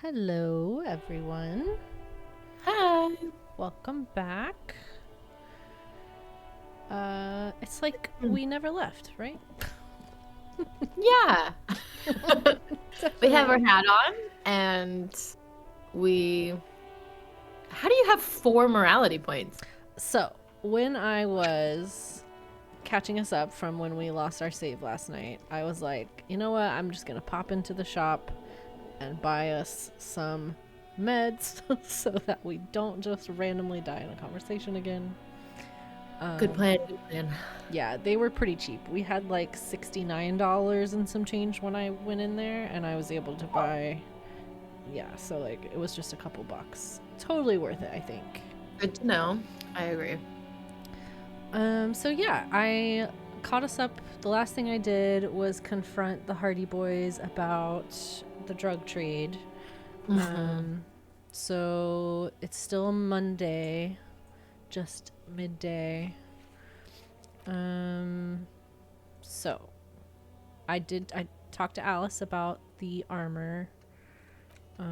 Hello, everyone. Hi. Welcome back. It's like we never left, right? Yeah. We have our hat on and we... How do you have 4 morality points? So, when I was catching us up from when we lost our save last night, I was like, you know what? I'm just going to pop into the shop and buy us some meds so that we don't just randomly die in a conversation again. Good plan, good plan. Yeah, they were pretty cheap. We had like $69 and some change when I went in there, and I was able to buy. Yeah, so like it was just a couple bucks. Totally worth it, I think. Good to know. I agree. So yeah, I caught us up. The last thing I did was confront the Hardy Boys about the drug trade. So it's still Monday, just midday. So I talked to Alice about the armor. So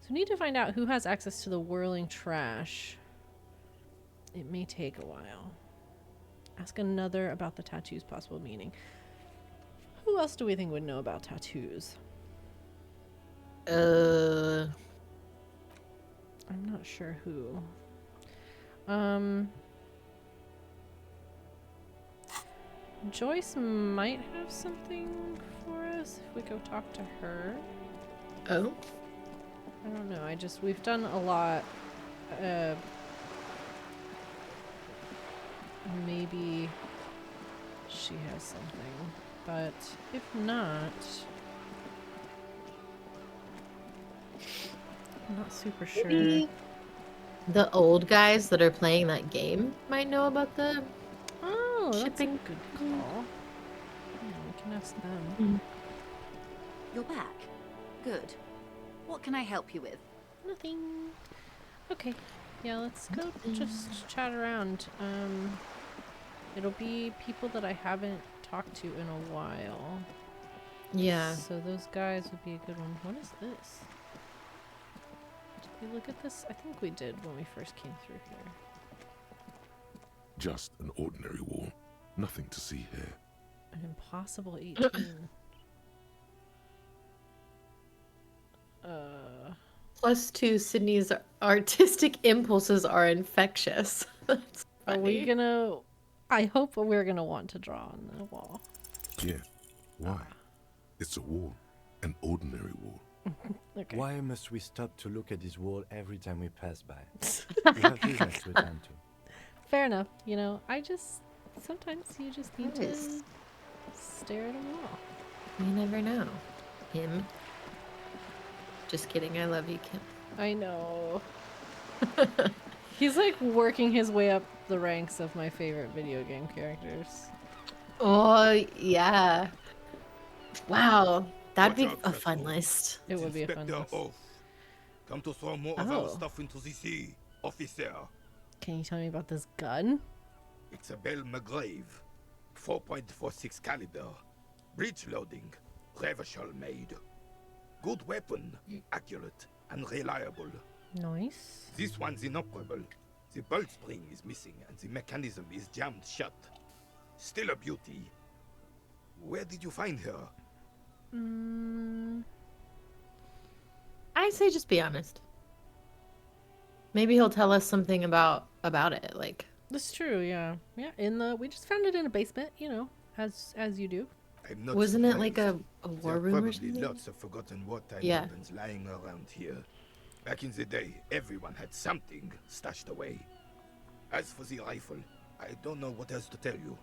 we need to find out who has access to the whirling trash. It may take a while. Ask another about the tattoo's possible meaning. Who else do we think would know about tattoos? I'm not sure who. Joyce might have something for us if we go talk to her. Oh? I don't know. We've done a lot. Maybe she has something, but if not, I'm not super sure. Maybe the old guys that are playing that game might know about the shipping. That's a good call. Yeah, we can ask them. You're back. Good. What can I help you with? Nothing. Okay. Yeah, let's go just chat around. It'll be people that I haven't talked to in a while. Yeah. So those guys would be a good one. What is this? Did we look at this? I think we did when we first came through here. Just an ordinary wall. Nothing to see here. An impossible 18. +2, Sydney's artistic impulses are infectious. That's funny. Are we gonna... I hope we're gonna want to draw on the wall. Yeah. Why? It's a wall. An ordinary wall. Okay. Why must we stop to look at this wall every time we pass by? We have business to attend to. Fair enough. You know, sometimes you just need to stare at a wall. You never know. Him. Just kidding. I love you, Kim. I know. He's like working his way up the ranks of my favorite video game characters. Oh, yeah. Wow. That'd be Watch out, a fun Gaston. list. It would be a fun Inspector list. Oath. Come to throw more of Oh. our stuff into the sea, officer. Can you tell me about this gun? It's a Bell McGrave. 4.46 caliber. Breech loading. Revachol made. Good weapon. Accurate and reliable. Nice. This one's inoperable. The bolt spring is missing and the mechanism is jammed shut. Still a beauty. Where did you find her? I say just be honest. Maybe he'll tell us something about it. Like, That's true, yeah. Yeah, we just found it in a basement, you know, as you do. I'm not wasn't it like surprised. a There war are room or probably something? lots of forgotten wartime Yeah. weapons lying around here. Back in the day, everyone had something stashed away. As for the rifle, I don't know what else to tell you.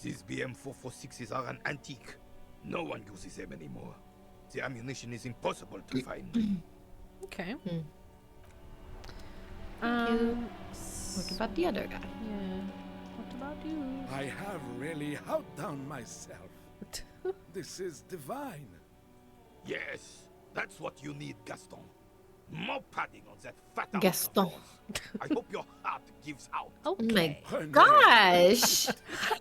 These BM-446s are an antique. No one uses them anymore. The ammunition is impossible to find. Okay. What about the other guy? Yeah. What about you? I have really outdone myself. This is divine. Yes, that's what you need, Gaston. More padding on that fat arse Gaston. of yours. I hope your heart gives out. Oh my Okay. gosh.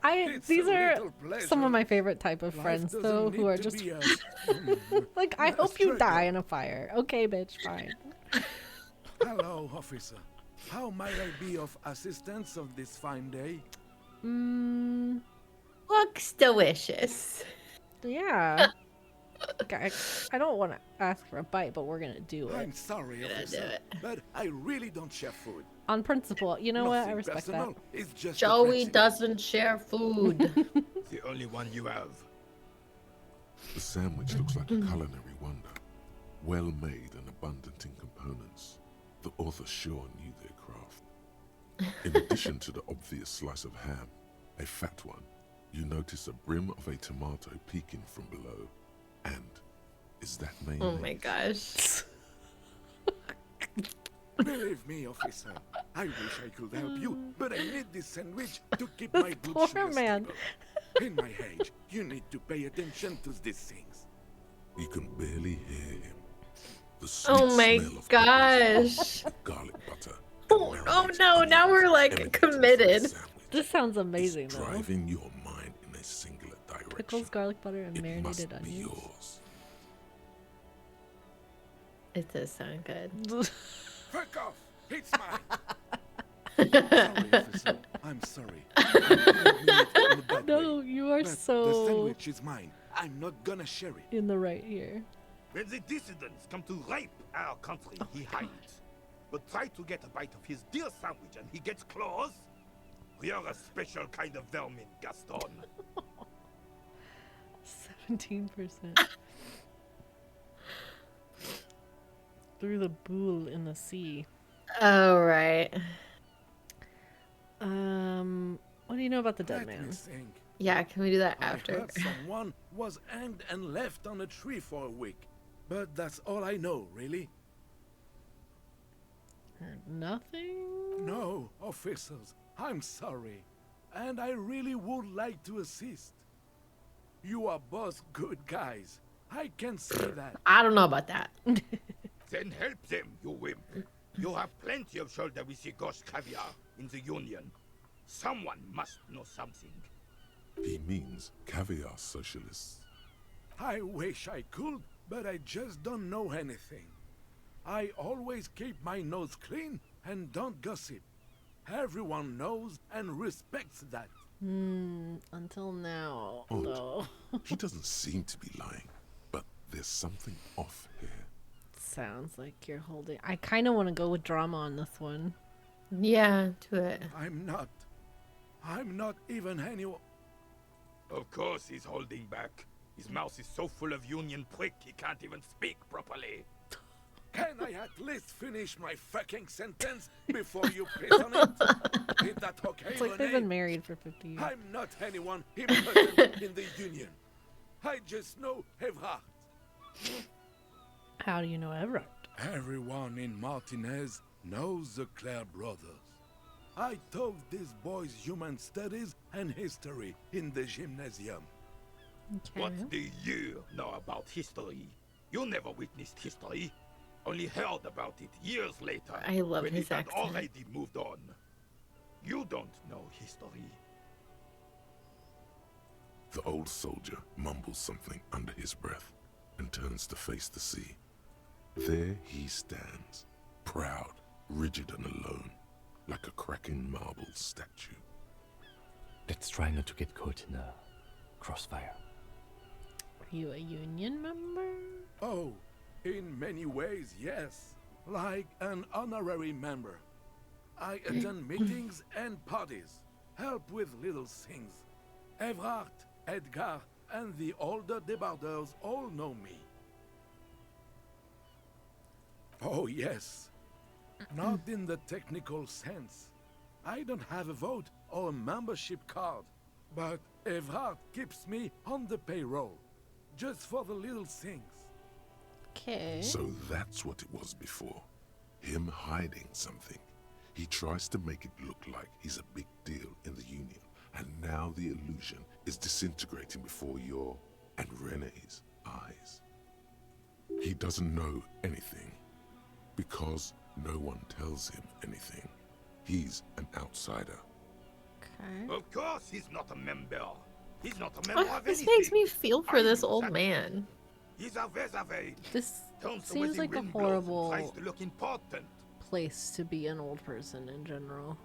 It's These a are little pleasure. some of my favorite type of Life friends, doesn't though, need who are to just be a like, I a hope you die struggle. in a fire. Okay, bitch, fine. Hello, officer. How might I be of assistance of this fine day? Looks delicious. Yeah. Okay, I don't want to ask for a bite, but we're gonna do it I'm sorry, do officer, it. but I really don't share food. on principle. You know what? I Nothing respect that. personal. It's just a Joey principle. doesn't share food. The only one you have. The sandwich looks like a culinary wonder. Well made and abundant in components. The author sure knew their craft. In addition to the obvious slice of ham, a fat one, you notice a brim of a tomato peeking from below. And is that mayonnaise? Oh my gosh. Believe me, officer. I wish I could help you, but I need this sandwich to keep This my blood poor sugar man. stable. In my age, you need to pay attention to these things. You can barely hear him. The sweet Oh my smell of pickles, gosh. garlic butter. Oh, and oh marinated no, now we're onions like emanating from the committed. sandwich. This sounds It's amazing, though. driving your mind in a singular direction. Pickles, garlic butter, and It marinated must be onions. yours. It does sound good. Fuck off! It's mine! Sorry, officer. I'm sorry. I didn't mean it in a bad No, way. you are But the so sandwich is mine. I'm not gonna share it. in the right here. When the dissidents come to rape our country, he hides. But try to get a bite of his dear sandwich and he gets claws? We are a special kind of vermin, Gaston. 17%. Through the boule in the sea. Oh, right. What do you know about the dead Let me man? think. Yeah, can we do that I after? heard someone was hanged and left on a tree for a week. But that's all I know, really. Nothing? No, officers, I'm sorry. And I really would like to assist. You are both good guys. I can see that. I don't know about that. Then help them, you wimp. You have plenty of shoulder with the ghost caviar in the Union. Someone must know something. He means caviar socialists. I wish I could, but I just don't know anything. I always keep my nose clean and don't gossip. Everyone knows and respects that. Until now, Odd. though. He doesn't seem to be lying, but there's something off here. Sounds like you're holding. I kind of want to go with drama on this one. Yeah, do it. I'm not even anyone. Of course he's holding back. His mouth is so full of Union prick he can't even speak properly. Can I at least finish my fucking sentence before you piss on it? Is that okay, It's like they've Renee? been married for 50 years. I'm not anyone important in the Union. I just know Evrard. How do you know Everett? Everyone in Martinez knows the Clare brothers. I taught these boys human studies and history in the gymnasium. What do you know about history? You never witnessed history. Only heard about it years later. I love when his it had accent. already moved on. You don't know history. The old soldier mumbles something under his breath and turns to face the sea. There he stands, proud, rigid and alone, like a cracking marble statue. Let's try not to get caught in a crossfire. Are you a union member? Oh, in many ways, yes. Like an honorary member. I attend meetings and parties, help with little things. Evrard, Edgar, and the older debarders all know me. Oh, yes. Not in the technical sense. I don't have a vote or a membership card, but Evrard keeps me on the payroll, just for the little things. Okay. So that's what it was before. Him hiding something. He tries to make it look like he's a big deal in the Union, and now the illusion is disintegrating before your and Renee's eyes. He doesn't know anything. Because no one tells him anything. He's an outsider. Okay. Of course he's not a member. He's not a member of This anything. makes me feel for I this knew old that. man. He's a Vezave. This Turns the seems way like the a wind blows and horrible tries to look important. place to be an old person in general.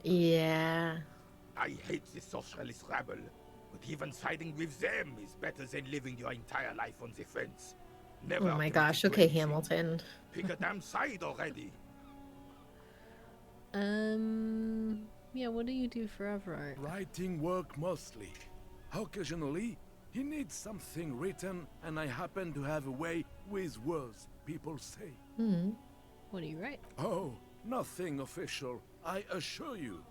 Yeah. I hate the socialist rabble, but even siding with them is better than living your entire life on the fence. Never Oh my committing gosh. to Okay, anything. Hamilton. Pick a damn side already. Yeah, what do you do for Everard? Writing work mostly. Occasionally, he needs something written, and I happen to have a way with words, people say. Hmm. What do you write? Oh, nothing official, I assure you.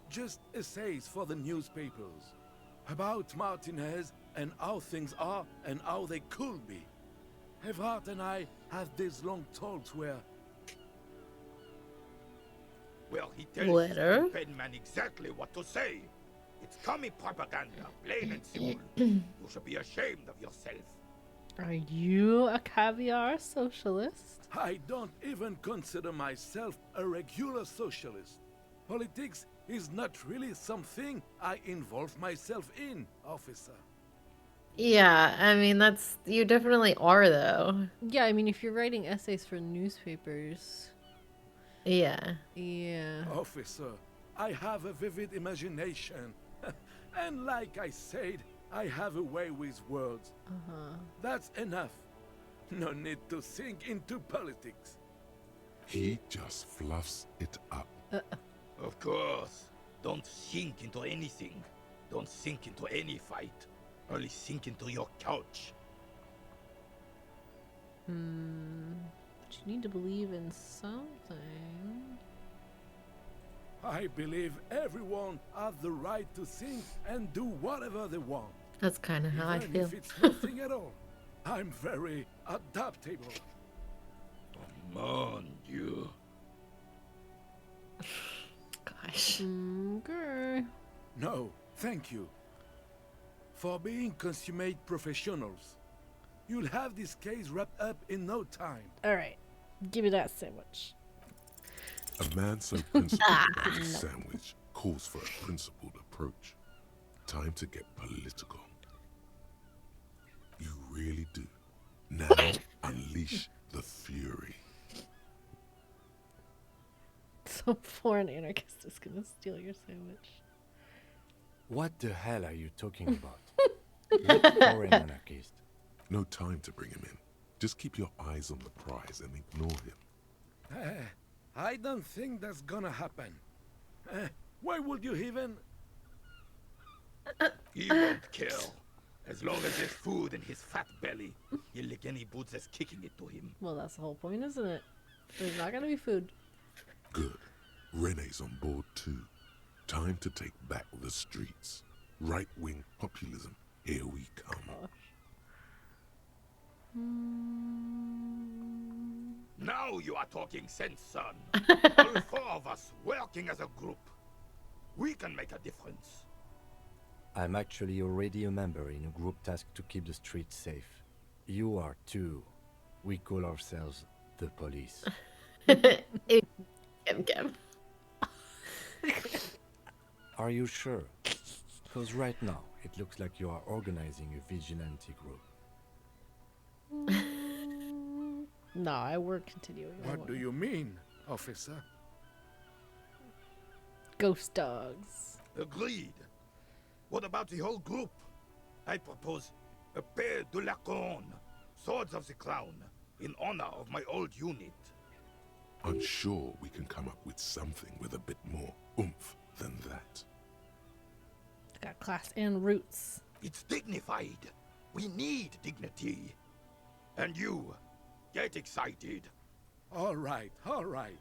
Just essays for the newspapers. About Martinez and how things are and how they could be. Everard and I have these long talks where Well, he tells Letter? his pen man exactly what to say. It's commie propaganda, plain and simple. You should be ashamed of yourself. Are you a caviar socialist? I don't even consider myself a regular socialist. Politics is not really something I involve myself in, officer. Yeah, I mean, that's. You definitely are, though. Yeah, I mean, if you're writing essays for newspapers, Yeah. yeah. Officer, I have a vivid imagination. And like I said, I have a way with words. Uh-huh. That's enough. No need to sink into politics. He just fluffs it up. Of course. Don't sink into anything. Don't sink into any fight. Only sink into your couch. But you need to believe in something. I believe everyone has the right to think and do whatever they want. That's kind of how I Even feel. if it's nothing at all. I'm very adaptable. Mon Dieu. Gosh. Okay. No, thank you. For being consummate professionals. You'll have this case wrapped up in no time. All right. Give me that sandwich. A man so principled about his sandwich calls for a principled approach. Time to get political. You really do. Now unleash the fury. So poor an anarchist is gonna steal your sandwich. What the hell are you talking about? Look for an anarchist. No time to bring him in. Just keep your eyes on the prize and ignore him. I don't think that's gonna happen. Why would you even... He won't kill. As long as there's food in his fat belly, he'll lick any boots that's kicking it to him. Well, that's the whole point, isn't it? There's not gonna be food. Good. Rene's on board too. Time to take back the streets. Right-wing populism. Here we come. Now you are talking sense, son. All four of us working as a group. We can make a difference. I'm actually already a member in a group tasked to keep the streets safe. You are too. We call ourselves the police. Kim. Are you sure? Because right now, it looks like you are organizing a vigilante group. No, we're continuing. What do you mean, officer? Ghost dogs. Agreed. What about the whole group? I propose a pair de la couronne, swords of the crown, in honor of my old unit. I'm sure we can come up with something with a bit more oomph than that. Got class and roots. It's dignified. We need dignity. And you, get excited. All right, all right.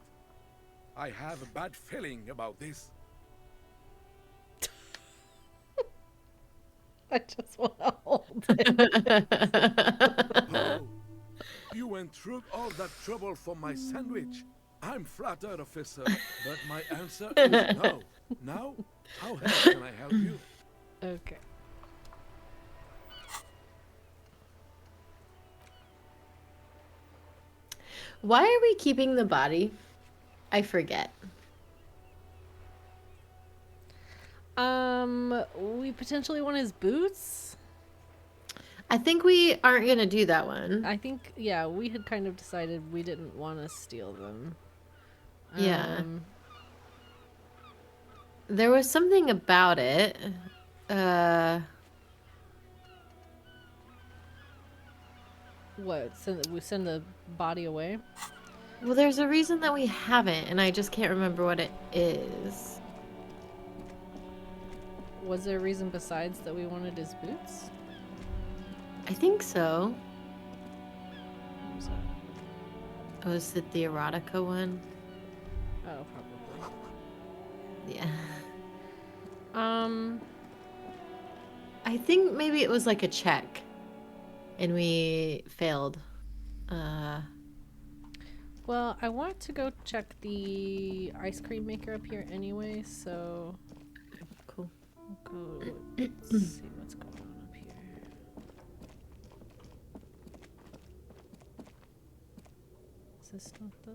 I have a bad feeling about this. I just want to hold it. Oh, you went through all that trouble for my sandwich. I'm flattered, officer, but my answer is no. Now, how else can I help you? Okay. Why are we keeping the body? I forget. We potentially want his boots. I think we aren't gonna do that one. I think, yeah, we had kind of decided we didn't want to steal them. Yeah. There was something about it. What? We send the body away? Well, there's a reason that we haven't, and I just can't remember what it is. Was there a reason besides that we wanted his boots? I think so. What was that? Oh, is it the erotica one? Oh, probably. Yeah. Um, I think maybe it was like a check, and we failed. well, I want to go check the ice cream maker up here anyway, so Cool. we'll go let's see what's going on up here. Is this not the...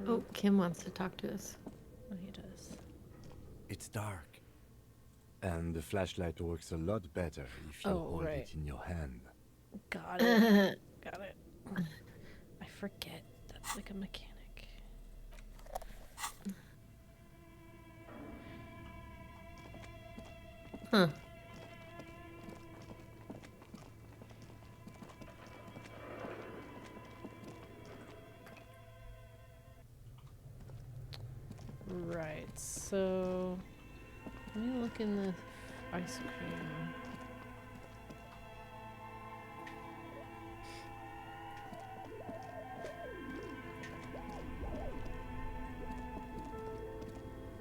Oh, Kim wants to talk to us. Oh, he does. It's dark. And the flashlight works a lot better if you Oh, hold right. it in your hand. Got it. Got it. I forget. That's like a mechanic. Huh. Right, so let me look in the ice cream.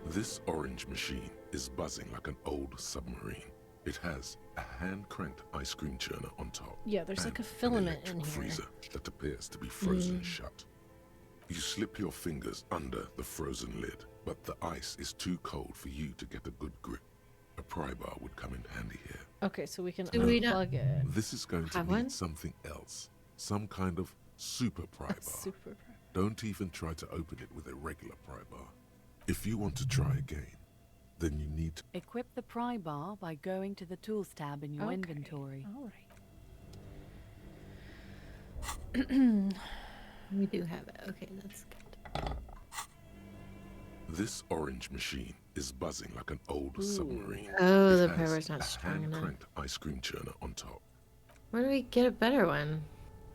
This orange machine is buzzing like an old submarine. It has a hand-cranked ice cream churner on top. Yeah, there's like a and an filament in electric here. freezer that appears to be frozen shut. You slip your fingers under the frozen lid, but the ice is too cold for you to get a good grip. A pry bar would come in handy here. Okay, so we can Do we not unplug it. This is going to have need one? something else. Some kind of super pry bar. Super. Don't even try to open it with a regular pry bar. If you want to try again, then you need to... Equip the pry bar by going to the Tools tab in your Okay. inventory. All right. We do have it. Okay, that's good. This orange machine is buzzing like an old submarine. Oh, It the has pry bar's not a strong enough. hand-cranked ice cream churner on top. Where do we get a better one?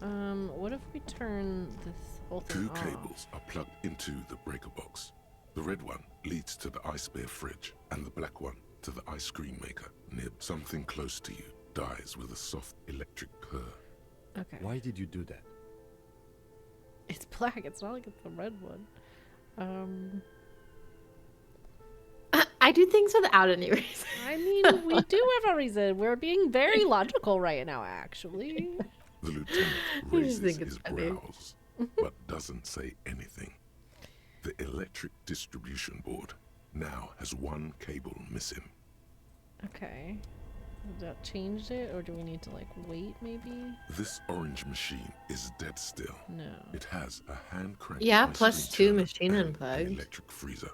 What if we turn this whole thing Two off? cables are plugged into the breaker box. The red one leads to the ice bear fridge, and the black one to the ice cream maker. Nib, something close to you dies with a soft electric purr. Okay. Why did you do that? It's black. It's not like it's the red one. I do things without any reason. I mean, we do have a reason. We're being very logical right now, actually. The lieutenant I raises just think it's his funny. brows, but doesn't say anything. The electric distribution board now has one cable missing. Okay. Has that changed it, or do we need to like wait? Maybe. This orange machine is dead still. No. It has a hand crank. Yeah, ice plus cream 2 churner machine and unplugged. An electric freezer.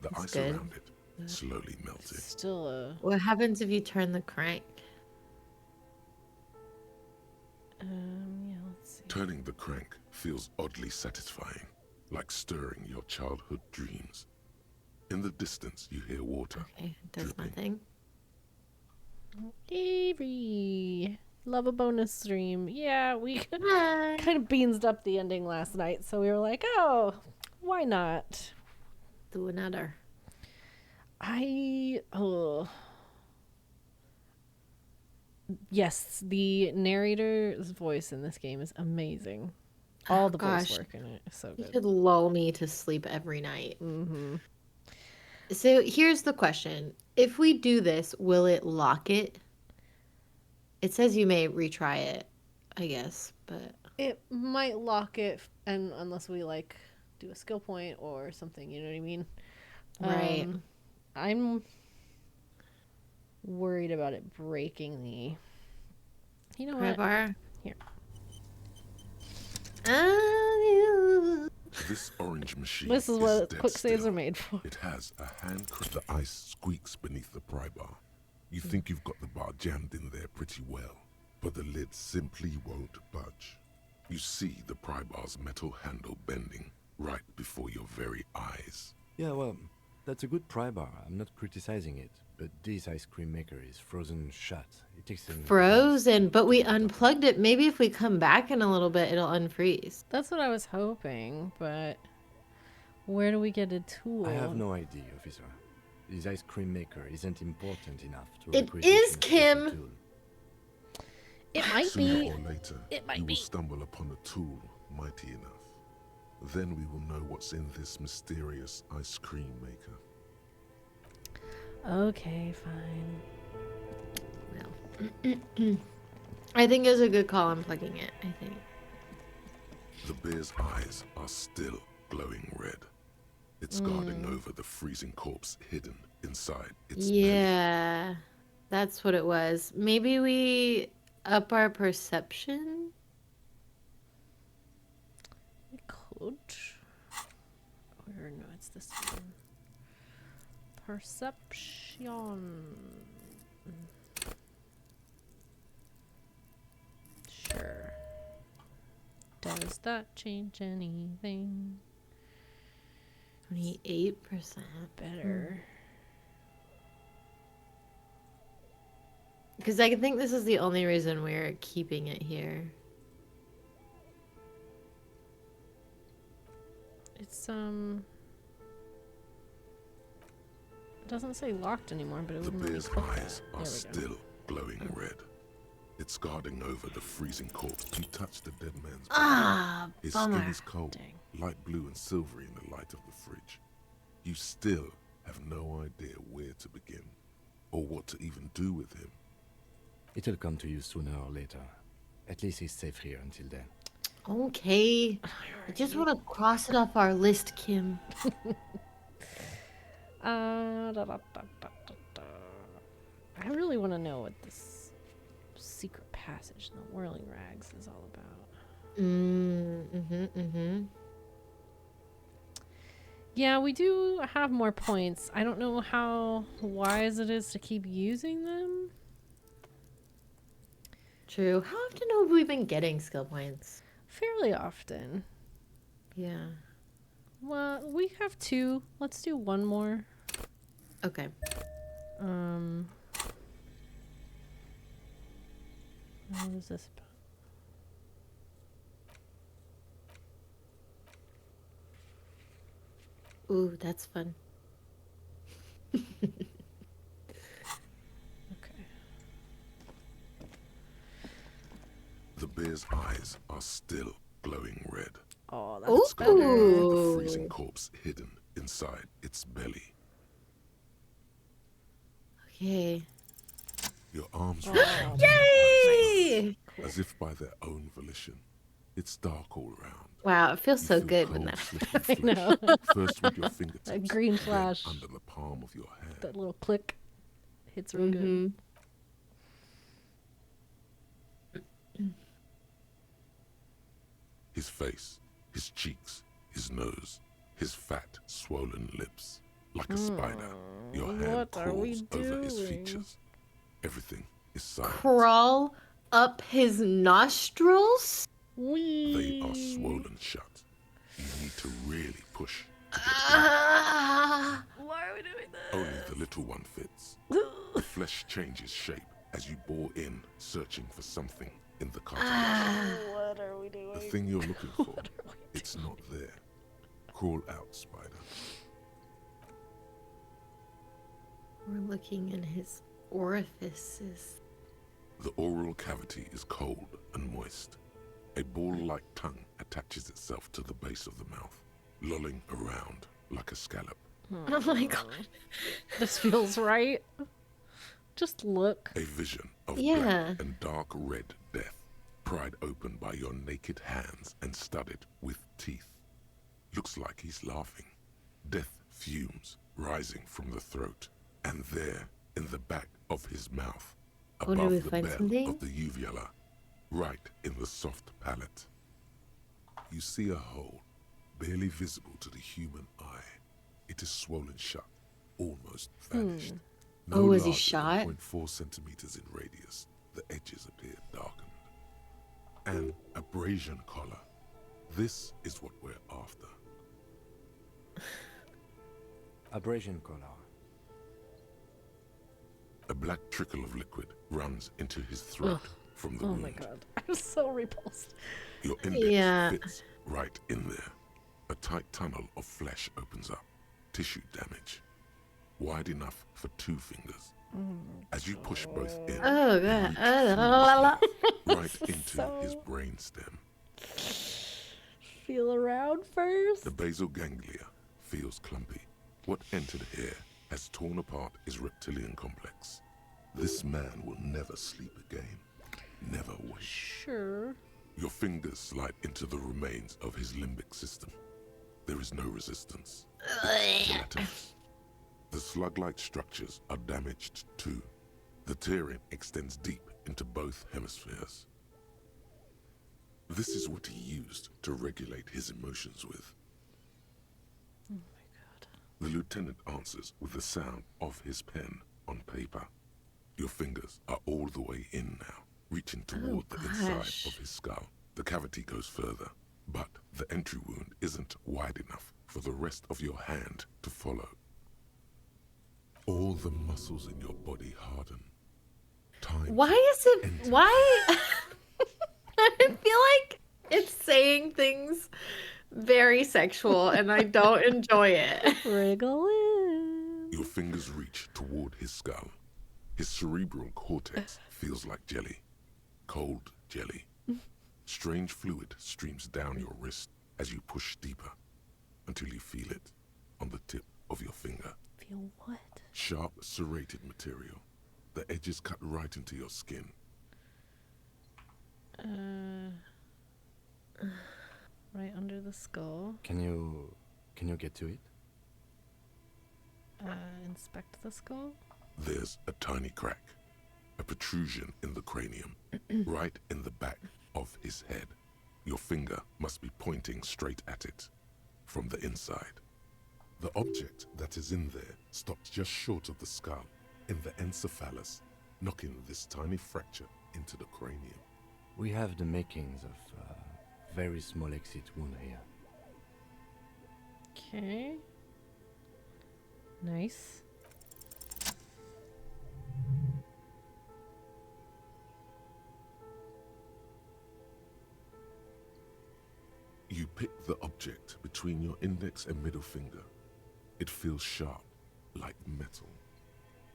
The That's ice good. around it slowly melting. Still a. What happens if you turn the crank? Yeah. Let's see. Turning the crank feels oddly satisfying, like stirring your childhood dreams. In the distance, you hear water. Okay, it does dripping. nothing. Avery, love a bonus stream. Yeah, we Hi. kind of beansed up the ending last night, so we were like, oh, why not? Do another. Yes, the narrator's voice in this game is amazing. All the voice Gosh. work in it is so You good. could lull me to sleep every night. Mm-hmm. So here's the question. If we do this, will it lock it? It says you may retry it, I guess, but It might lock it, and unless we like do a skill point or something, you know what I mean? Right. I'm worried about it breaking the You know Pry what? bar. Here. Oh, This orange machine This is what dead quick saves still. are made for. It has a hand crank. The ice squeaks beneath the pry bar. You think you've got the bar jammed in there pretty well, but the lid simply won't budge. You see the pry bar's metal handle bending right before your very eyes. Yeah, well, that's a good pry bar. I'm not criticizing it, but this ice cream maker is frozen shut. It takes an frozen, but we unplugged it. Maybe if we come back in a little bit, it'll unfreeze. That's what I was hoping, but where do we get a tool? I have no idea, officer. This ice cream maker isn't important enough to It requisition is, a special Kim. tool. It might Sooner be. or later, It might you will be. stumble upon a tool mighty enough. Then we will know what's in this mysterious ice cream maker. Okay, fine. Well, I think it's a good call unplugging it. I think. The bear's eyes are still glowing red. It's guarding over the freezing corpse hidden inside its belly. Yeah, that's what it was. Maybe we up our perception. We could. Or no, it's this one. Perception. Sure. Does that change anything? 28%. Better. Because I think this is the only reason we're keeping it here. It's it doesn't say locked anymore, but it The wouldn't let me bear's click that. eyes There are we go. still glowing red. It's guarding over the freezing corpse. You touch the dead man's body. Ah, His bummer. skin is cold, Dang. light blue and silvery in the light of the fridge. You still have no idea where to begin, or what to even do with him. It'll come to you sooner or later. At least he's safe here until then. Okay. I just want to cross it off our list, Kim. Da, da, da, da, da, da. I really want to know what this secret passage in the Whirling Rags is all about. Yeah, we do have more points. I don't know how wise it is to keep using them. True. How often have we been getting skill points? Fairly often. Yeah. Well, we have 2. Let's do one more. Okay. What is this about? Ooh, that's fun. Okay. The bear's eyes are still glowing red. Oh, that's Ooh. better. The freezing corpse hidden inside its belly. Okay. Your arms Oh, reach Yay! as if by their own volition. It's dark all around. Wow, it feels You so feel good cold when that. slip your I flesh, know. First with your fingertips, That green then flash. under the palm of your hand. That little click hits real good. His face, his cheeks, his nose, his fat, swollen lips. Like a spider, your hand What are we crawls over his doing? features. Everything is silent. Crawl up his nostrils? They are swollen shut. You need to really push to get in. Ah! Why are we doing that? Only the little one fits. The flesh changes shape as you bore in, searching for something in the cartilage. What are we doing? The thing you're looking for, it's not there. Crawl out, spider. We're looking in his orifices. The oral cavity is cold and moist. A ball-like tongue attaches itself to the base of the mouth, lolling around like a scallop. Oh my god. This feels right. Just look. A vision of Yeah. black and dark red death, pried open by your naked hands and studded with teeth. Looks like he's laughing. Death fumes rising from the throat, and there, in the back of his mouth, Oh, did above we the find bell something? of the uvula, right in the soft palate. You see a hole, barely visible to the human eye. It is swollen shut, almost vanished. No Oh, was he larger shot? than 0.4 centimeters in radius. The edges appear darkened. An abrasion collar. This is what we're after. Abrasion collar. A black trickle of liquid runs into his throat from the Oh wound. my god. I'm so repulsed. Your index Yeah. fits right in there. A tight tunnel of flesh opens up. Tissue damage. Wide enough for 2 fingers. As you push both in, Oh, God. right into So- his brainstem. Feel around first. The basal ganglia feels clumpy. What entered here has torn apart his reptilian complex. This man will never sleep again. Never wake. Sure. Your fingers slide into the remains of his limbic system. There is no resistance. It's gelatinous. The slug-like structures are damaged too. The tearing extends deep into both hemispheres. This is what he used to regulate his emotions with. Oh my god. The lieutenant answers with the sound of his pen on paper. Your fingers are all the way in now, reaching toward the inside gosh. of his skull. The cavity goes further, but the entry wound isn't wide enough for the rest of your hand to follow. All the muscles in your body harden. Time. Why is it? Why? I feel like it's saying things very sexual, and I don't enjoy it. Wriggle in. Your fingers reach toward his skull. His cerebral cortex feels like jelly. Cold jelly. Strange fluid streams down your wrist as you push deeper until you feel it on the tip of your finger. Feel what? Sharp, serrated material. The edges cut right into your skin. Right under the skull. Can you get to it? Inspect the skull. There's a tiny crack. A protrusion in the cranium. Right in the back of his head. Your finger must be pointing straight at it. From the inside. The object that is in there stops just short of the skull, in the encephalus, knocking this tiny fracture into the cranium. We have the makings of a very small exit wound here. Okay. Nice. You pick the object between your index and middle finger. It feels sharp, like metal.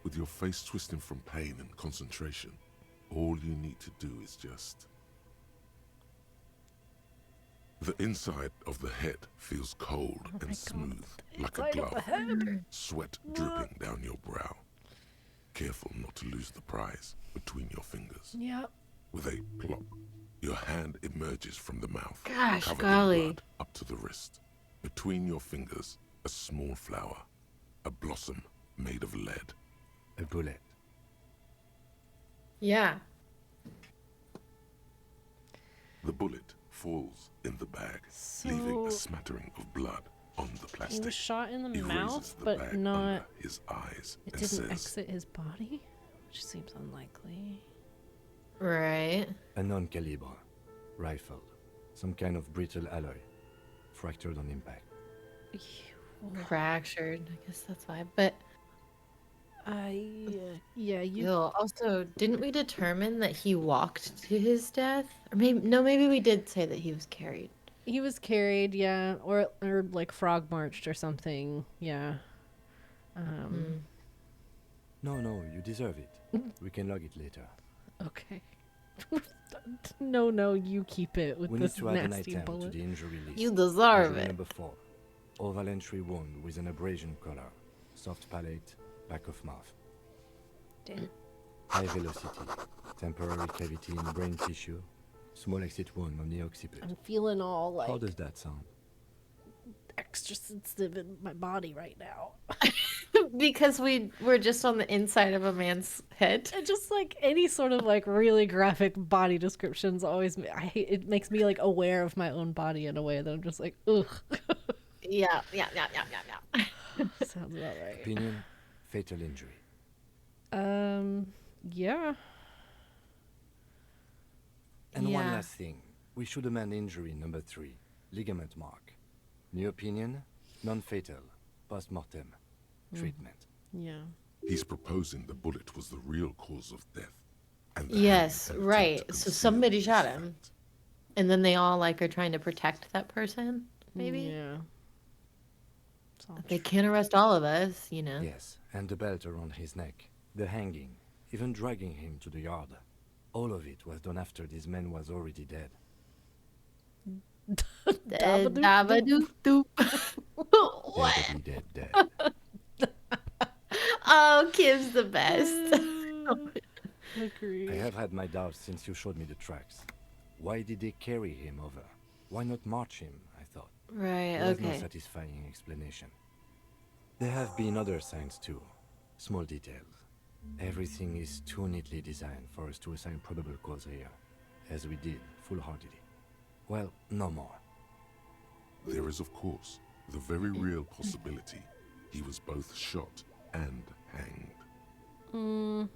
With your face twisting from pain and concentration, all you need to do is just... The inside of the head feels cold my and God. smooth, like a Inside of glove. the head. Sweat dripping down your brow. Careful not to lose the prize between your fingers. Yep. With a plop, your hand emerges from the mouth, Gosh, covered golly. in blood up to the wrist. Between your fingers, a small flower, a blossom made of lead. A bullet. Yeah. The bullet falls in the bag, leaving So- a smattering of blood on the He plastic. was shot in the He mouth, raises the but bag not. under his eyes It and didn't says, exit his body, which seems unlikely. Right. A non-caliber. Rifled. Some kind of brittle alloy. Fractured on impact. Fractured. I guess that's why. But Yeah, you. ew, also, didn't we determine that he walked to his death? Or maybe we did say that he was carried. He was carried, yeah, or like frog marched or something, yeah. No, you deserve it. We can log it later. Okay. No, you keep it with We need this to add an nasty item to bullet. the injury list. You deserve Injury it. number 4. Oval entry wound with an abrasion collar. Soft palate, back of mouth. Damn. High velocity. Temporary cavity in brain tissue. Small exit wound on the occiput. I'm feeling all How like does that sound? extra sensitive in my body right now. Because we were just on the inside of a man's head. And just like any sort of like really graphic body descriptions always it makes me like aware of my own body in a way that I'm just like, ugh. Yeah. Sounds about right. Opinion, fatal injury. Yeah. And one Yeah. last thing. We should amend injury number 3, ligament mark. New opinion, non-fatal, post-mortem, treatment. Yeah. He's proposing the bullet was the real cause of death. And the Yes, hangman right. attempted to So conceal somebody this shot him. fact. And then they all like are trying to protect that person, maybe? Yeah. It's all They can't arrest all of us, you know. Yes, and the belt around his neck, the hanging, even dragging him to the yard. All of it was done after this man was already dead. Dabadoop-doop. What? Dead. Oh, Kim's the best. Agree. I have had my doubts since you showed me the tracks. Why did they carry him over? Why not march him, I thought. Right, There was no okay. satisfying explanation. There have been other signs too. Small details. Everything is too neatly designed for us to assign probable cause here, as we did, full-heartedly. Well, no more. There is, of course, the very real possibility he was both shot and hanged.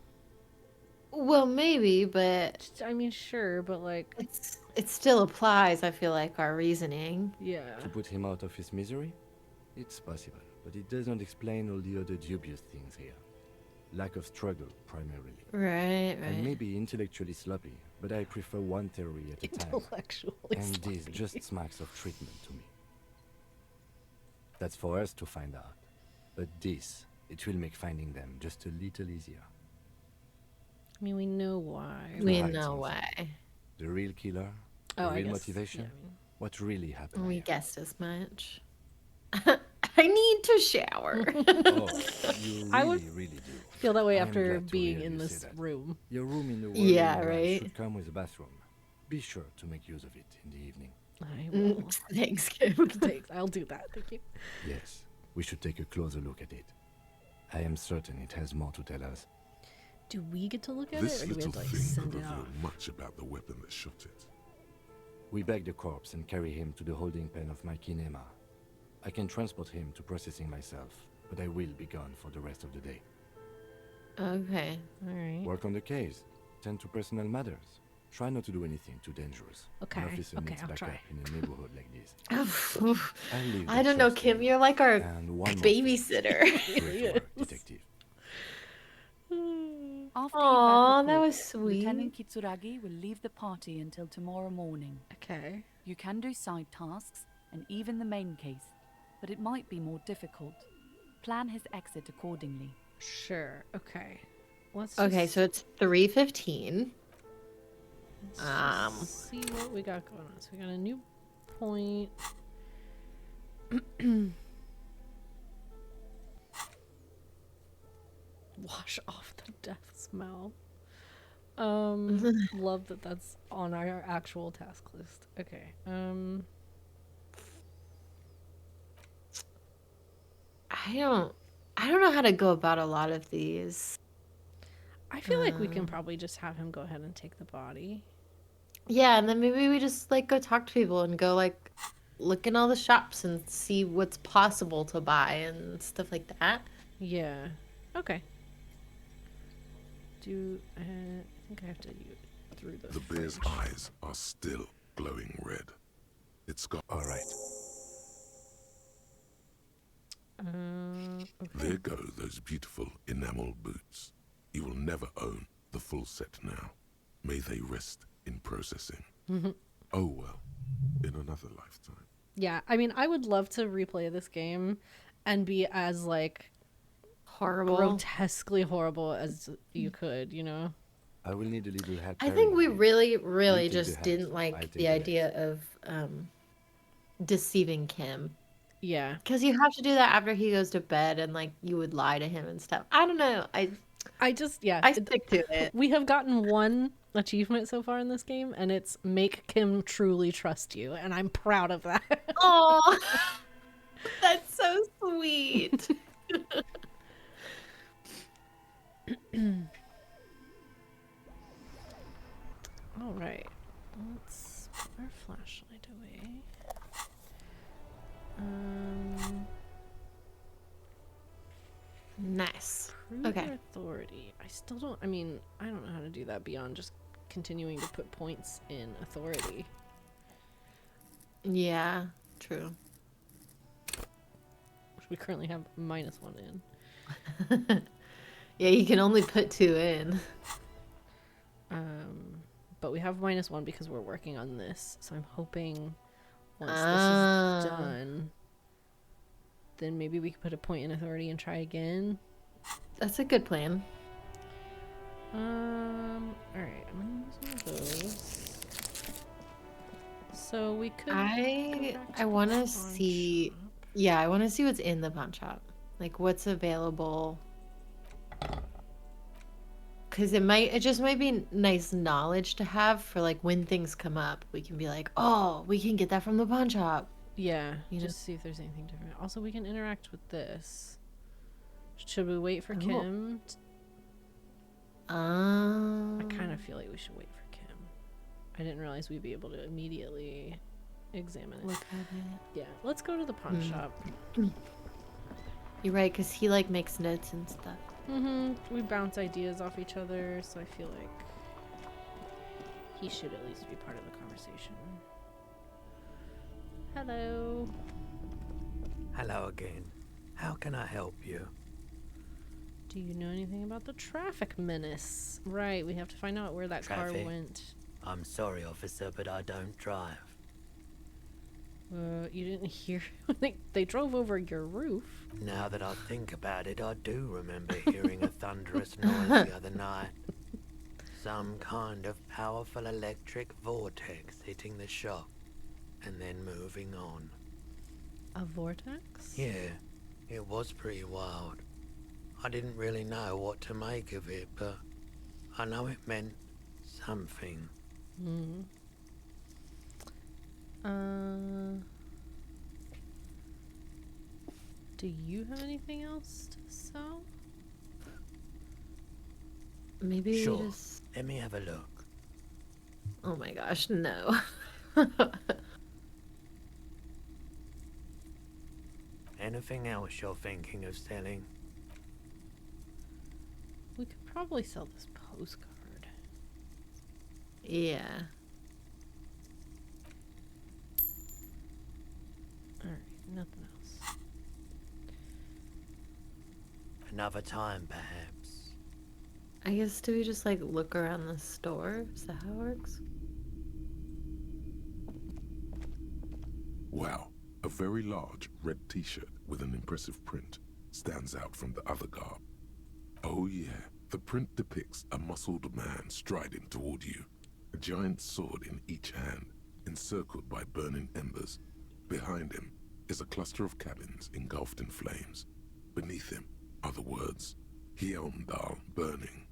Well, maybe, but I mean, sure, but like, it still applies, I feel like, our reasoning. yeah. To put him out of his misery? It's possible, but it doesn't explain all the other dubious things here. Lack of struggle, primarily. Right, And right. maybe intellectually sloppy, but I prefer one theory at a time. Intellectually And this sloppy. just smacks of treatment to me. That's for us to find out. But this, it will make finding them just a little easier. I mean, we know why. We hide know something. why. The real killer? Oh, the I real guess, motivation? yeah, I mean- What really happened We here? guessed as much. I need to shower. Oh, you I would really do. Feel that way I am after glad to being hear in you this say that. room. Your room in the world Yeah, in your life right. should come with a bathroom. Be sure to make use of it in the evening. I will. Thanks, Kim. Thanks. I'll do that. Thank you. Yes, we should take a closer look at it. I am certain it has more to tell us. Do we get to look at This it, or do we little have to like thing send could it out? reveal much about the weapon that shot it. We bag the corpse and carry him to the holding pen of my kinema. I can transport him to processing myself, but I will be gone for the rest of the day. Okay. All right. Work on the case. Tend to personal matters. Try not to do anything too dangerous. Okay, An officer okay, needs I'll backup try. in a neighborhood like this. I I'll leave don't the know, trust Kim. in You're like our and one more thing. babysitter. Great work, detective. After Aw, you've had that the was report, sweet. Lieutenant Kitsuragi will leave the party until tomorrow morning. Okay. You can do side tasks and even the main case, but it might be more difficult. Plan his exit accordingly. Sure. Okay. Let's Okay, just- so it's 3:15. let's just see what we got going on. So we got a new point. Wash off the death smell. Love that that's on our actual task list. Okay. I don't know how to go about a lot of these. I feel like we can probably just have him go ahead and take the body. Yeah, and then maybe we just like go talk to people and go like look in all the shops and see what's possible to buy and stuff like that. Yeah. Okay. I think I have to use through the. The bear's fridge. eyes are still glowing red. It's got. All right. Okay. There go those beautiful enamel boots. You will never own the full set now. May they rest in processing. Oh well, in another lifetime. Yeah, I mean, I would love to replay this game and be as like Horrible. grotesquely horrible as you could, you know? I will need a little help. I think we carrying him. really, You really take the just hat, didn't I'll like take the the idea of deceiving Kim. Yeah. Because you have to do that after he goes to bed and like you would lie to him and stuff. I don't know. I just, yeah. I stick to it. We have gotten one achievement so far in this game, and it's make Kim truly trust you, and I'm proud of that. Oh, that's so sweet. All right. Let's put our flashlight away. Nice. Prove Okay. your authority. I still don't. I mean, I don't know how to do that beyond just continuing to put points in authority. Yeah, true. Which we currently have -1 in. Yeah, you can only put 2 in. But we have -1 because we're working on this. So I'm hoping once Ah. this is done, then maybe we could put a point in authority and try again. That's a good plan. Alright, I'm gonna use one of those. So we could go back to I the want to pawn see. shop. Yeah, I want to see what's in the pawn shop. Like what's available. Because it just might be nice knowledge to have for like when things come up. We can be like, oh, we can get that from the pawn shop. Yeah, You know? just see if there's anything different. Also, we can interact with this. Should we wait for Oh. Kim? I kind of feel like we should wait for Kim. I didn't realize we'd be able to immediately examine it. Look at it. Yeah, let's go to the pawn shop. You're right, because he like makes notes and stuff. We bounce ideas off each other, so I feel like he should at least be part of the conversation. Hello. Hello again. How can I help you? Do you know anything about the traffic menace? Right, we have to find out where that car Traffic? went. I'm sorry, officer, but I don't drive. You didn't hear when they drove over your roof. Now that I think about it, I do remember hearing a thunderous noise the other night. Some kind of powerful electric vortex hitting the shop and then moving on. A vortex? Yeah, it was pretty wild. I didn't really know what to make of it, but I know it meant something. Do you have anything else to sell? Maybe we Sure, just. let me have a look. Oh my gosh, no. Anything else you're thinking of selling? We could probably sell this postcard. Yeah. Alright, nothing else. Another time, perhaps. I guess do we just like look around the store? Is that how it works? Wow, a very large red t-shirt with an impressive print stands out from the other garb. Oh yeah, the print depicts a muscled man striding toward you, a giant sword in each hand, encircled by burning embers. Behind him is a cluster of cabins engulfed in flames. Beneath him are the words, Hjelmdal burning.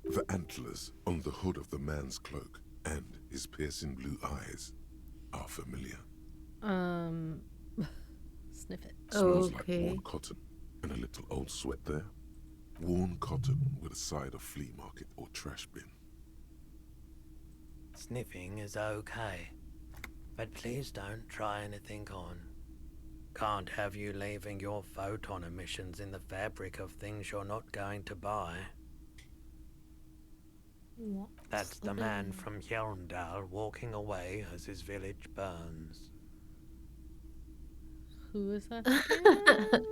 The antlers on the hood of the man's cloak and his piercing blue eyes are familiar. Sniff it. Smells Okay. like worn cotton and a little old sweat there. Worn cotton with a side of flea market or trash bin. Sniffing is okay, but please don't try anything on. Can't have you leaving your photon emissions in the fabric of things you're not going to buy. That's the man from Hjelmdal walking away as his village burns. Who is that again?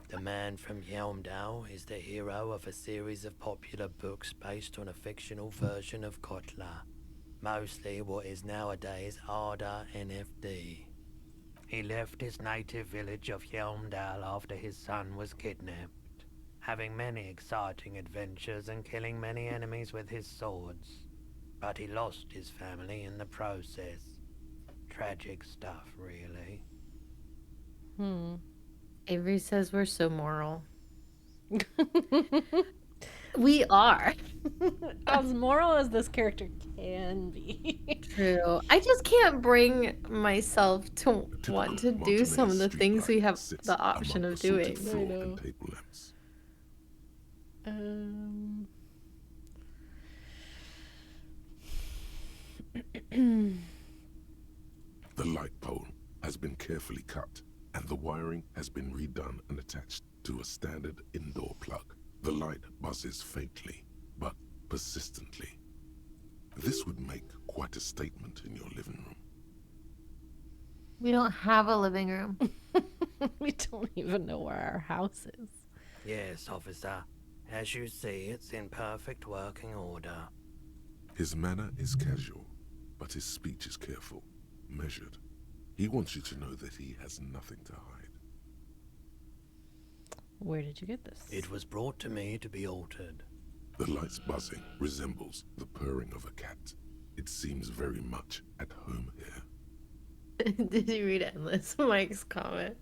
The man from Hjelmdal is the hero of a series of popular books based on a fictional version of Kotla, mostly what is nowadays Arda NFD. He left his native village of Hjelmdal after his son was kidnapped, having many exciting adventures and killing many enemies with his swords. But he lost his family in the process. Tragic stuff, really. Avery says we're so moral. We are. As moral as this character can be. True. I just can't bring myself to Typical want to do some of the Martinez things we streetlight have sits the option among of assorted doing. floor know. and table lamps. Um. The light pole has been carefully cut, and the wiring has been redone and attached to a standard indoor plug. The light buzzes faintly, but persistently. This would make quite a statement in your living room. We don't have a living room. We don't even know where our house is. Yes, officer. As you see, it's in perfect working order. His manner is casual, but his speech is careful, measured. He wants you to know that he has nothing to hide. Where did you get this? It was brought to me to be altered. The light's buzzing resembles the purring of a cat. It seems very much at home here. Did you read Endless? Mike's comment.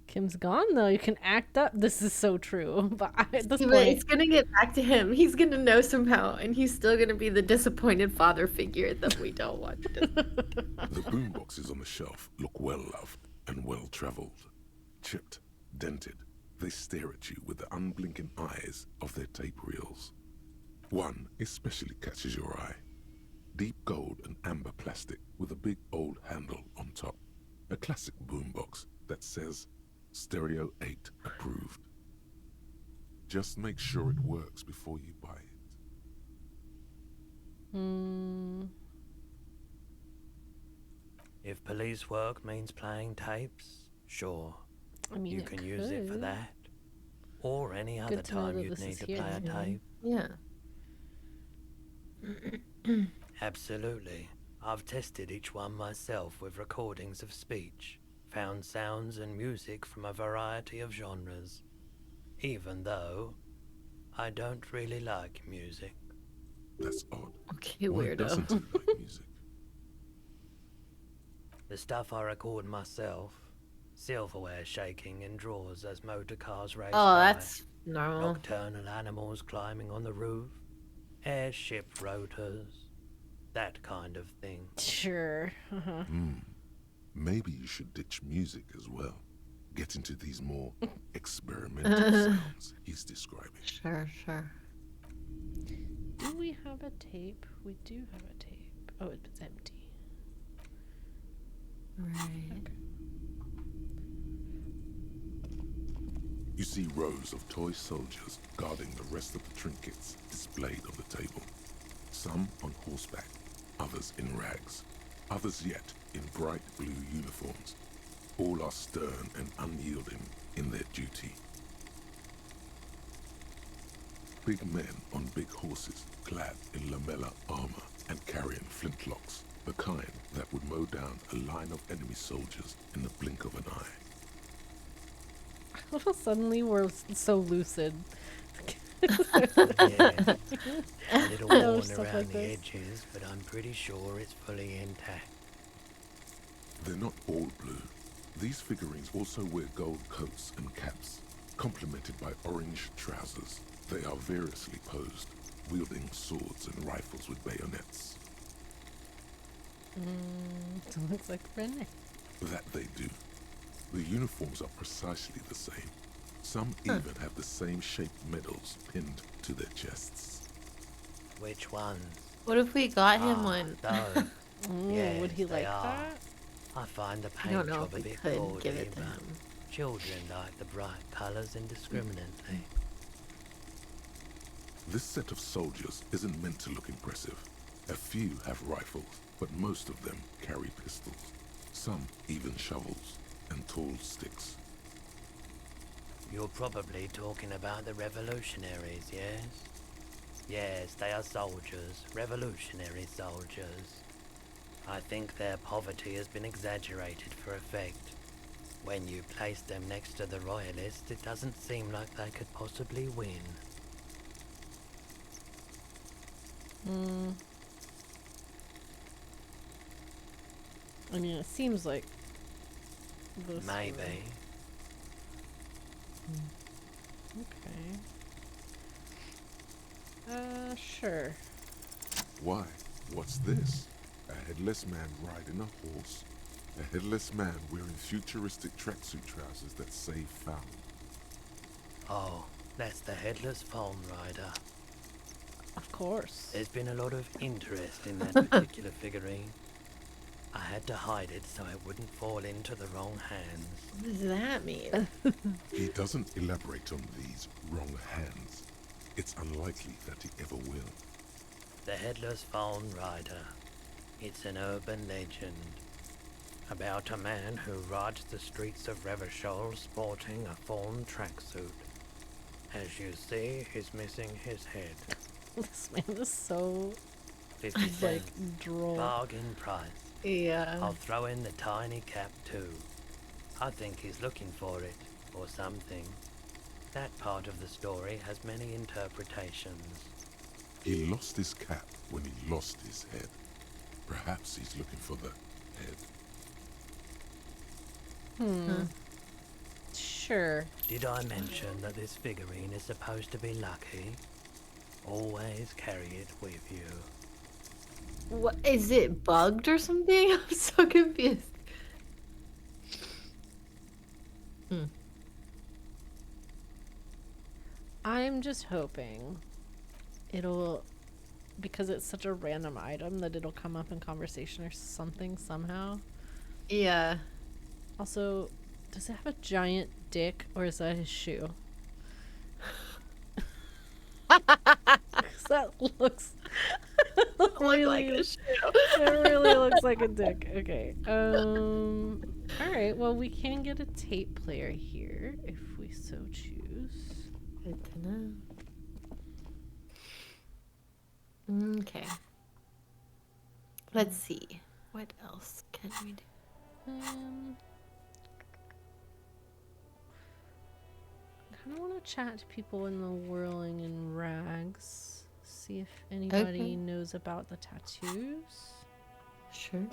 Kim's gone though. You can act up. This is so true. But at this But point, it's gonna get back to him. He's gonna know somehow, and he's still gonna be the disappointed father figure that we don't want. The boomboxes on the shelf look well-loved and well-traveled. Chipped, dented, they stare at you with the unblinking eyes of their tape reels. One especially catches your eye. Deep gold and amber plastic with a big old handle on top. A classic boombox that says Stereo 8 approved. Just make sure it works before you buy it. If police work means playing tapes, sure. I mean, You can use it for that. Or any other Good to know time that you'd this need is to here. play a tape. Yeah. Absolutely. I've tested each one myself with recordings of speech, found sounds and music from a variety of genres, even though I don't really like music. That's odd. Okay, Why weirdo. doesn't he like music? The stuff I record myself, silverware shaking in drawers as motor cars race Oh, by, that's normal. nocturnal animals climbing on the roof, airship rotors, that kind of thing. sure. Maybe you should ditch music as well. Get into these more experimental sounds he's describing. Sure. Do we have a tape? We do have a tape. Oh, it's empty. Right. You see rows of toy soldiers guarding the rest of the trinkets displayed on the table. Some on horseback, others in rags, others yet in bright blue uniforms. All are stern and unyielding in their duty. Big men on big horses, clad in lamella armor and carrying flintlocks, the kind that would mow down a line of enemy soldiers in the blink of an eye. Suddenly we're so lucid. Yeah. A little know worn stuff around like the this. edges, but I'm pretty sure it's fully intact. They're not all blue. These figurines also wear gold coats and caps, complemented by orange trousers. They are variously posed, wielding swords and rifles with bayonets. It looks like Renee. That they do. The uniforms are precisely the same. Some even have the same shaped medals pinned to their chests. Which ones? What if we got him one? Those. Yes, Would he they like are. that? I find the I paint don't know job if a we bit could gaudy, give it to but him. children like the bright colours indiscriminately. This set of soldiers isn't meant to look impressive. A few have rifles, but most of them carry pistols. Some even shovels and tall sticks. You're probably talking about the revolutionaries, yes? Yes, they are soldiers, revolutionary soldiers. I think their poverty has been exaggerated for effect. When you place them next to the royalists, it doesn't seem like they could possibly win. I mean, it seems like those Maybe. Okay. Sure. Why? What's this? A headless man riding a horse? A headless man wearing futuristic tracksuit trousers that say found. Oh, That's the Headless Fawn Rider. Of course. There's been a lot of interest in that particular figurine. I had to hide it so it wouldn't fall into the wrong hands. What does that mean? He doesn't elaborate on these wrong hands. It's unlikely that he ever will. The Headless Fawn Rider. It's an urban legend about a man who rides the streets of Revachol sporting a fawn tracksuit. As you see, he's missing his head. This man is so 50 like cents. droll. Bargain price. Yeah. I'll throw in the tiny cap too. I think he's looking for it, or something. That part of the story has many interpretations. He lost his cap when he lost his head. Perhaps he's looking for the head. Sure. Did I mention that this figurine is supposed to be lucky? Always carry it with you. What is it bugged or something? I'm so confused. I'm just hoping it'll, because it's such a random item, that it'll come up in conversation or something somehow. Yeah. Also, does it have a giant dick or is that his shoe? 'Cause that looks really like a shoe. It really looks like a dick. Okay. All right. Well, we can get a tape player here if we so choose. Good to know. Okay. Let's see. What else can we do? I kind of want to chat to people in the whirling in rags. See if anybody knows about the tattoos. Sure.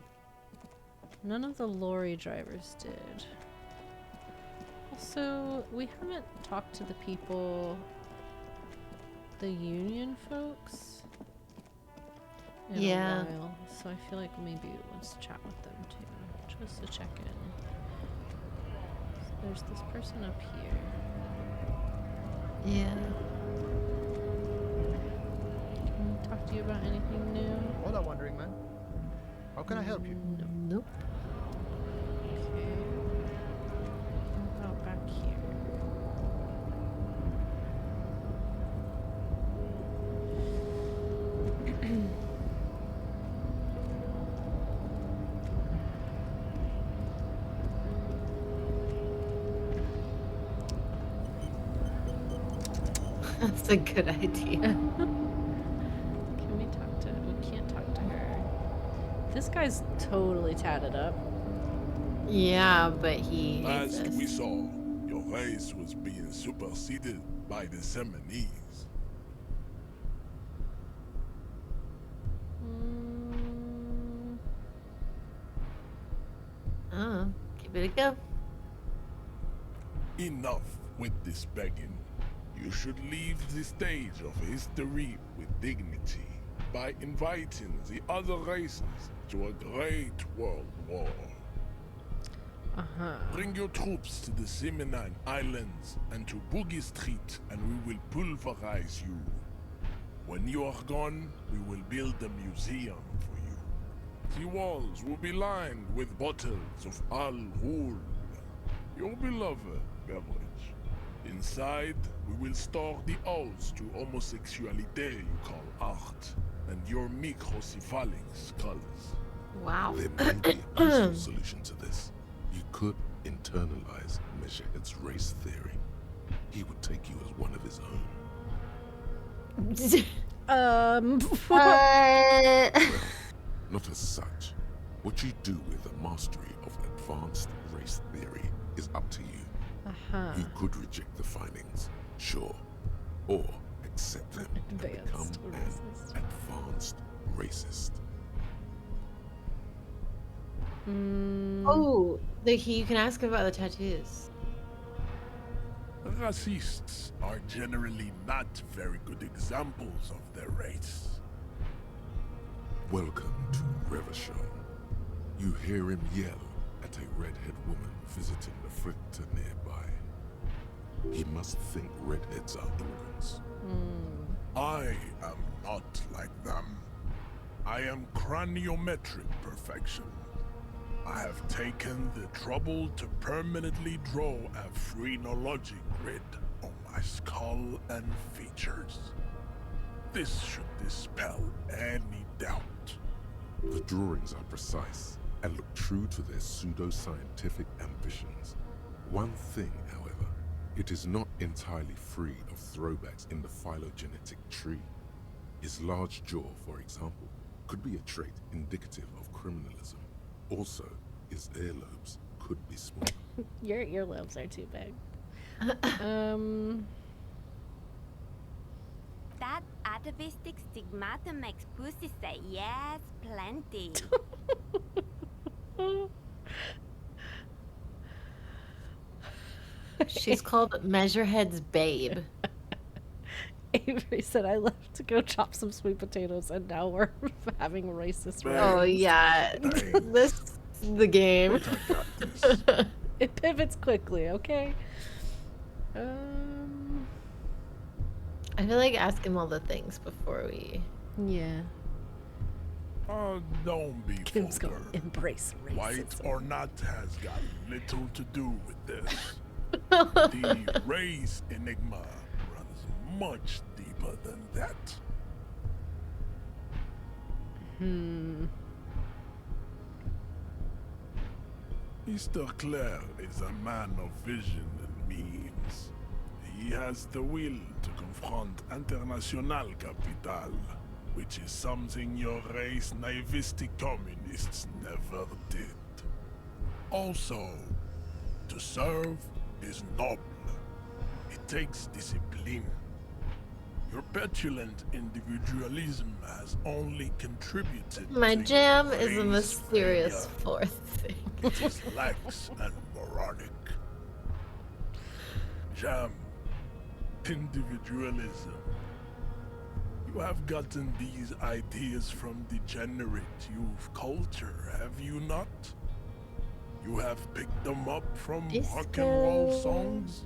None of the lorry drivers did. Also, we haven't talked to the people, the union folks, in a while. So I feel like maybe let's chat with them too, just to check in. So there's this person up here. Yeah. Can we talk to you about anything new? Hola, Wandering Man. How can I help you? Nope. Okay. How about back here? That's a good idea. Can we talk to? We can't talk to her. This guy's totally tatted up. Yeah, but he hates As us. we saw, your race was being superseded by the Seminese. Give it a go. Enough with this begging. You should leave the stage of history with dignity by inviting the other races to a great world war. Bring your troops to the Seminine Islands and to Boogie Street, and we will pulverize you. When you are gone, we will build a museum for you. The walls will be lined with bottles of Al Ghul, your beloved beverage. Inside, we will store the odes to homosexuality you call art, and your microcephalic skulls. Wow. There may be a peaceful solution to this. You could internalize Measurehead's race theory. He would take you as one of his own. Well, not as such. What you do with the mastery of advanced race theory is up to you. You could reject the findings, sure, or accept them and become an advanced racist. Oh, you can ask about the tattoos. Racists are generally not very good examples of their race. Welcome to Revachol. You hear him yell at a redhead woman visiting the fritter nearby. He must think redheads are immigrants. I am not like them. I am craniometric perfection. I have taken the trouble to permanently draw a phrenology grid on my skull and features. This should dispel any doubt. The drawings are precise and look true to their pseudo-scientific ambitions. One thing, however, it is not entirely free of throwbacks in the phylogenetic tree. His large jaw, for example, could be a trait indicative of criminalism. Also, his earlobes could be small. Your earlobes are too big. That atavistic stigmata makes pussy say yes, plenty. She's called Measurehead's babe. Avery said, I left to go chop some sweet potatoes, and now we're having racist Oh, rants. yeah. This is the game. It pivots quickly, okay? I feel like ask him all the things before we... Yeah. Don't be Kim's vulgar. gonna embrace racism. White or not has got little to do with this. The race enigma runs much deeper than that. Mr. Clare is a man of vision and means. He has the will to confront International Capital, which is something your race naivistic communists never did. Also, to serve is noble. It takes discipline. Your petulant individualism has only contributed My to jam your is a race mysterious failure. fourth thing. It is lax and moronic. Jam. Individualism. You have gotten these ideas from degenerate youth culture, have you not? You have picked them up from rock and roll Disco. songs?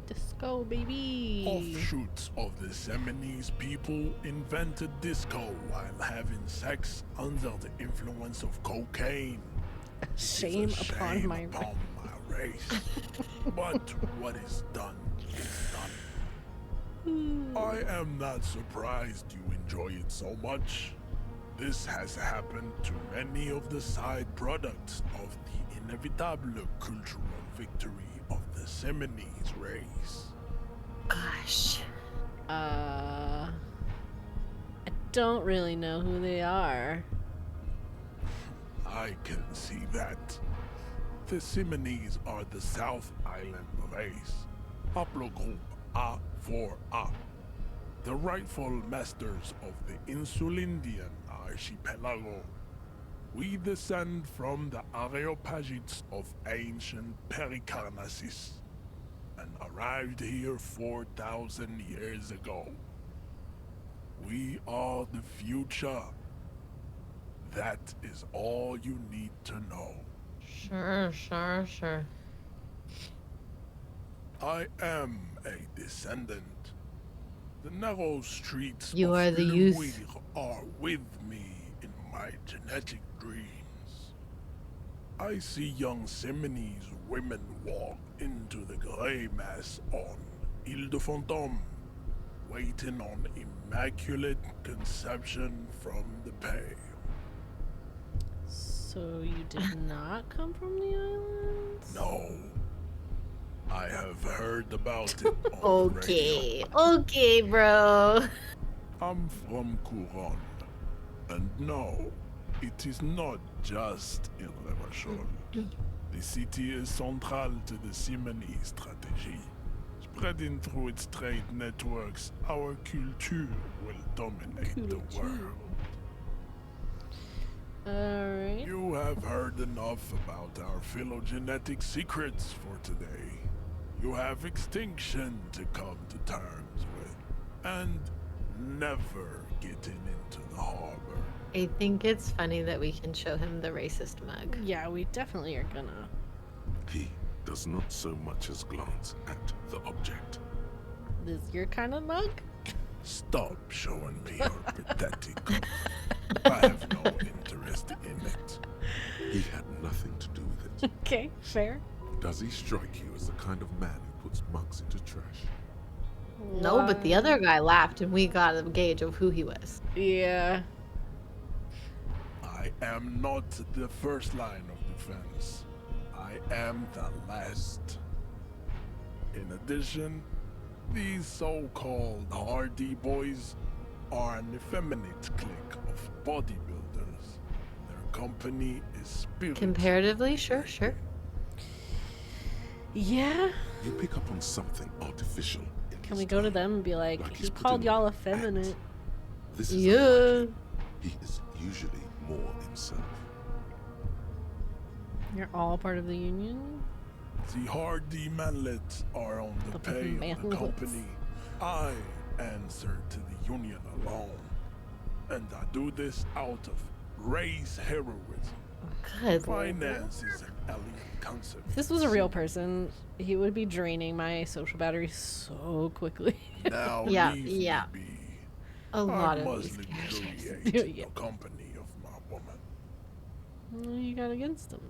Disco, baby. Offshoots of the Seminoles people invented disco while having sex under the influence of cocaine. Shame It's a upon shame my upon my race. But what is done is done. I am not surprised you enjoy it so much. This has happened to many of the side products of the inevitable cultural victory of the Seminoles race. Gosh. I don't really know who they are. I can see that. The Seminoles are the South Island race. Haplogroup A4A. The rightful masters of the Insulindian archipelago. We descend from the Areopagites of ancient Pericarnassus and arrived here 4,000 years ago. We are the future. That is all you need to know. Sure. I am a descendant. The narrow streets You of are the youth. Louis are with me in my genetic dreams. I see young Seminoles women walk into the grey mass on Ile de Fantôme, waiting on immaculate conception from the pale. So you did not come from the islands? No. I have heard about it on the radio. Okay, bro. I'm from Couronne. And no, it is not just in Revachol. The city is central to the Simony strategy. Spreading through its trade networks, our culture will dominate the world. Alright. You have heard enough about our phylogenetic secrets for today. You have extinction to come to terms with, and never getting into the harbor. I think it's funny that we can show him the racist mug. Yeah, we definitely are gonna. He does not so much as glance at the object. This your kind of mug? Stop showing me your pathetic cover. I have no interest in it. He had nothing to do with it. Okay, fair. Does he strike you as the kind of man who puts mugs into trash? No, but the other guy laughed and we got a gauge of who he was. Yeah. I am not the first line of defense. I am the last. In addition, these so-called Hardy Boys are an effeminate clique of bodybuilders. Their company is spirit. Comparatively, sure. Yeah. You pick up on something artificial. Can we go to them and be like he he's called putting y'all on an effeminate? act. This is Yeah. unlike him. He is usually more himself. You're all part of the union? The Hardy manlets are on the pay of the manlets. company. I answer to the union alone. And I do this out of race heroism. Good. Finance is an alien concept. If this was a real person, he would be draining my social battery so quickly. Now Yeah, leave yeah. me be. A lot I of must these characters. luxuriate Yeah. the company of my woman. What you got against him?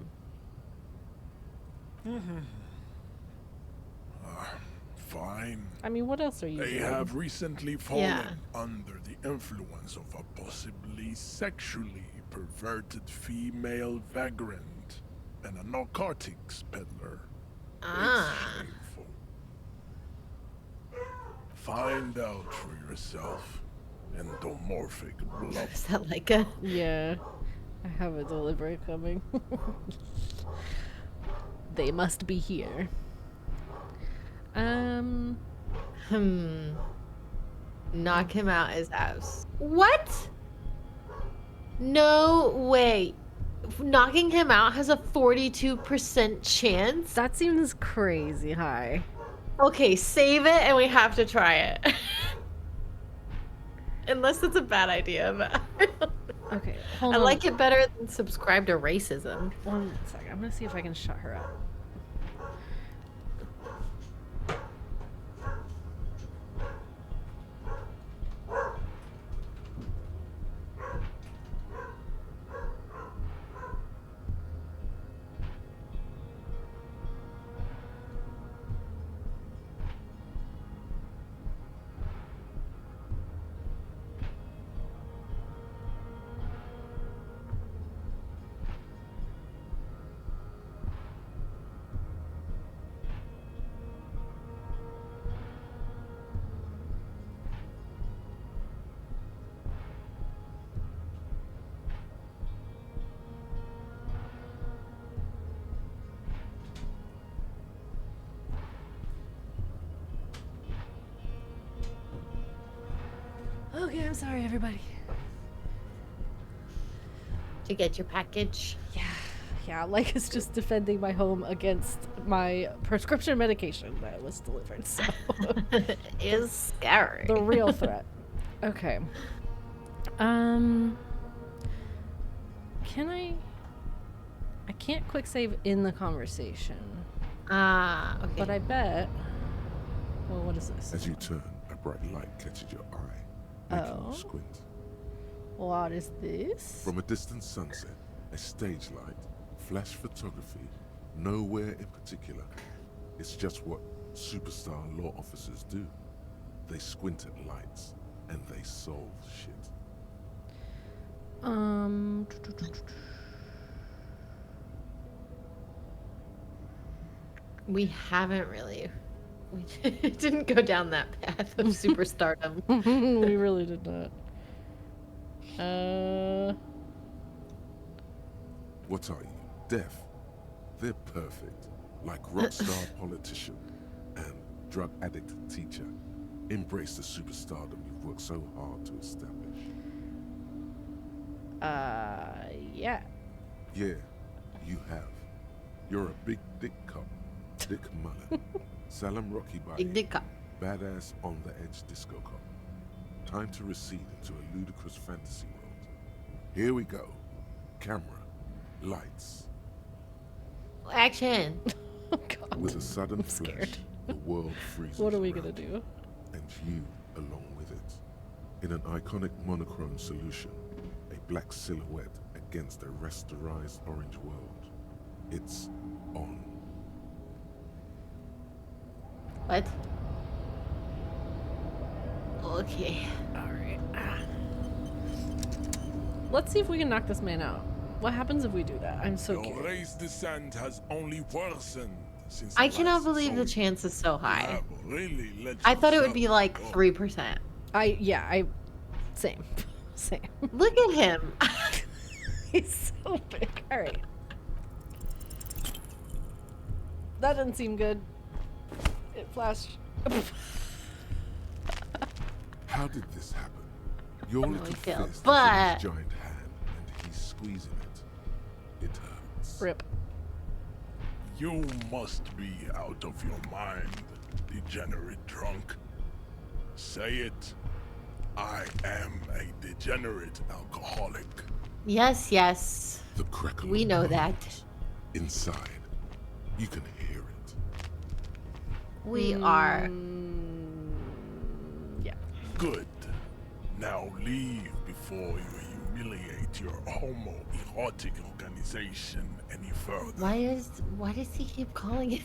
Fine. I mean, what else are you They doing? have recently fallen Yeah. under the influence of a possibly sexually perverted female vagrant and a narcotics peddler. Ah. It's shameful. Find out for yourself, endomorphic blob. Is that like a... Yeah, I have a delivery coming. They must be here. Knock him out his house. What? No way. Knocking him out has a 42% chance? That seems crazy high. Okay, save it and we have to try it. Unless it's a bad idea. But Okay, hold I on. like it better than subscribe to racism. 1 second. I'm gonna see if I can shut her up. Okay, I'm sorry, everybody. Did you get your package? Yeah, like it's just defending my home against my prescription medication that was delivered. So It is scary. the real threat. Okay. Can I can't quick save in the conversation. Ah, okay. But I bet. Well, what is this? As you turn, a bright light catches your eye, making Oh. you squint. What is this? From a distant sunset, a stage light, flash photography, nowhere in particular. It's just what superstar law officers do. They squint at lights and they solve shit. We haven't really. We didn't go down that path of superstardom. We really did not. What are you, deaf? They're perfect, like rock star politician and drug addict teacher. Embrace the superstardom you've worked so hard to establish. Yeah. Yeah, you have. You're a big dick cop, Dick Mullen. Salem Rocky by Big dick cop. badass on the edge disco cop. Time to recede into a ludicrous fantasy world. Here we go. Camera, lights. Action. Oh God. With a sudden I'm flash, scared. the world freezes. What are we gonna around do? you, and you along with it. In an iconic monochrome solution, a black silhouette against a rasterized orange world. It's on. What? Okay. Alright. Let's see if we can knock this man out. What happens if we do that? I'm so Your curious. race descent has only worsened since I the cannot last believe the soldier. chance is so You high. have really let I thought it would be yourself like go. 3%. Same. Same. Look at him. He's so big. Alright. That didn't seem good. It flashed. How did this happen? Your No, little he failed, fist is in but- his giant hand, and he's squeezing it. It hurts. Rip. You must be out of your mind, degenerate drunk. Say it. I am a degenerate alcoholic. Yes, yes. The crackle We of know that. bones. Inside, you can hear it. We are. Yeah. Good. Now leave before you humiliate your homoerotic organization any further. Why does he keep calling it?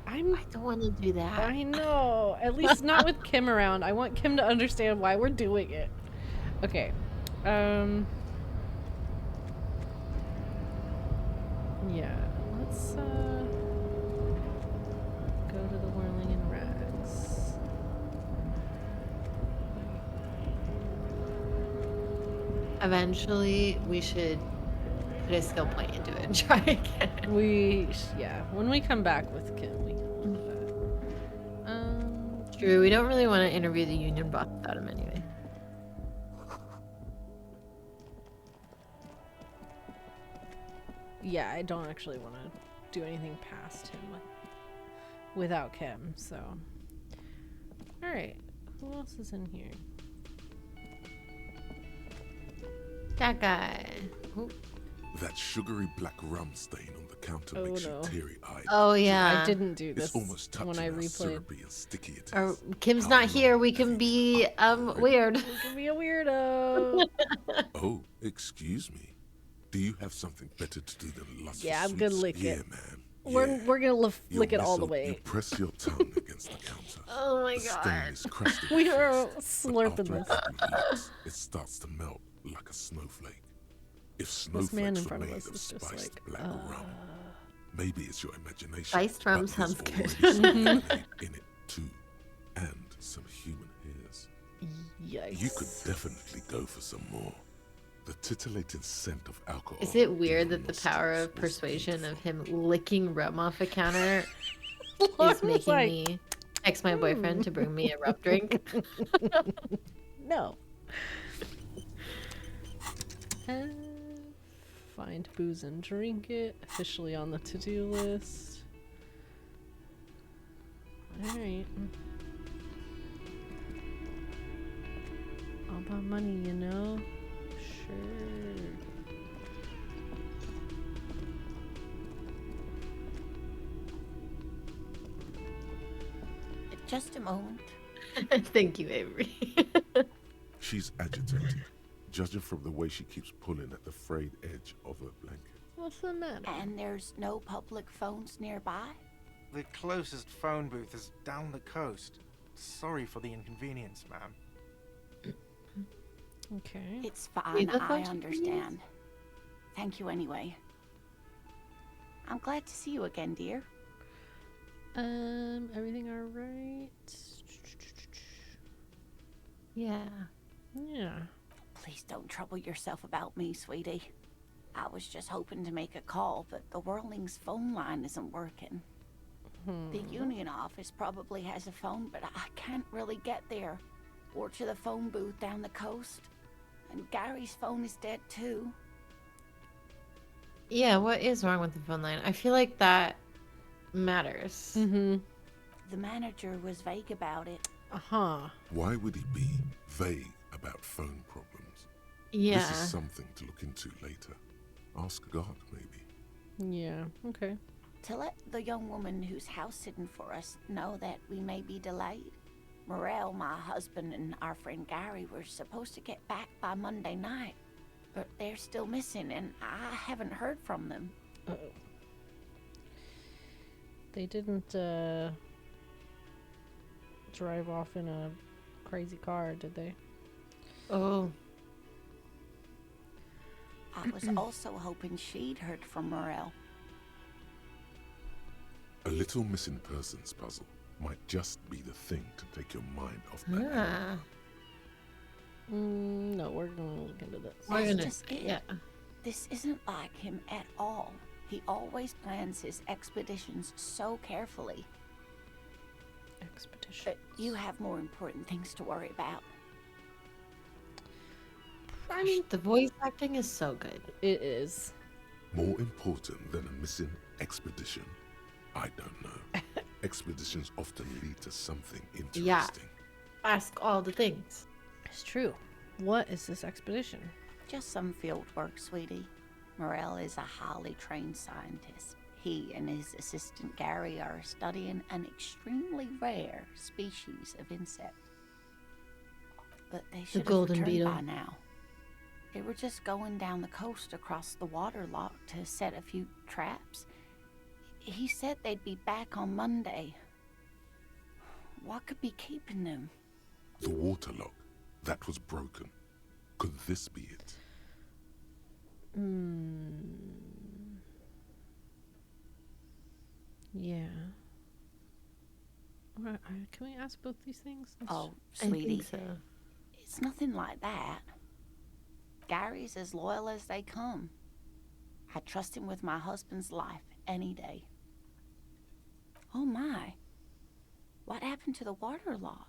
I don't want to do that. I know. At least not with Kim around. I want Kim to understand why we're doing it. Okay. Yeah. Let's go to the whirling in rags. Eventually, we should put a skill point into it and try again. Yeah. When we come back with Kim, we can do that. True, we don't really want to interview the union boss without him anyway. Yeah, I don't actually want to do anything past him without Kim, so. Alright, who else is in here? That guy. Who? That sugary black rum stain on the counter Oh, makes no. you teary-eyed. Oh, yeah. I didn't do this It's almost touching when I how replayed. syrupy and sticky it is. Or, Kim's not here. We can be weird. You can be a weirdo. Oh, excuse me. Do you have something better to do than lust for Yeah, I'm sweet gonna lick spear, it. man? We're gonna You lick it all the whistle, You way. press your tongue against the counter. Oh my The stain god. is crusted. We are But slurping after a this. couple of licks, it starts to melt like a snowflake. If This man in snowflakes were front of made us of is just spiced like, black rum, maybe it's your imagination. Spiced rum but sounds there's good. already something in it too, and some human hairs. Yikes. You could definitely go for some more. The titillating scent of alcohol. Is it weird in your that the power nostrils of is persuasion of him licking rum off a counter Lauren is was making like, me text my boyfriend to bring me a rum drink? No. Find booze and drink it. Officially on the to-do list. Alright. All about money, you know? Sure. Just a moment. Thank you, Avery. She's agitated, judging from the way she keeps pulling at the frayed edge of her blanket. What's the matter? And there's no public phones nearby? The closest phone booth is down the coast. Sorry for the inconvenience, ma'am. Okay. It's fine, the I phone understand. Thank you anyway. I'm glad to see you again, dear. Everything alright? Yeah. Yeah. Please don't trouble yourself about me, sweetie. I was just hoping to make a call, but the Whirling's phone line isn't working. The union office probably has a phone, but I can't really get there. Or to the phone booth down the coast. And Gary's phone is dead too. Yeah, what is wrong with the phone line? I feel like that matters. Mm-hmm. The manager was vague about it. Uh-huh. Why would he be vague about phone problems? Yeah. This is something to look into later. Ask God, maybe. Yeah, okay. To let the young woman who's house sitting for us know that we may be delayed. Morel, my husband, and our friend Gary were supposed to get back by Monday night, but they're still missing, and I haven't heard from them. Uh-oh. They didn't drive off in a crazy car, did they? Oh. I was also hoping she'd heard from Morel. A little missing persons puzzle might just be the thing to take your mind off that. Yeah. No, we're gonna look into this. We're That's gonna, just it. yeah. This isn't like him at all. He always plans his expeditions so carefully. Expedition. You have more important things to worry about. I mean, the voice acting is so good. It is. More important than a missing expedition? I don't know. Expeditions often lead to something interesting. Yeah. Ask all the things. It's true. What is this expedition? Just some field work, sweetie. Morel is a highly trained scientist. He and his assistant Gary are studying an extremely rare species of insect. But they should have golden returned beetle. by now. They were just going down the coast across the water lock to set a few traps. He said they'd be back on Monday. What could be keeping them? The waterlock. That was broken. Could this be it? Yeah. Alright, can we ask both these things? Oh, I sweetie, think so. it's nothing like that. Gary's as loyal as they come. I trust him with my husband's life any day. Oh my. What happened to the water lock?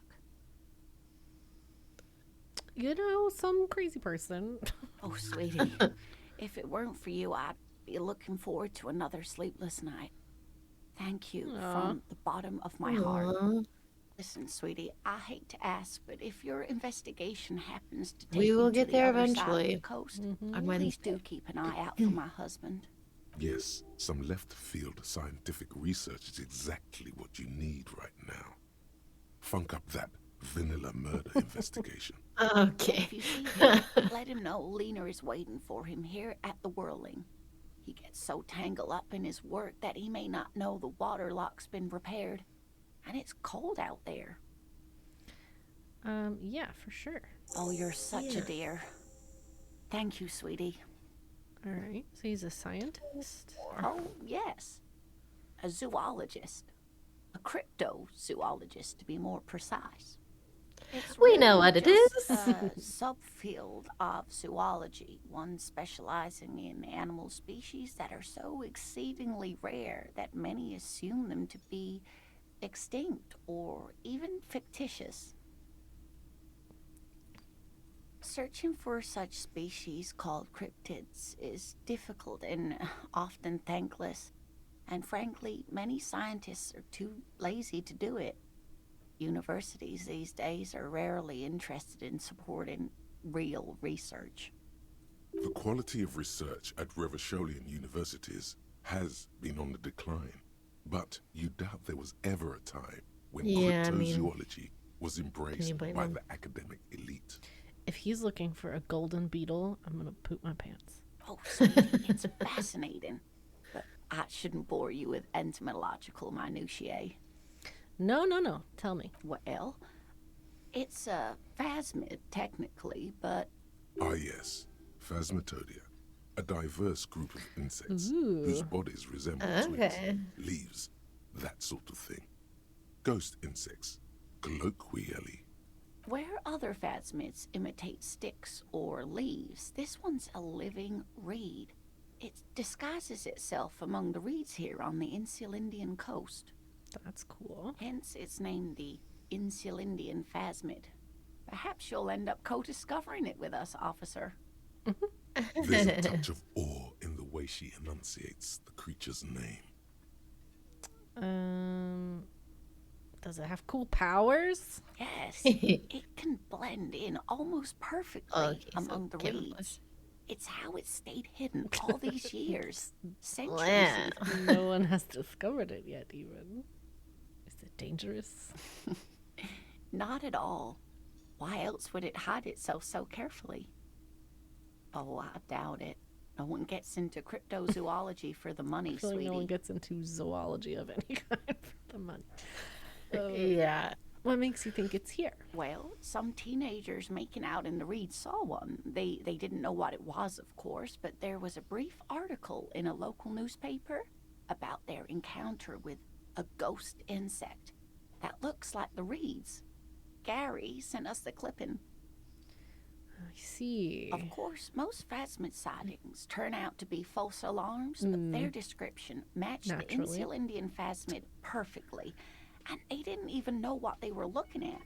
You know, some crazy person. Oh, sweetie. If it weren't for you, I'd be looking forward to another sleepless night. Thank you from the bottom of my heart. Aw. Listen, sweetie, I hate to ask, but if your investigation happens to take We will you to get the there other side of eventually. the coast, On please Wednesday. do keep an eye out for my husband. Yes, some left-field scientific research is exactly what you need right now. Funk up that vanilla murder investigation. Okay. If you see him, let him know Lena is waiting for him here at the Whirling. He gets so tangled up in his work that he may not know the water lock's been repaired. And it's cold out there. Yeah, for sure. Oh, you're such a dear. Thank you, sweetie. Alright, so he's a scientist? Oh, yes. A zoologist. A cryptozoologist, to be more precise. It's We know what it just is. a subfield of zoology, one specializing in animal species that are so exceedingly rare that many assume them to be extinct or even fictitious. Searching for such species called cryptids is difficult and often thankless, and frankly, many scientists are too lazy to do it. Universities these days are rarely interested in supporting real research. The quality of research at Revacholian universities has been on the decline, but you doubt there was ever a time when Yeah, I mean, cryptozoology was embraced blame by him? the academic elite. If he's looking for a golden beetle, I'm gonna poop my pants. Oh, sweetie, it's fascinating. But I shouldn't bore you with entomological minutiae. No. Tell me. Well, it's a phasmid, technically, but Ah yes, Phasmatodea, a diverse group of insects whose bodies resemble twigs, leaves, that sort of thing. Ghost insects, colloquially. where other phasmids imitate sticks or leaves, this one's a living reed. It disguises itself among the reeds here on the Insulindian coast. That's cool. Hence, it's named the Insulindian phasmid. Perhaps you'll end up co-discovering it with us, officer. There's a touch of awe in the way she enunciates the creature's name. Does it have cool powers? Yes, it can blend in almost perfectly Okay, so among the camouflage. reeds. It's how it stayed hidden all these years. Centuries. Yeah. even. No one has discovered it yet, even. Is it dangerous? Not at all. Why else would it hide itself so carefully? Oh, I doubt it. No one gets into cryptozoology for the money, I feel like sweetie. no one gets into zoology of any kind for the money. Yeah. What makes you think it's here? Well, some teenagers making out in the reeds saw one. They didn't know what it was, of course, but there was a brief article in a local newspaper about their encounter with a ghost insect that looks like the reeds. Gary sent us the clipping. I see. Of course, most phasmid sightings turn out to be false alarms, but their description matched the Naturally. Insil Indian phasmid perfectly, and they didn't even know what they were looking at.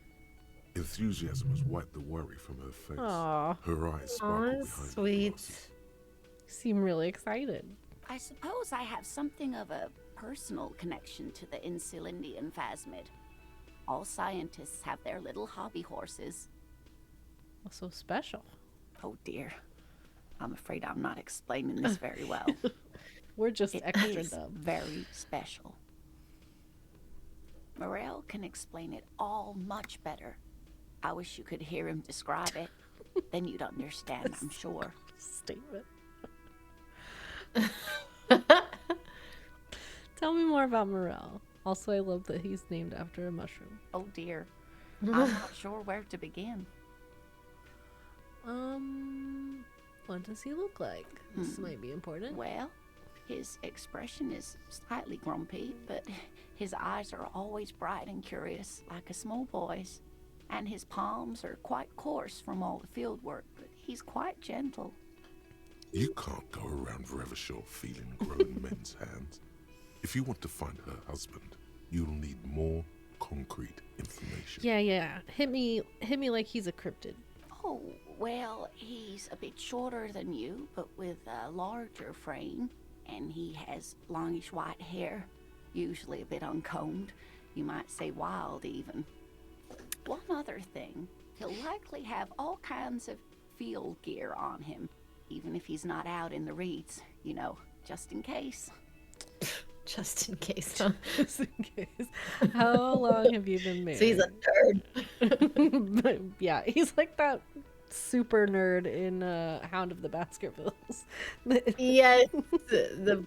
Enthusiasm has wiped the worry from her face. Aw, Her eyes Aw, sparkle behind the sweet. glasses. you seem really excited. I suppose I have something of a personal connection to the Insil Indian phasmid. All scientists have their little hobby horses. What's so special? Oh dear. I'm afraid I'm not explaining this very well. We're just It extra is dumb. very special. Morel can explain it all much better. I wish you could hear him describe it. Then you'd understand, I'm sure. Statement. Tell me more about Morel. Also, I love that he's named after a mushroom. Oh dear. I'm not sure where to begin. What does he look like? This might be important. Well, his expression is slightly grumpy, but his eyes are always bright and curious, like a small boy's. And his palms are quite coarse from all the field work, but he's quite gentle. You can't go around Revachol feeling grown men's hands. If you want to find her husband, you'll need more concrete information. Yeah. Hit me like he's a cryptid. Oh, well, he's a bit shorter than you, but with a larger frame, and he has longish white hair, usually a bit uncombed. You might say wild, even. One other thing, he'll likely have all kinds of field gear on him, even if he's not out in the reeds, you know, just in case. Just in case. Huh? Just in case. How long have you been married? So he's a nerd. Yeah, he's like that super nerd in Hound of the Baskervilles. Yes, the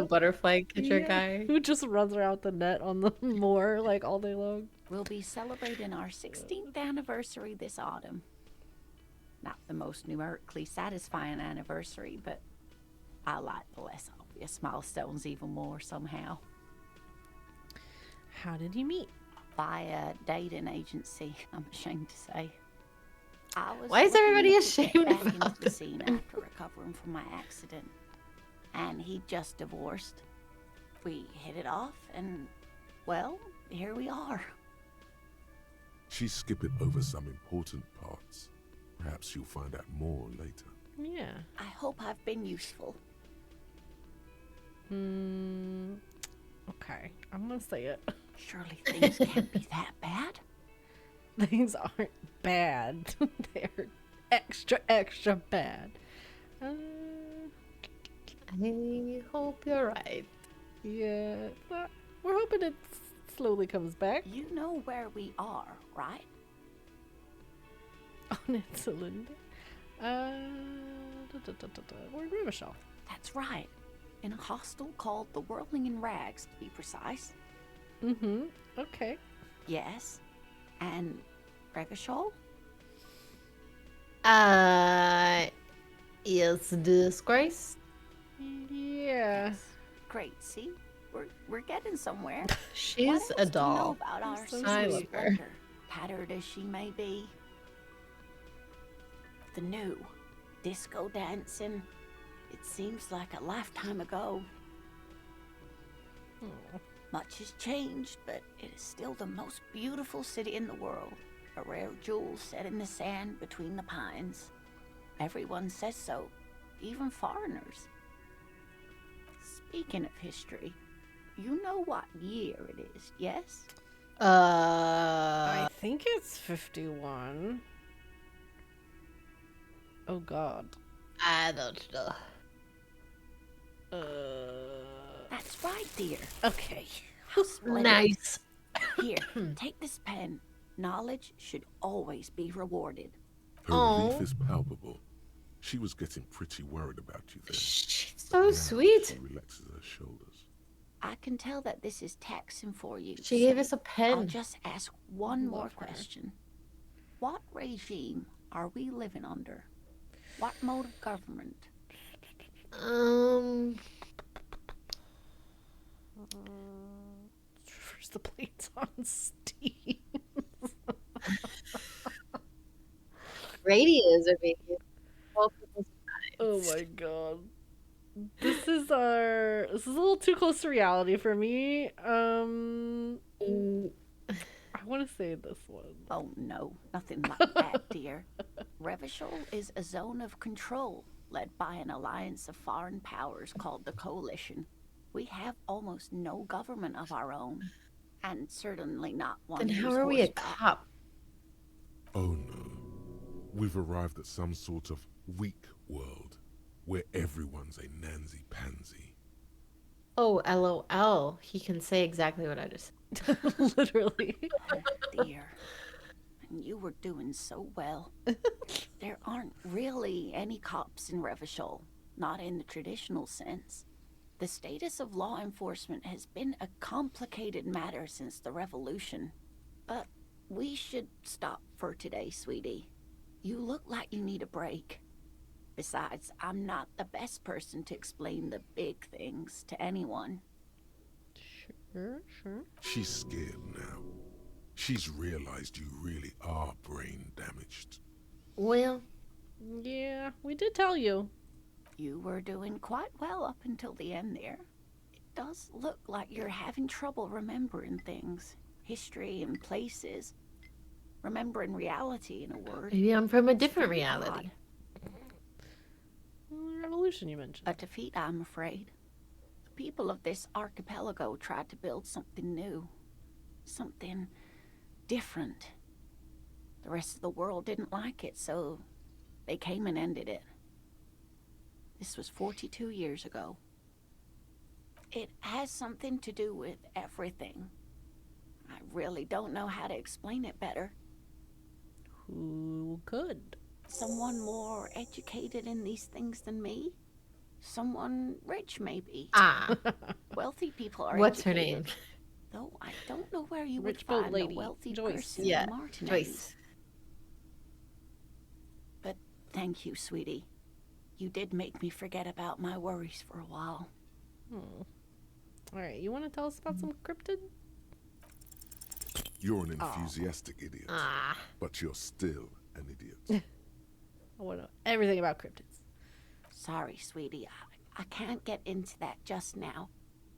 butterfly catcher guy. Who just runs around the net on the moor like all day long. We'll be celebrating our 16th anniversary this autumn. Not the most numerically satisfying anniversary, but I like the less obvious milestones even more somehow. How did you meet? By a dating agency, I'm ashamed to say. I was Why is looking everybody to ashamed get back about into the scene after recovering from my accident, and he'd just divorced. We hit it off, and well, here we are. She's skipping over some important parts. Perhaps you'll find out more later. Yeah. I hope I've been useful. Okay, I'm gonna say it. Surely things can't be that bad. Things aren't bad. They're extra bad. I hope you're right. Yeah, but we're hoping it slowly comes back. You know where we are, right? On Insulin. We're in Revachol. That's right. In a hostel called the Whirling in Rags, to be precise. Okay. Yes. And Revachol? Is disgrace? Yeah. Great, see? We're getting somewhere. She's What a else do you know doll. about our so sister I love her. splendor, tattered as she may be? The new disco dancing. It seems like a lifetime ago. Much has changed, but it is still the most beautiful city in the world. A rare jewel set in the sand between the pines. Everyone says so, even foreigners. Speaking of history, You know what year it is, yes? I think it's 51. Oh god. I don't know. That's right, dear. Okay. How splendid. Nice. Here, take this pen. Knowledge should always be rewarded. Her relief is palpable. She was getting pretty worried about you then. She's so Now sweet. She relaxes her shoulders. I can tell that this is taxing for you. She gave us a pen. I'll just ask one more question. What regime are we living under? What mode of government? Traverse the plates on Steam. Radios are being used. Oh my god. This is a little too close to reality for me. I want to say this one. Oh no, nothing like that, dear. Revachol is a zone of control led by an alliance of foreign powers called the Coalition. We have almost no government of our own, and certainly not one. Then how who's are we a horseback. cop? Oh no. We've arrived at some sort of weak world where everyone's a nansy-pansy. Oh, LOL. He can say exactly what I just said. Literally. Dear, and you were doing so well. There aren't really any cops in Revachol, not in the traditional sense. The status of law enforcement has been a complicated matter since the revolution. But we should stop for today, sweetie. You look like you need a break. Besides, I'm not the best person to explain the big things to anyone. Sure. She's scared now. She's realized you really are brain damaged. Well, Yeah, we did tell you. You were doing quite well up until the end there. It does look like you're having trouble remembering things. History and places. Remembering reality, in a word. maybe I'm from a different Pretty reality. Revolution you mentioned. A defeat, I'm afraid. The people of this archipelago tried to build something new. Something different. The rest of the world didn't like it, so they came and ended it. This was 42 years ago. It has something to do with everything. I really don't know how to explain it better. Who could? Someone more educated in these things than me? Someone rich, maybe. Ah. Wealthy people are What's her educated. name? Though I don't know where you Rich would boat find lady, a wealthy Joyce. person Yeah, in Martinez. Joyce. But thank you, sweetie. You did make me forget about my worries for a while. Alright, you want to tell us about some cryptid? You're an enthusiastic idiot, Ah. but you're still an idiot. I want to know everything about cryptids. Sorry, sweetie. I can't get into that just now.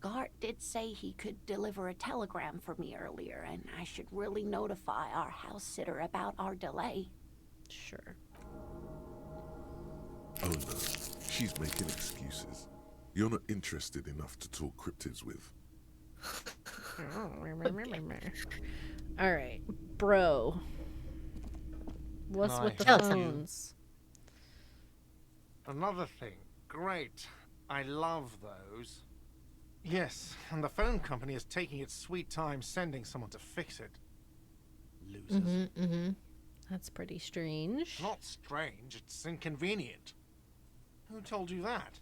Gart did say he could deliver a telegram for me earlier, and I should really notify our house sitter about our delay. Sure. Oh no, she's making excuses. You're not interested enough to talk cryptids with. Alright, bro. What's with the Nice. phones? Another thing. Great. I love those. Yes, and the phone company is taking its sweet time sending someone to fix it. Losers. That's pretty strange. Not strange, it's inconvenient. Who told you that?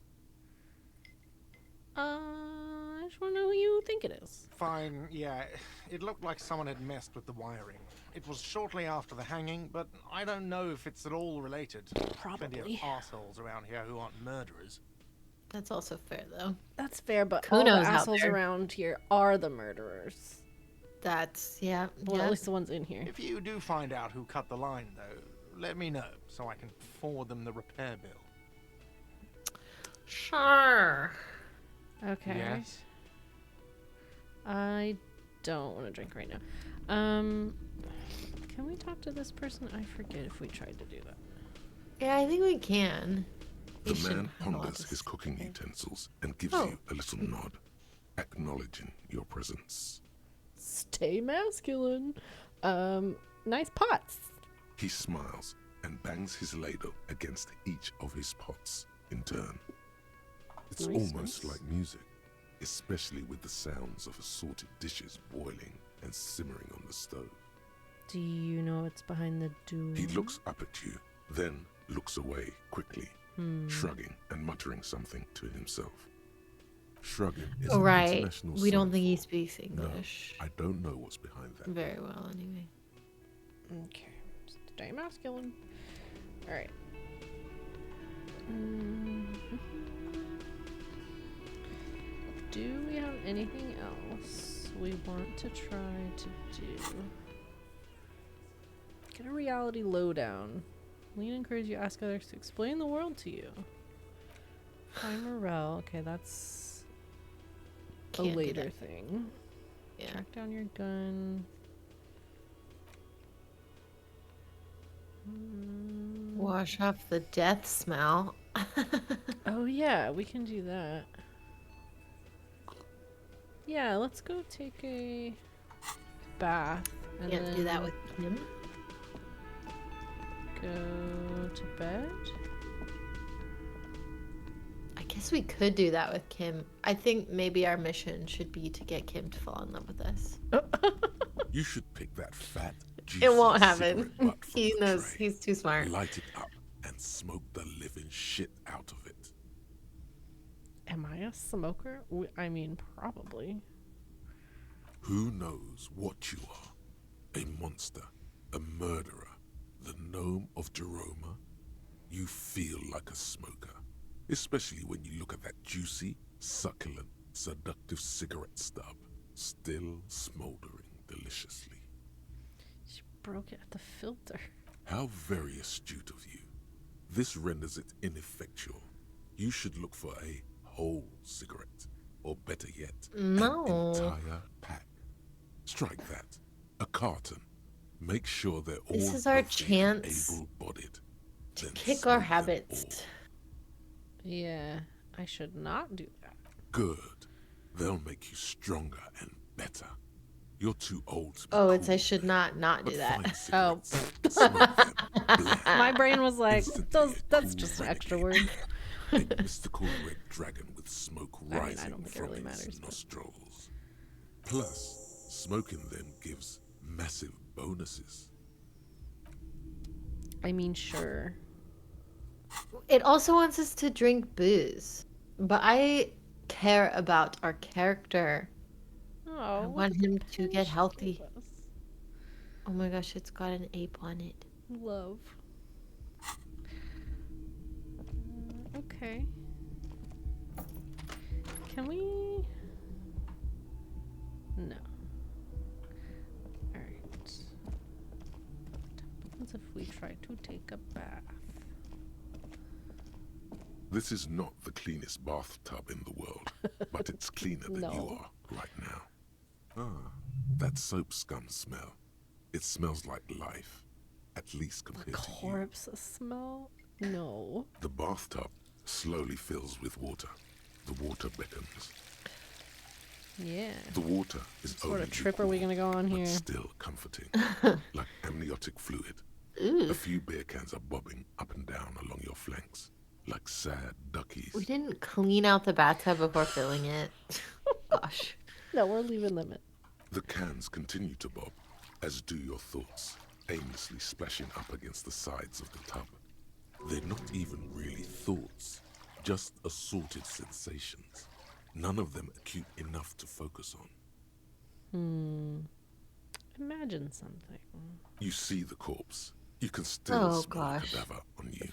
I just want to know who you think it is. Fine, yeah. It looked like someone had messed with the wiring. It was shortly after the hanging, but I don't know if it's at all related. Plenty of Probably. assholes around here who aren't murderers. That's also fair, though. That's fair, but Who all the knows out assholes there? around here are the murderers. That's, yeah. Well, yeah. at least the ones in here. If you do find out who cut the line, though, let me know so I can forward them the repair bill. Sure. Okay. Yes? I don't want to drink right now. Can we talk to this person? I forget if we tried to do that. Yeah, I think we can. The We should man have a lot ponders to his say. cooking utensils and gives Oh. you a little nod. acknowledging your presence. Stay masculine. Nice pots. He smiles and bangs his ladle against each of his pots in turn. It's Nice, almost nice. like music, especially with the sounds of assorted dishes boiling and simmering on the stove. Do you know what's behind the door? He looks up at you, then looks away quickly, shrugging and muttering something to himself. Shrugging is Oh, an right. international We don't sign think he for, speaks "No, English. I don't know what's behind that." Very well, anyway. Okay. Stay masculine. Alright. Do we have anything else we want to try to do? Get a reality lowdown. Lean encourages you to ask others to explain the world to you. Find Morel. Okay, that's a Can't do later that. thing. Yeah. Track down your gun. Wash off the death smell. Oh yeah, we can do that. Yeah, let's go take a bath and Can't then do that with him. go to bed. I guess we could do that with Kim. I think maybe our mission should be to get Kim to fall in love with us. You should pick that fat, juicy It won't happen. cigarette butt from He the knows. tray, He's too smart. light it up, and smoke the living shit out of it. Am I a smoker? I mean, probably. Who knows what you are? A monster, a murderer, the gnome of Jeroma? You feel like a smoker, especially when you look at that juicy, succulent, seductive cigarette stub, still smoldering deliciously. She broke it at the filter. How very astute of you. This renders it ineffectual. You should look for a whole cigarette, or better yet, No. an entire pack. Strike that. A carton. Make sure they're all This is our healthy and chance able-bodied. to Then kick our smoke them habits. all. Yeah, I should not do that. Good. They'll make you stronger and better. You're too old to be Oh, it's cool, I should not but do that. find Oh. cigarettes, smoke them, blam. My brain was like, Instantly that's a just cool an extra renegade. word. A mystical red dragon with smoke I rising don't think it from really its matters, but- nostrils. Plus, smoking them gives massive bonuses. I mean, sure. It also wants us to drink booze, but I care about our character. Oh, I what want the him to hell get should healthy. give us? Oh my gosh, it's got an ape on it. Love. Okay. Can we? No. Alright. What happens if we try to take a bath? This is not the cleanest bathtub in the world, but it's cleaner than you No. are right now. Ah, that soap scum smell. It smells like life, at least compared to you. Corpse smell? No. The bathtub slowly fills with water. The water beckons. Yeah. The water is What sort only of trip are we lukewarm, gonna go on but here? still comforting, like amniotic fluid. Ooh. A few beer cans are bobbing up and down along your flanks, like sad duckies. We didn't clean out the bathtub before filling it. Gosh. No, we're leaving limit. The cans continue to bob, as do your thoughts, aimlessly splashing up against the sides of the tub. They're not even really thoughts, just assorted sensations. None of them acute enough to focus on. Imagine something. You see the corpse. You can still Oh, smell gosh. the cadaver on you.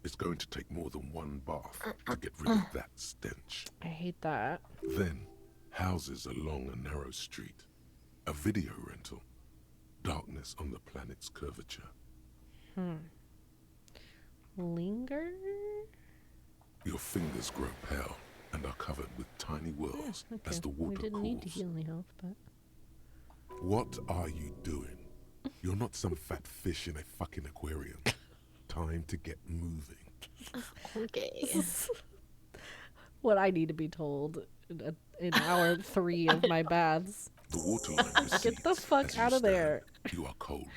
It's going to take more than one bath to get rid of that stench. I hate that. Then, houses along a narrow street. A video rental. Darkness on the planet's curvature. Linger? Your fingers grow pale and are covered with tiny whirls Okay. as the We water didn't need to cools. heal any health, but What are you doing? You're not some fat fish in a fucking aquarium. Time to get moving. Okay. what I need to be told in hour 3 of my baths. The waterline recedes. Get the fuck as you out of stand. there. You are cold.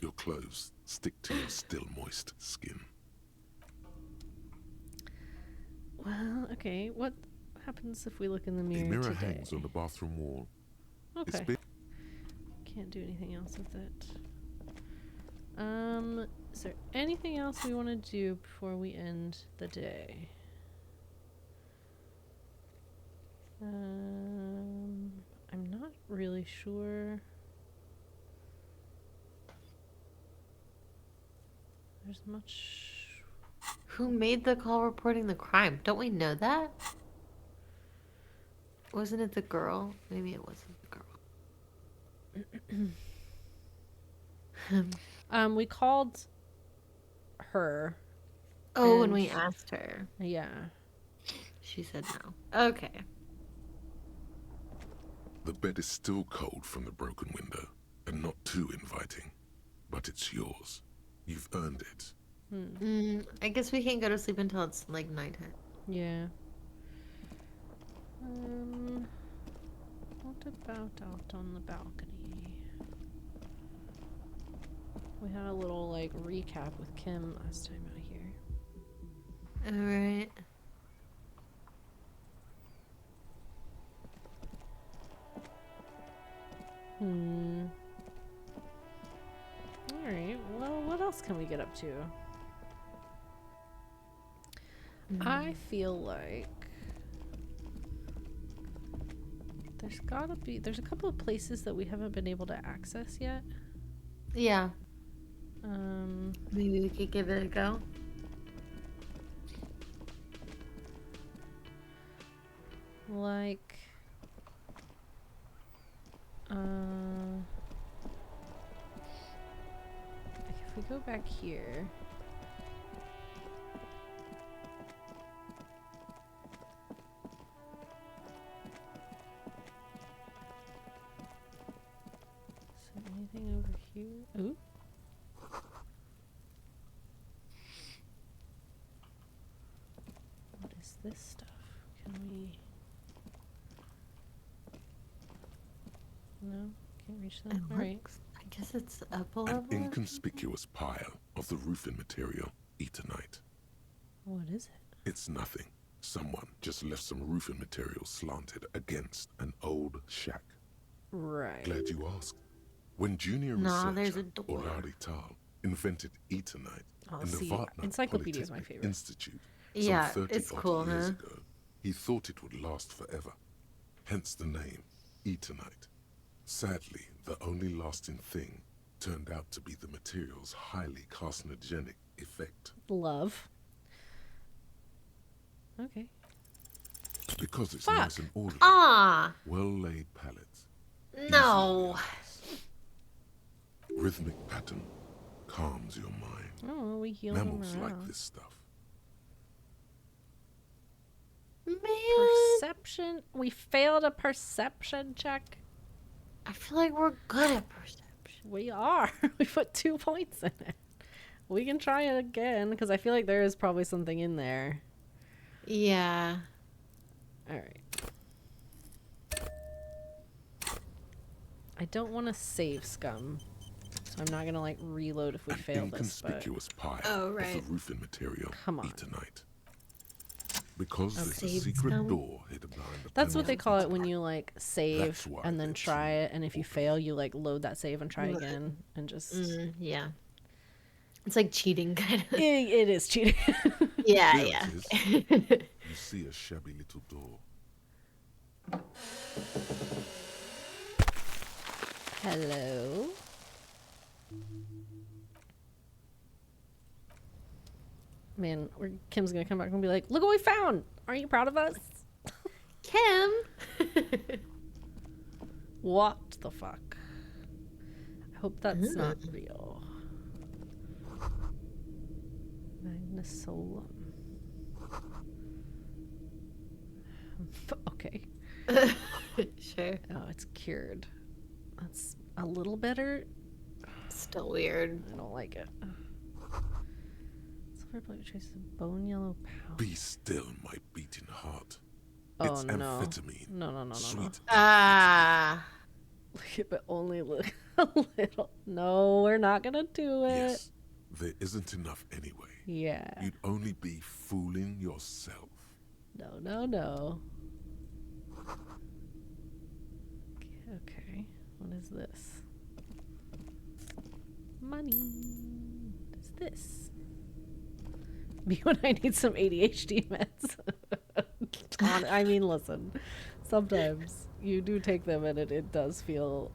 Your clothes stick to your still moist skin. Well, okay. What happens if we look in the A mirror mirror today? hangs on the bathroom wall. It's Okay. big. Can't do anything else with it. Is there anything else we want to do before we end the day? I'm not really sure. There's much. Who made the call reporting the crime? Don't we know that? Wasn't it the girl? Maybe it wasn't the girl. We called her. Oh, and and we asked her. Yeah. She said no. Okay. The bed is still cold from the broken window, and not too inviting. But it's yours. You've earned it. I guess we can't go to sleep until it's like nighttime. Yeah. What about out on the balcony? We had a little like recap with Kim last time out here. Alright. Alright, well, what else can we get up to? I feel like there's a couple of places that we haven't been able to access yet. Yeah. Maybe we could give it a go. Like, if we go back here. Is there anything over here? Ooh. What is this stuff? Can we... No? Can't reach that? Alright. I guess it's up a An level. inconspicuous pile of the roofing material, Eternite. What is it? It's nothing. Someone just left some roofing material slanted against an old shack. Right. Glad you asked. When junior Nah, there's researcher a door. Orari Tal invented Eternite Oh, in the see, Vatna Encyclopedia is my Polytechnic favorite. Institute Yeah, some 30 it's odd cool, years huh? ago, he thought it would last forever. Hence the name, Eternite. Sadly, the only lasting thing turned out to be the material's highly carcinogenic effect. Love. Okay. Because it's Fuck. nice and orderly, Ah! well-laid pallets, No! rhythmic pattern, calms your mind. Oh, we healed him Mammals like around. this stuff. Man! Perception? We failed a perception check? I feel like we're good at perception. We are. We put 2 points in it. We can try it again, because I feel like there is probably something in there. Yeah. Alright. I don't want to save scum, so I'm not going to, like, reload if we fail this, but... Inconspicuous pile Oh, right. of the roofing material, Come on. Eternite. Because there's a Saved secret scum? door hidden behind the That's what they panels call of it when Eternite. you, like, save That's why and then they're try so it, and if you fail, you, like, load that save and try again, and just... Yeah. It's like cheating, kind of. It is cheating. Yeah, There yeah. it is. You see a shabby little door. Hello? Man, Kim's gonna come back and be like, look what we found! Aren't you proud of us? Kim! What the fuck? I hope that's not real. Magnesolum. Okay. Sure. Oh, it's cured. That's a little better. Still weird. I don't like it. It's Silver plate traces of bone yellow powder. Be still, my beating heart. Oh, It's no. amphetamine. No. Sweet. Ah. But only look a little. No, we're not gonna do it. Yes, there isn't enough anyway. Yeah. You'd only be fooling yourself. No. Okay, what is this? Money. What is this? Me when I need some ADHD meds. I mean, listen, sometimes you do take them and it does feel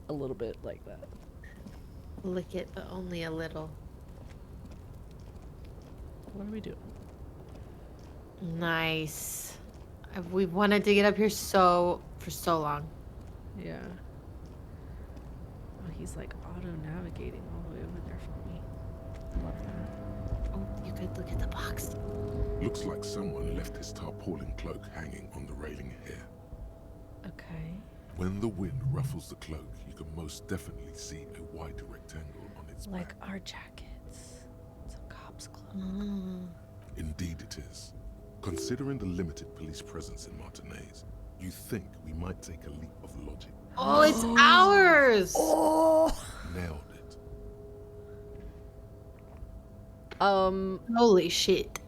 a little bit like that. Lick it, but only a little. What are we doing? Nice. We've wanted to get up here for so long. Yeah. Oh, he's like auto-navigating all the way over there for me. Love that. Oh, you could look at the box. Looks like someone left his tarpaulin cloak hanging on the railing here. Okay. When the wind ruffles the cloak, you can most definitely see a white rectangle on its Like back. our jackets. It's a cop's cloak. Indeed it is. Considering the limited police presence in Martinez, you think we might take a leap of logic. Oh, it's ours! Oh! Nailed it. Holy shit.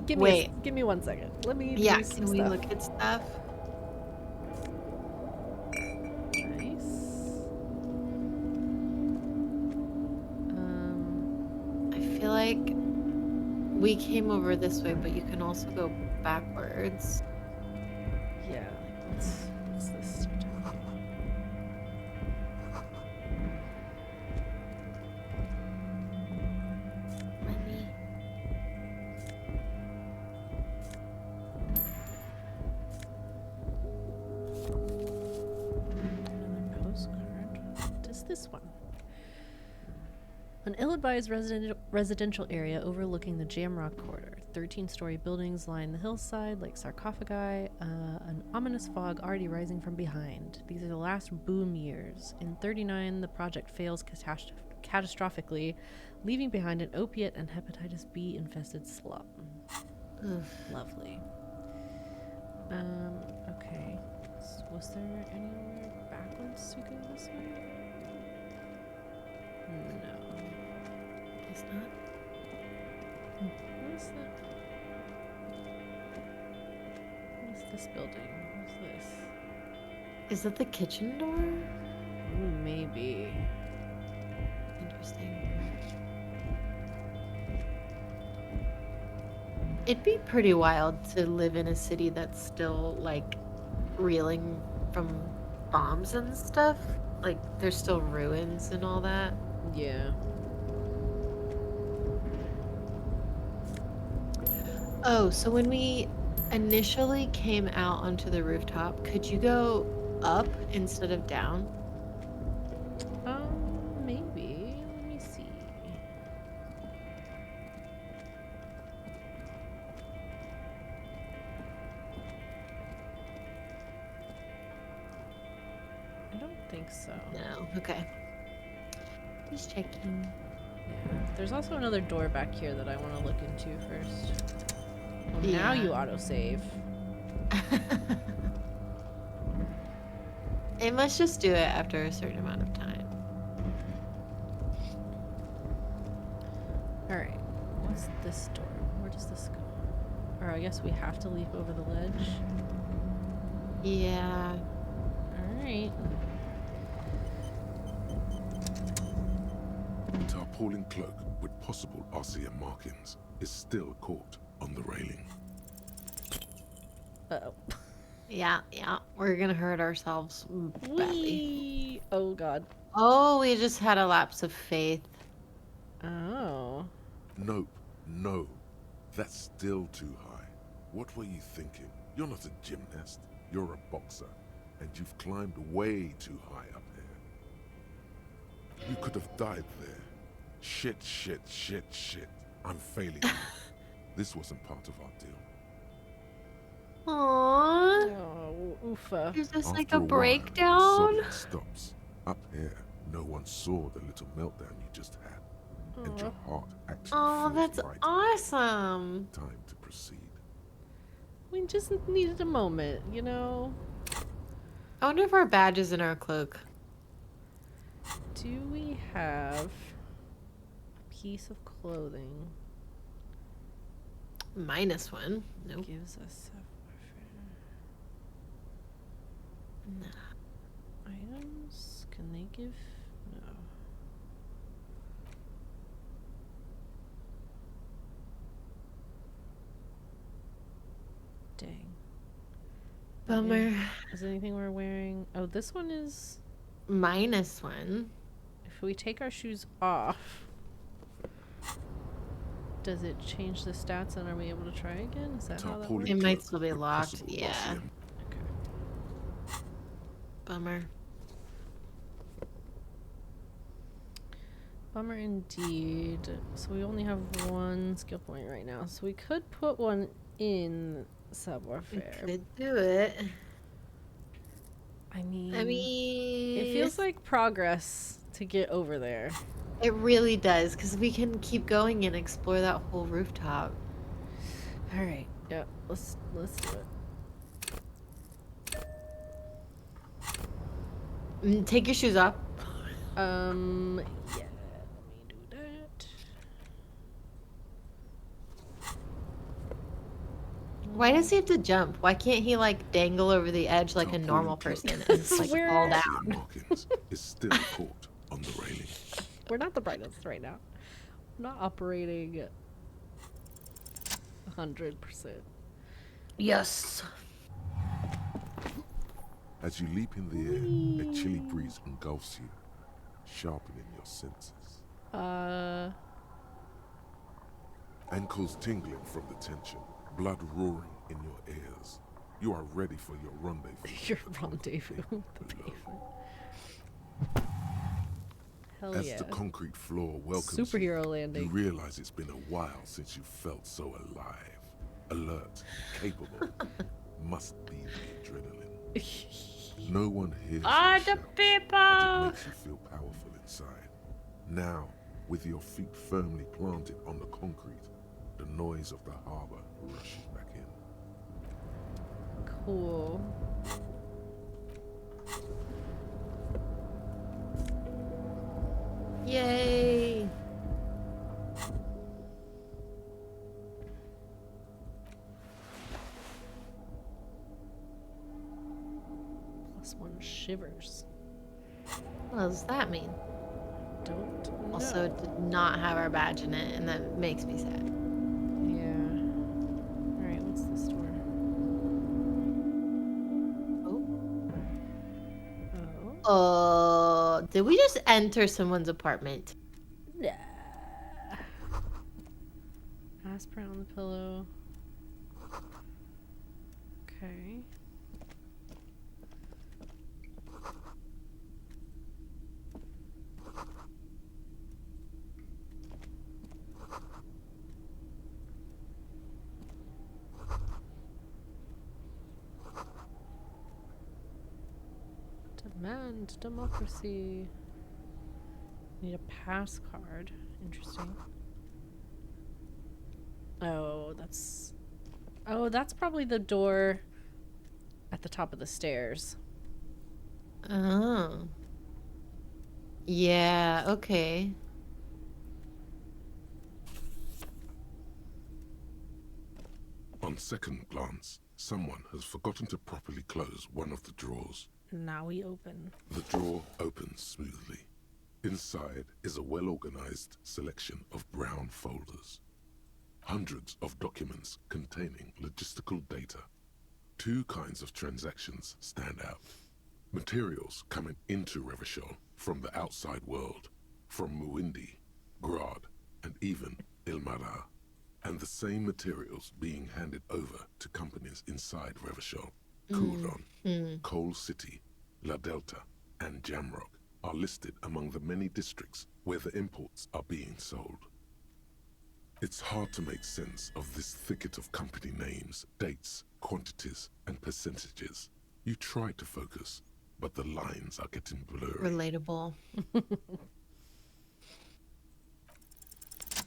Give me 1 second. Let me Yeah, do some can we stuff. look at stuff? Nice. I feel like we came over this way, but you can also go backwards. Yeah, what's this? Money. Another postcard. What is this one? An ill-advised residential area overlooking the Jamrock Corridor. 13-story buildings line the hillside like sarcophagi, an ominous fog already rising from behind. These are the last boom years. In 39, the project fails catastrophically, leaving behind an opiate and hepatitis B infested slum. Lovely. Okay. Was there anywhere backwards we go this way? No. Guess not. What is that? What is this building? What's this? Is that the kitchen door? Ooh, maybe. Interesting. It'd be pretty wild to live in a city that's still, like, reeling from bombs and stuff. Like, there's still ruins and all that. Yeah. Oh, so when we initially came out onto the rooftop, could you go up instead of down? Maybe. Let me see. I don't think so. No. Okay. Just checking. Yeah. There's also another door back here that I want to look into first. Well, now Yeah. you autosave. It must just do it after a certain amount of time. Alright. What's this door? Where does this go? Or I guess we have to leap over the ledge. Yeah. Alright. Tarpaulin cloak with possible RCM markings is still caught on the railing. Uh-oh. Yeah. We're gonna hurt ourselves badly. Whee! Oh god. Oh, we just had a lapse of faith. Oh. Nope, no. That's still too high. What were you thinking? You're not a gymnast. You're a boxer. And you've climbed way too high up here. You could have died there. Shit. I'm failing you. This wasn't part of our deal. Aww. Oh, oofa. Is this like After a while, breakdown? the sobbing stops. Up here, no one saw the little meltdown you just had. and your heart actually Oh, feels that's right. awesome. Time to proceed. We just needed a moment, you know? I wonder if our badge is in our cloak. Do we have a piece of clothing? Minus one. Nope. Gives us No. items? Can they give? No. Dang. Bummer. Is anything we're wearing? Oh, this one is. Minus one. If we take our shoes off, does it change the stats and are we able to try again? Is that how that works? It might still be locked. Yeah. Okay. Bummer. Bummer indeed. So we only have one skill point right now. So we could put one in savoir-faire. We could do it. I mean, it feels like progress to get over there. It really does, because we can keep going and explore that whole rooftop. All right. Yeah. Let's do it. Take your shoes off. Yeah. Let me do that. Why does he have to jump? Why can't he like dangle over the edge like a normal person and like fall down? Markings is still caught on the railing. We're not the brightest right now. We're not operating 100%. Yes. As you leap in the air, a chilly breeze engulfs you, sharpening your senses. Ankles tingling from the tension, blood roaring in your ears. You are ready for your rendezvous. Your rendezvous with the pavement. Hell As yeah. the concrete floor welcomes Superhero you, landing. you realize it's been a while since you felt so alive, alert, capable. Must be the adrenaline. No one hears you shout, but it makes you feel powerful inside. Now, with your feet firmly planted on the concrete, the noise of the harbor rushes back in. Cool. Yay! +1 shivers. What does that mean? Don't know. Also, it did not have our badge in it, and that makes me sad. Yeah. Alright, what's this door? Oh. Did we just enter someone's apartment? Yeah. Aspirin on the pillow. Okay. Demand democracy. Need a pass card. Interesting. Oh, that's probably the door at the top of the stairs. Oh. Yeah, okay. On second glance, someone has forgotten to properly close one of the drawers. Now we open. The drawer opens smoothly. Inside is a well-organized selection of brown folders. Hundreds of documents containing logistical data. Two kinds of transactions stand out. Materials coming into Revachol from the outside world, from Muindi, Grad, and even Ilmara. And the same materials being handed over to companies inside Revachol. Kurdon, Coal City, La Delta, and Jamrock are listed among the many districts where the imports are being sold. It's hard to make sense of this thicket of company names, dates, quantities, and percentages. You try to focus, but the lines are getting blurry. Relatable.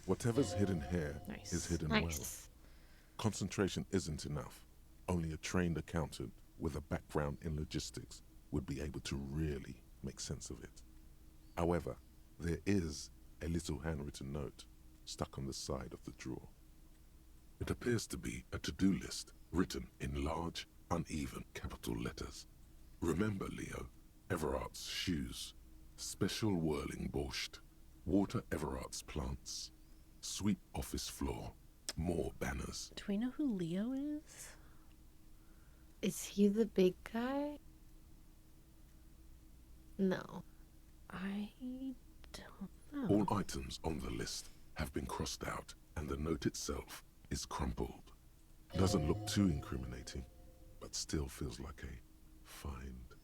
Whatever's hidden here Nice. is hidden well. Nice. Concentration isn't enough. Only a trained accountant with a background in logistics would be able to really make sense of it. However, there is a little handwritten note stuck on the side of the drawer. It appears to be a to-do list written in large, uneven capital letters. Remember, Leo, Everard's shoes, special whirling borscht, water Everard's plants, sweep office floor, more banners. Do we know who Leo is? Is he the big guy? No. I don't know. All items on the list have been crossed out, and the note itself is crumpled. Doesn't look too incriminating, but still feels like a find.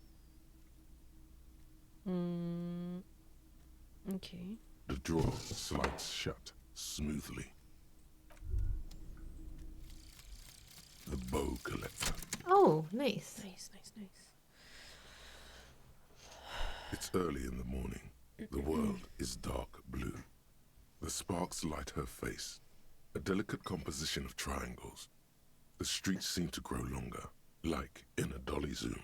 Okay. The drawer slides shut smoothly. The bow collector. Oh, nice. Nice. It's early in the morning. The world is dark blue. The sparks light her face, a delicate composition of triangles. The streets seem to grow longer, like in a dolly zoom.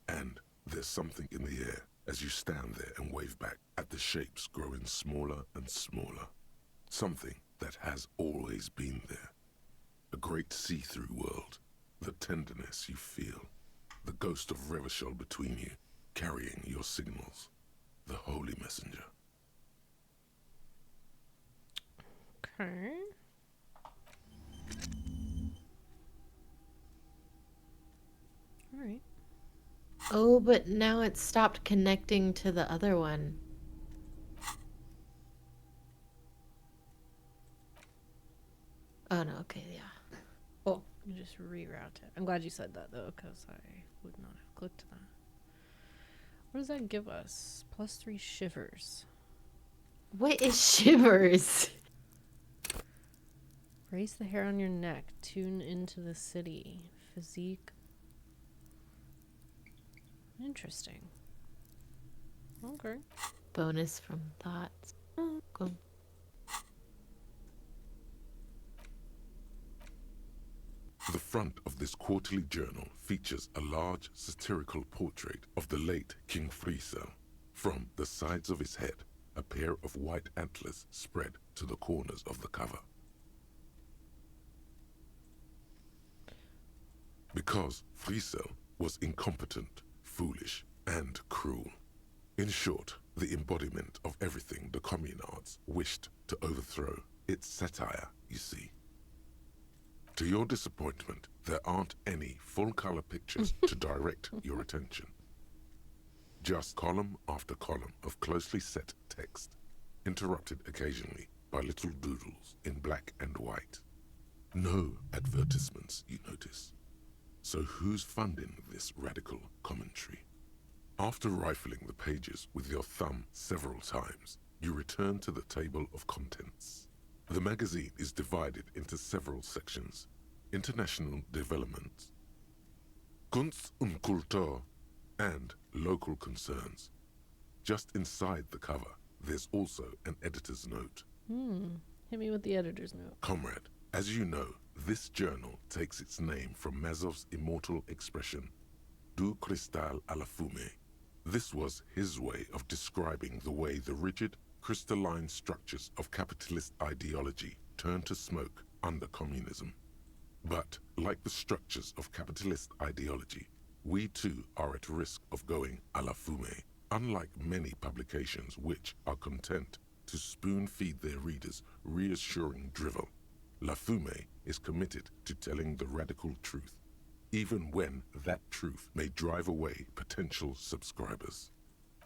And there's something in the air as you stand there and wave back at the shapes growing smaller and smaller. Something that has always been there. A great see-through world. The tenderness you feel. The ghost of Revachol between you, carrying your signals. The holy messenger. Okay. All right. Oh, but now it's stopped connecting to the other one. Oh, no. Okay, yeah. Oh, you just reroute it. I'm glad you said that, though, because I would not have clicked that. What does that give us? +3 shivers. What is shivers? Raise the hair on your neck. Tune into the city. Physique. Interesting. Okay. Bonus from thoughts. Oh, cool. The front of this quarterly journal features a large satirical portrait of the late King Friesel. From the sides of his head, a pair of white antlers spread to the corners of the cover. Because Friesel was incompetent, foolish, and cruel. In short, the embodiment of everything the communards wished to overthrow. It's satire, you see. To your disappointment, there aren't any full-color pictures to direct your attention. Just column after column of closely set text, interrupted occasionally by little doodles in black and white. No advertisements, you notice. So who's funding this radical commentary? After rifling the pages with your thumb several times, you return to the table of contents. The magazine is divided into several sections. International development, Kunst und Kultur, and local concerns. Just inside the cover, there's also an editor's note. Hit me with the editor's note. Comrade, as you know, this journal takes its name from Mazov's immortal expression, du cristal à la fumée. This was his way of describing the way the rigid, crystalline structures of capitalist ideology turn to smoke under communism. But, like the structures of capitalist ideology, we too are at risk of going à la fumée, unlike many publications which are content to spoon-feed their readers reassuring drivel. La Fumée is committed to telling the radical truth, even when that truth may drive away potential subscribers.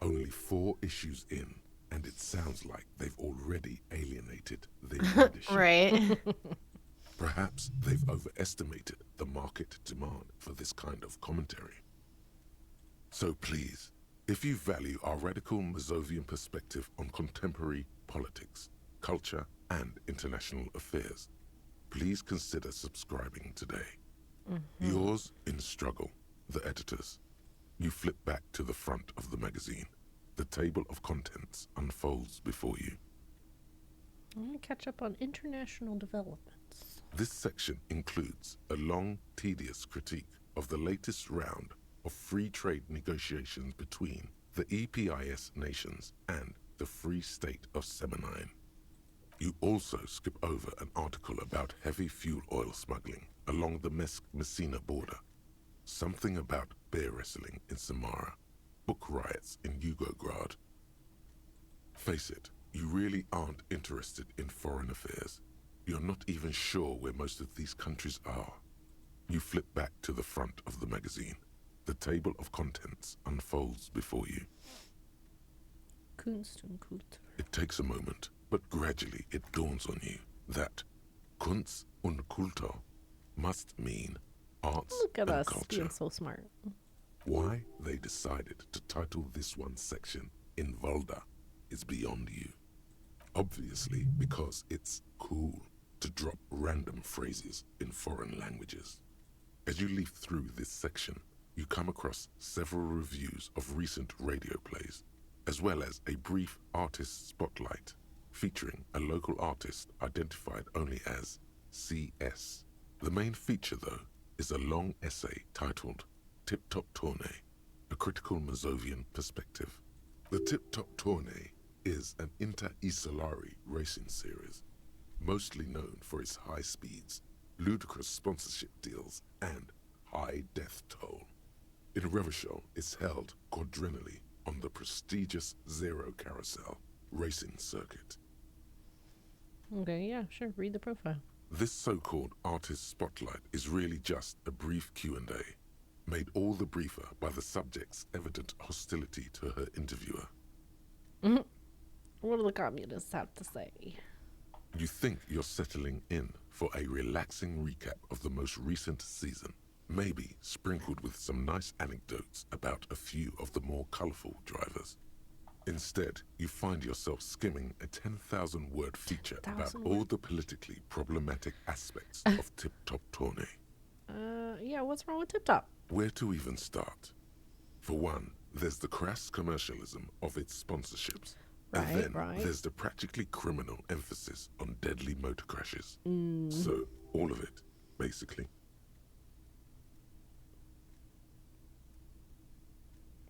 Only 4 issues in, and it sounds like they've already alienated their readership. Right. Perhaps they've overestimated the market demand for this kind of commentary. So please, if you value our radical Mazovian perspective on contemporary politics, culture, and international affairs, please consider subscribing today. Yours in struggle, the editors. You flip back to the front of the magazine. The table of contents unfolds before you. I'm going to catch up on international developments. This section includes a long, tedious critique of the latest round of free trade negotiations between the EPIS nations and the Free State of Semenine. You also skip over an article about heavy fuel oil smuggling along the Messina border, something about bear wrestling in Samara, book riots in Yugograd. Face it, you really aren't interested in foreign affairs. You're not even sure where most of these countries are. You flip back to the front of the magazine. The table of contents unfolds before you. Kunst und Kultur. It takes a moment, but gradually it dawns on you that Kunst und Kultur must mean arts Look at and us culture. being so smart. Why they decided to title this one section in Volda is beyond you. Obviously because it's cool to drop random phrases in foreign languages. As you leaf through this section, you come across several reviews of recent radio plays, as well as a brief artist spotlight featuring a local artist identified only as CS. The main feature, though, is a long essay titled Tip Top Tournée, a critical Mazovian perspective. The Tip Top Tournée is an inter-Isolari racing series, mostly known for its high speeds, ludicrous sponsorship deals, and high death toll. In Revachol, it's held quadrennially on the prestigious Zero Carousel racing circuit. Okay, yeah, sure. Read the profile. This so-called artist spotlight is really just a brief Q&A, made all the briefer by the subject's evident hostility to her interviewer. Mm-hmm. What do the communists have to say? You think you're settling in for a relaxing recap of the most recent season, maybe sprinkled with some nice anecdotes about a few of the more colorful drivers. Instead, you find yourself skimming a 10,000-word feature about all the politically problematic aspects of Tip Top Tournée. Yeah, what's wrong with Tip Top? Where to even start? For one, there's the crass commercialism of its sponsorships. And then there's the practically criminal emphasis on deadly motor crashes. So, all of it, basically.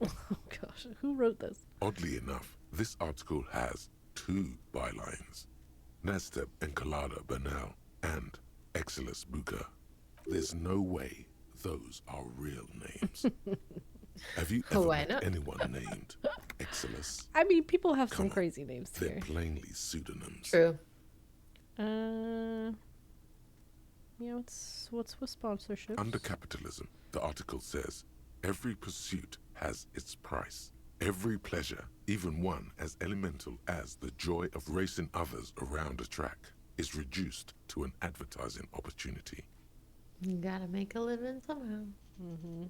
Oh gosh, who wrote this? Oddly enough, this article has 2 bylines. Nasteb Encolada Bernal and Exilus Buka. There's no way those are real names. Have you ever met anyone named Exilus? I mean, people have some crazy names They're here. plainly pseudonyms. True. Yeah, what's with sponsorships? Under capitalism, the article says, every pursuit has its price. Every pleasure, even one as elemental as the joy of racing others around a track, is reduced to an advertising opportunity. You gotta make a living somehow. Mm-hmm.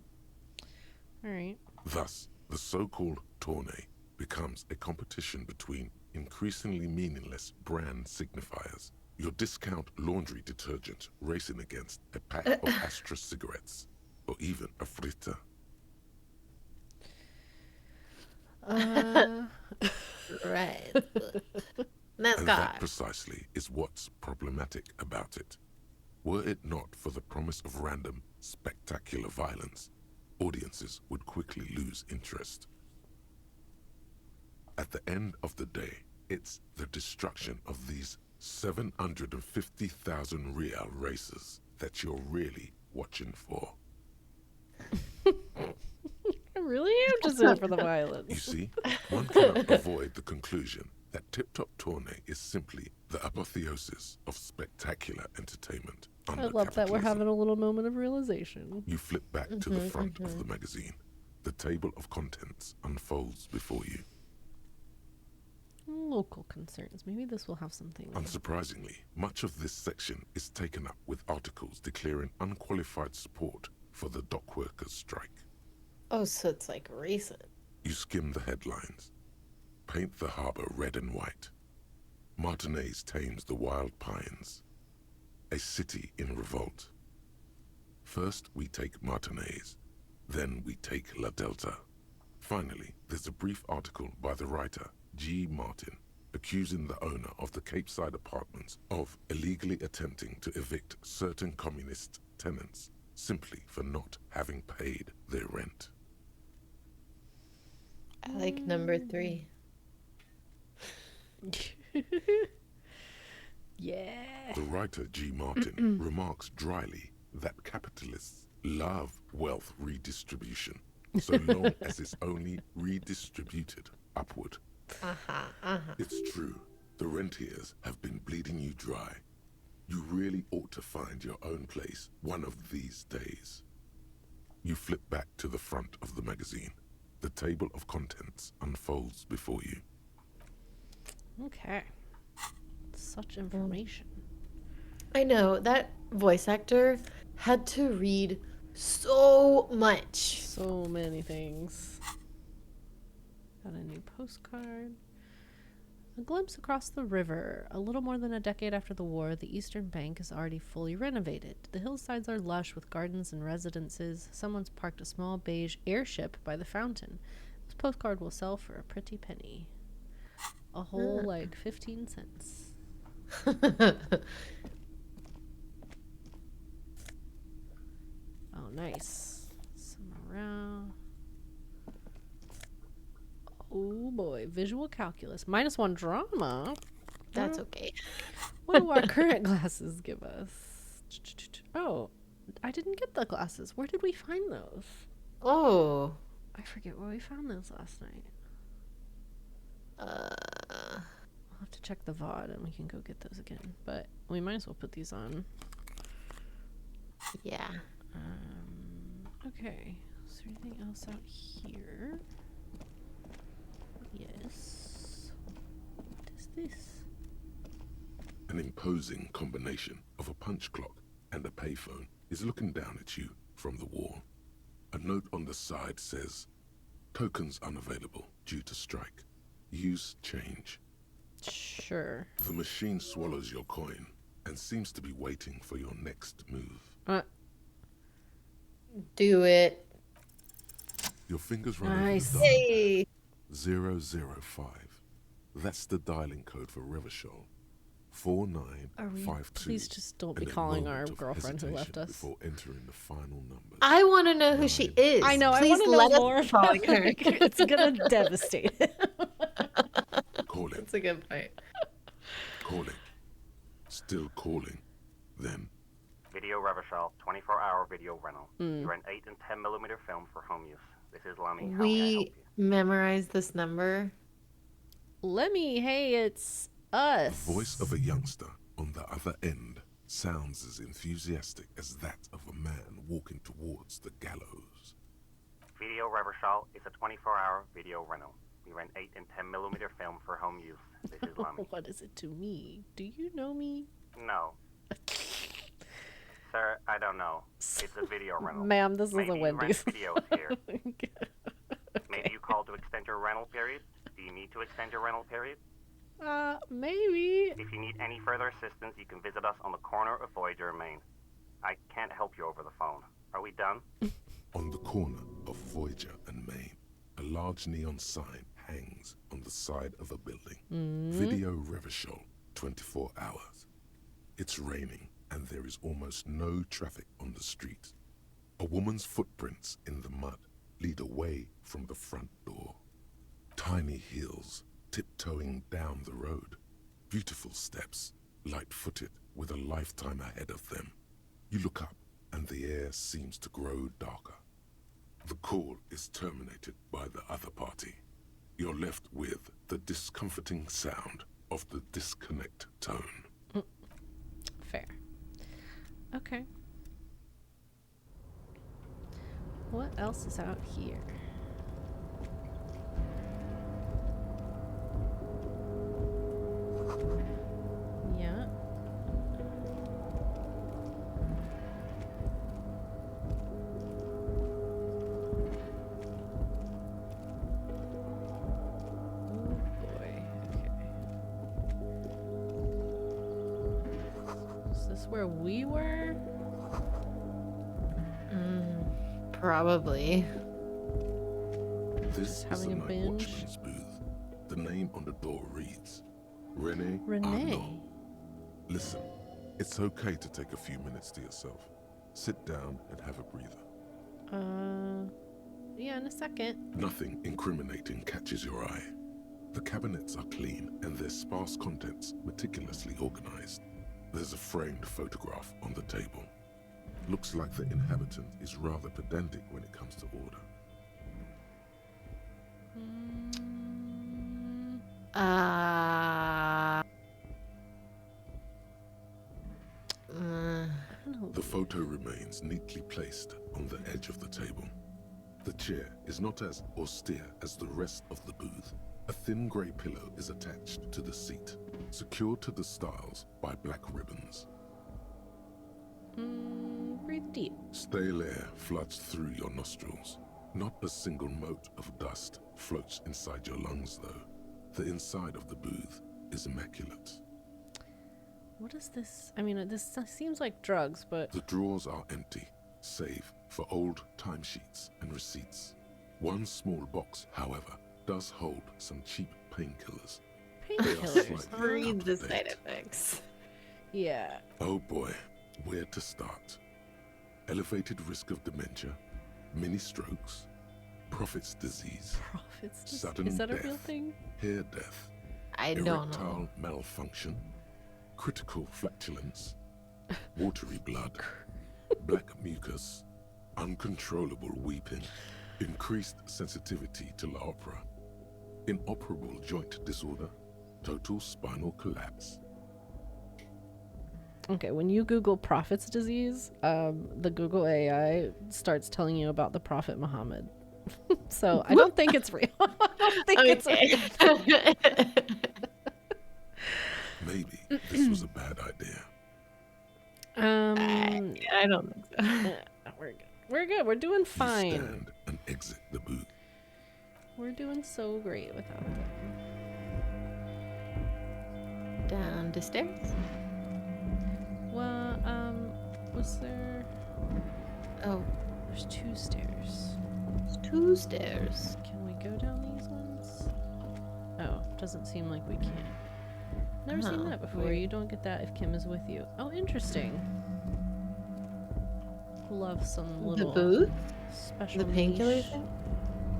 All right. Thus, the so-called tournée becomes a competition between increasingly meaningless brand signifiers. Your discount laundry detergent racing against a pack of Astra cigarettes, or even a fritter. Right. That's And God. that precisely is what's problematic about it. Were it not for the promise of random, spectacular violence, audiences would quickly lose interest. At the end of the day, it's the destruction of these 750,000 real races that you're really watching for. I really am just in for the violence. You see, one cannot avoid the conclusion that Tip Top Tournée is simply the apotheosis of spectacular entertainment under I love that we're capitalism. having a little moment of realization. You flip back to the front of the magazine. The table of contents unfolds before you. Local concerns. Maybe this will have something. Unsurprisingly, much of this section is taken up with articles declaring unqualified support for the dock workers' strike. Oh, so it's like recent. You skim the headlines. Paint the harbor red and white. Martinez tames the wild pines. A city in revolt. First we take Martinez, then we take La Delta. Finally, there's a brief article by the writer G. Martin accusing the owner of the Cape Side apartments of illegally attempting to evict certain communist tenants simply for not having paid their rent. I like number 3. Yeah. The writer G. Martin remarks dryly that capitalists love wealth redistribution, so long as it's only redistributed upward. It's true, the rentiers have been bleeding you dry. You really ought to find your own place one of these days. You flip back to the front of the magazine. The table of contents unfolds before you. Okay. Such information. I know, that voice actor had to read so much. So many things. Got a new postcard. A glimpse across the river. A little more than a decade after the war, the eastern bank is already fully renovated. The hillsides are lush with gardens and residences. Someone's parked a small beige airship by the fountain. This postcard will sell for a pretty penny. A whole, 15 cents. Oh, nice. Some around. Oh boy, visual calculus. -1 drama. That's okay. What do our current glasses give us? Oh, I didn't get the glasses. Where did we find those? Oh. I forget where we found those last night. I'll have to check the VOD and we can go get those again. But we might as well put these on. Yeah. Okay. Is there anything else out here? Yes. What is this? An imposing combination of a punch clock and a payphone is looking down at you from the wall. A note on the side says, "Tokens unavailable due to strike. Use change." Sure. The machine swallows your coin and seems to be waiting for your next move. Do it. Your fingers run Nice. over the dial. Hey. 005. That's the dialing code for Revachol. 4952. Please just don't be And a calling our moment of girlfriend who left hesitation us. Before entering the final numbers. I want to know who she is. I know. Please I want to let know us more call about her. her. It's gonna devastate him. Calling. That's a good point. Calling. Still calling. Then Video Revachol, 24-hour video rental. You rent 8 and 10 millimeter film for home use. This is Lemmy. How may I help We you? memorized this number. Lemmy, hey, it's us. the voice of a youngster on the other end sounds as enthusiastic as that of a man walking towards the gallows. Video Revachol is a 24-hour video rental. We rent 8 and 10 millimeter film for home use. This is Lemmy. What is it to me? Do you know me? No. Sir, I don't know. It's a video rental. Ma'am, this is Maybe a you Wendy's. rent videos here. Maybe you called to extend your rental period? Do you need to extend your rental period? Maybe. If you need any further assistance, you can visit us on the corner of Voyager and Main. I can't help you over the phone. Are we done? On the corner of Voyager and Main, a large neon sign hangs on the side of a building. Video Revachol, 24 hours. It's raining and there is almost no traffic on the street. A woman's footprints in the mud lead away from the front door. Tiny heels tiptoeing down the road. Beautiful steps, light-footed with a lifetime ahead of them. You look up and the air seems to grow darker. The call is terminated by the other party. You're left with the discomforting sound of the disconnect tone. Fair. Okay. What else is out here? Yeah. Oh boy. Okay. Is this where we were? Probably. This is having the a night binge? watchman's booth. The name on the door reads, Renee? Renee. Arnaud. Listen, it's okay to take a few minutes to yourself. Sit down and have a breather. Yeah, in a second. Nothing incriminating catches your eye. The cabinets are clean and their sparse contents meticulously organized. There's a framed photograph on the table. Looks like the inhabitant is rather pedantic when it comes to order. The photo remains neatly placed on the edge of the table. The chair is not as austere as the rest of the booth. A thin grey pillow is attached to the seat, secured to the stiles by black ribbons. Breathe deep. Stale air floods through your nostrils. Not a single mote of dust floats inside your lungs, though. The inside of the booth is immaculate. What is this? I mean, this seems like drugs, but... The drawers are empty, save for old timesheets and receipts. One small box, however, does hold some cheap painkillers. Painkillers? Read the side effects. Yeah. Oh boy, where to start? Elevated risk of dementia, mini strokes, Prophet's disease, sudden Is that death, a real thing? hair death, I don't know. erectile malfunction, critical flatulence, watery blood, black mucus, uncontrollable weeping, increased sensitivity to La Opera, inoperable joint disorder, total spinal collapse. Okay, when you Google Prophet's disease, the Google AI starts telling you about the Prophet Muhammad. So I don't think it's real. I don't think it's real. Maybe this was a bad idea. I don't think so. We're good. We're good. We're doing fine. You stand and exit the booth. We're doing so great without them. Down the stairs? Well, was there... Oh. There's 2 stairs. There's 2 stairs. Can we go down these ones? Oh, doesn't seem like we can. Never seen that before. weird. You don't get that if Kim is with you. Oh, interesting. Love some little... The booth? Special The painkiller niche thing?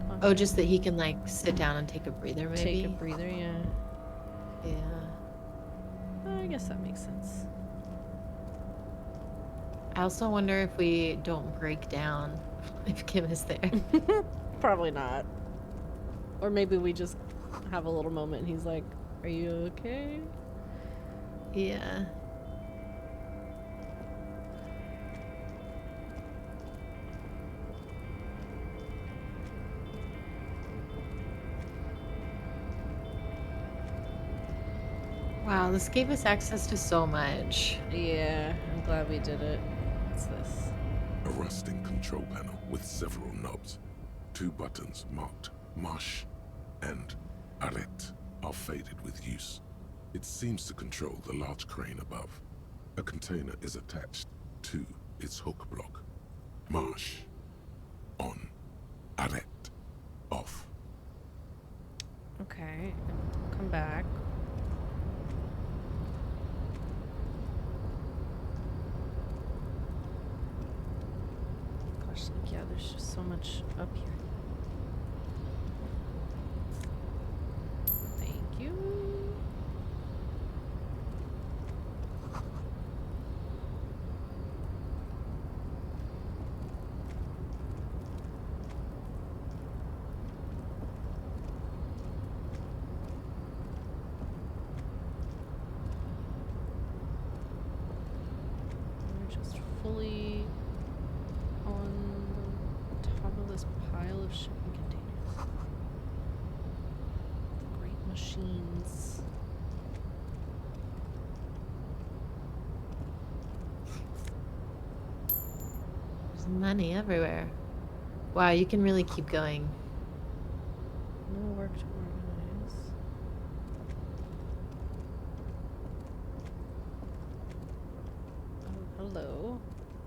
content. Oh, just that he can, like, sit down and take a breather, maybe? Take a breather, yeah. Yeah. I guess that makes sense. I also wonder if we don't break down if Kim is there. Probably not. Or maybe we just have a little moment and he's like, are you okay? Yeah. Wow, this gave us access to so much. Yeah, I'm glad we did it. What's this? A rusting control panel with several knobs. 2 buttons marked Marche and Arrête are faded with use. It seems to control the large crane above. A container is attached to its hook block. Marche. On. Arrête. Off. Okay, come back. Gosh, like, yeah, there's just so much up here. Thank you. We're just fully on the top of this pile of shipping containers. The great machines. There's money everywhere. Wow, you can really keep going. No work to organize. Oh, hello.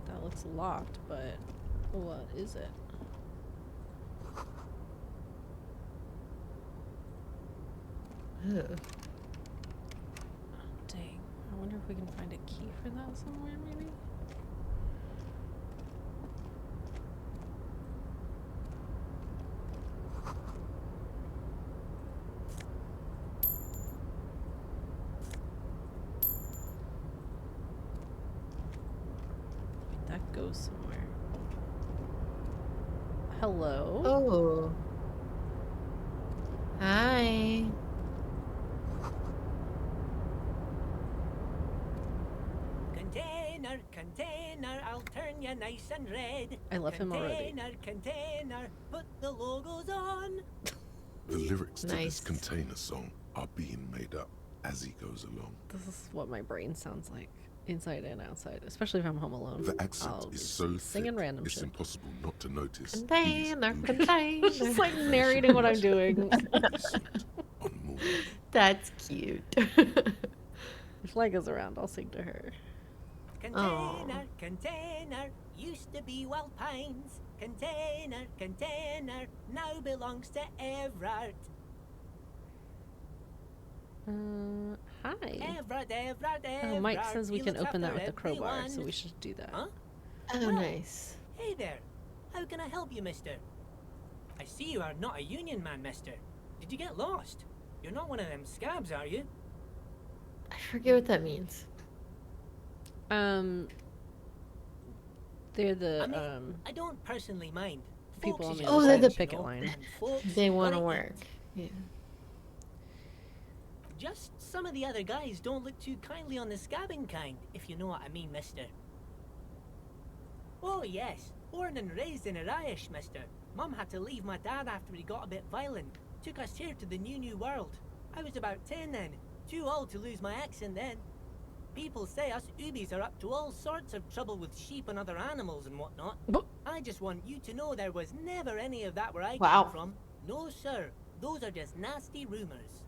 That looks locked, but what is it? Ooh. if we can find a key for that somewhere, maybe? That goes somewhere. Hello? Oh. Hi. Container, container, I'll turn you nice and red. I love him already. Container, container, put the logos on. The lyrics to this Nice. container song are being made up as he goes along. This is what my brain sounds like, inside and outside, especially if I'm home alone. The accent I'll is just so be singing thick, random it's shit. impossible not to notice. Container, these container. Just like narrating what I'm doing. on Moon. That's cute. If Flag goes around, I'll sing to her. Container, container, used to be Wild Pines. Container, container, now belongs to Everard. Hi. Everard, Everard, Everard. Mike says we he can looks open that after with the crowbar, so everyone. we should do that. Huh? Oh, Well, nice. Hey there. How can I help you, mister? I see you are not a union man, mister. Did you get lost? You're not one of them scabs, are you? I forget what that means. They're the I mean, I don't personally mind. people Folks on is the your other they're side the of the picket line. and folks They want to gotta work. eat. Yeah. Just some of the other guys don't look too kindly on the scabbing kind, if you know what I mean, mister. Oh yes, born and raised in Irish, mister. Mum had to leave my dad after he got a bit violent. Took us here to the new world. I was about 10 then, too old to lose my accent then. People say us Ubis are up to all sorts of trouble with sheep and other animals and whatnot. I just want you to know there was never any of that where I Wow. came from. No sir, those are just nasty rumors.